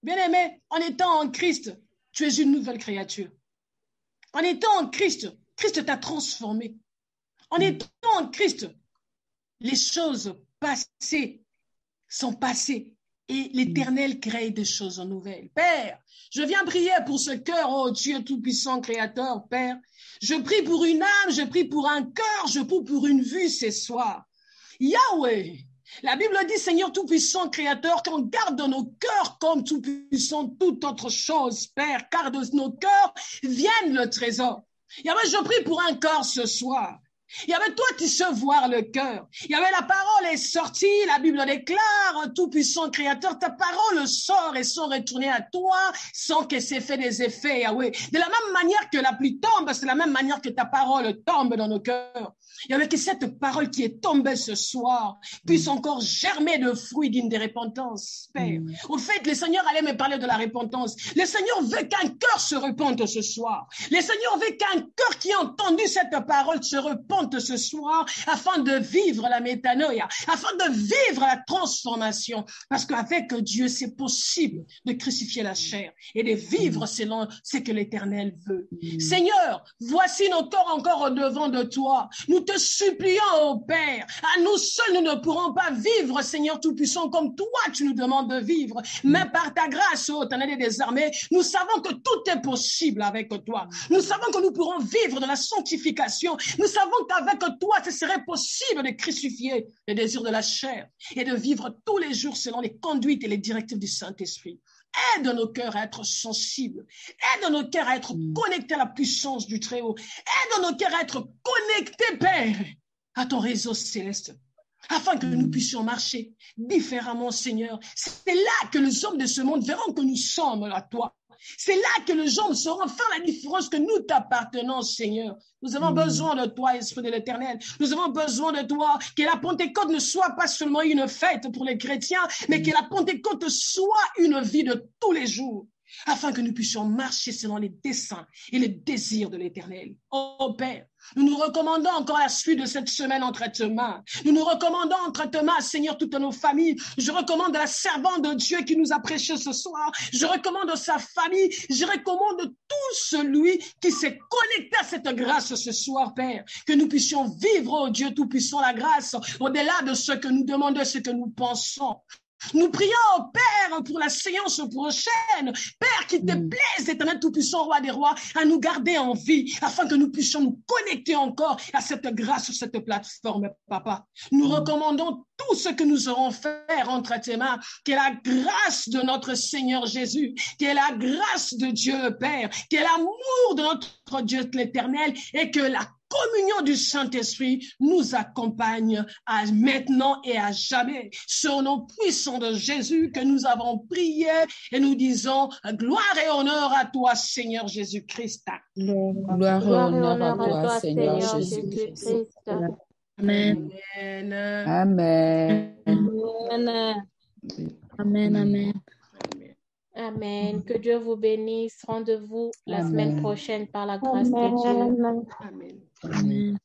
Bien-aimé, en étant en Christ, tu es une nouvelle créature. En étant en Christ, Christ t'a transformé. En étant en Christ, les choses passées sont passées et l'Éternel crée des choses nouvelles. Père, je viens prier pour ce cœur, oh Dieu Tout-Puissant, Créateur, Père. Je prie pour une âme, je prie pour un cœur, je prie pour une vue ce soir. Yahweh, la Bible dit, Seigneur Tout-Puissant, Créateur, qu'on garde dans nos cœurs comme Tout-Puissant toute autre chose, Père, car de nos cœurs vienne le trésor. Yahweh, je prie pour un cœur ce soir. Yahweh, toi, tu sais voir le cœur. Yahweh, la parole est sortie, la Bible déclare, Tout-Puissant Créateur, ta parole sort et sont retournée à toi sans que c'est fait des effets, Yahweh. De la même manière que la pluie tombe, c'est la même manière que ta parole tombe dans nos cœurs. Yahweh, que cette parole qui est tombée ce soir puisse encore germer de fruits dignes de repentance, Père. Au fait, le Seigneur allait me parler de la repentance. Le Seigneur veut qu'un cœur se repente ce soir. Le Seigneur veut qu'un cœur qui a entendu cette parole se repente ce soir afin de vivre la métanoïa, afin de vivre la transformation. Parce qu'avec Dieu, c'est possible de crucifier la chair et de vivre selon ce que l'Éternel veut. Seigneur, voici nos corps encore au devant de toi. Nous te supplions, ô Père, à nous seuls, nous ne pourrons pas vivre, Seigneur Tout-Puissant, comme toi, tu nous demandes de vivre. Mais par ta grâce, ô Éternel des armées, nous savons que tout est possible avec toi. Nous savons que nous pourrons vivre dans la sanctification. Nous savons qu'avec toi, ce serait possible de crucifier les désirs de la chair et de vivre tous les jours selon les conduites et les directives du Saint-Esprit. Aide nos cœurs à être sensibles. Aide nos cœurs à être connectés à la puissance du Très-Haut. Aide nos cœurs à être connectés, Père, à ton réseau céleste, afin que nous puissions marcher différemment, Seigneur. C'est là que les hommes de ce monde verront que nous sommes à toi. C'est là que les hommes sauront faire la différence que nous t'appartenons, Seigneur. Nous avons besoin de toi, Esprit de l'Éternel. Nous avons besoin de toi. Que la Pentecôte ne soit pas seulement une fête pour les chrétiens, mais que la Pentecôte soit une vie de tous les jours, afin que nous puissions marcher selon les desseins et les désirs de l'Éternel. Oh Père, nous nous recommandons encore la suite de cette semaine entre tes mains. Nous nous recommandons entre tes mains, Seigneur, toutes nos familles. Je recommande la servante de Dieu qui nous a prêché ce soir. Je recommande sa famille. Je recommande tout celui qui s'est connecté à cette grâce ce soir, Père. Que nous puissions vivre, oh Dieu Tout-Puissant, la grâce au-delà de ce que nous demandons, ce que nous pensons. Nous prions, Père, pour la séance prochaine. Père, qu'il te plaise, Éternel Tout-Puissant, Roi des Rois, à nous garder en vie, afin que nous puissions nous connecter encore à cette grâce sur cette plateforme, Papa. Nous recommandons tout ce que nous aurons fait entre tes mains, que la grâce de notre Seigneur Jésus, que la grâce de Dieu, Père, que l'amour de notre Dieu l'Éternel et que la communion du Saint-Esprit nous accompagne à maintenant et à jamais. C'est au nom puissant de Jésus que nous avons prié et nous disons gloire et honneur à toi, Seigneur Jésus-Christ. Gloire et honneur à toi, Seigneur Jésus-Christ. Amen. Amen. Amen. Amen. Amen. Amen. Que Dieu vous bénisse. Rendez-vous la semaine prochaine par la grâce de Dieu. Amen. Amen.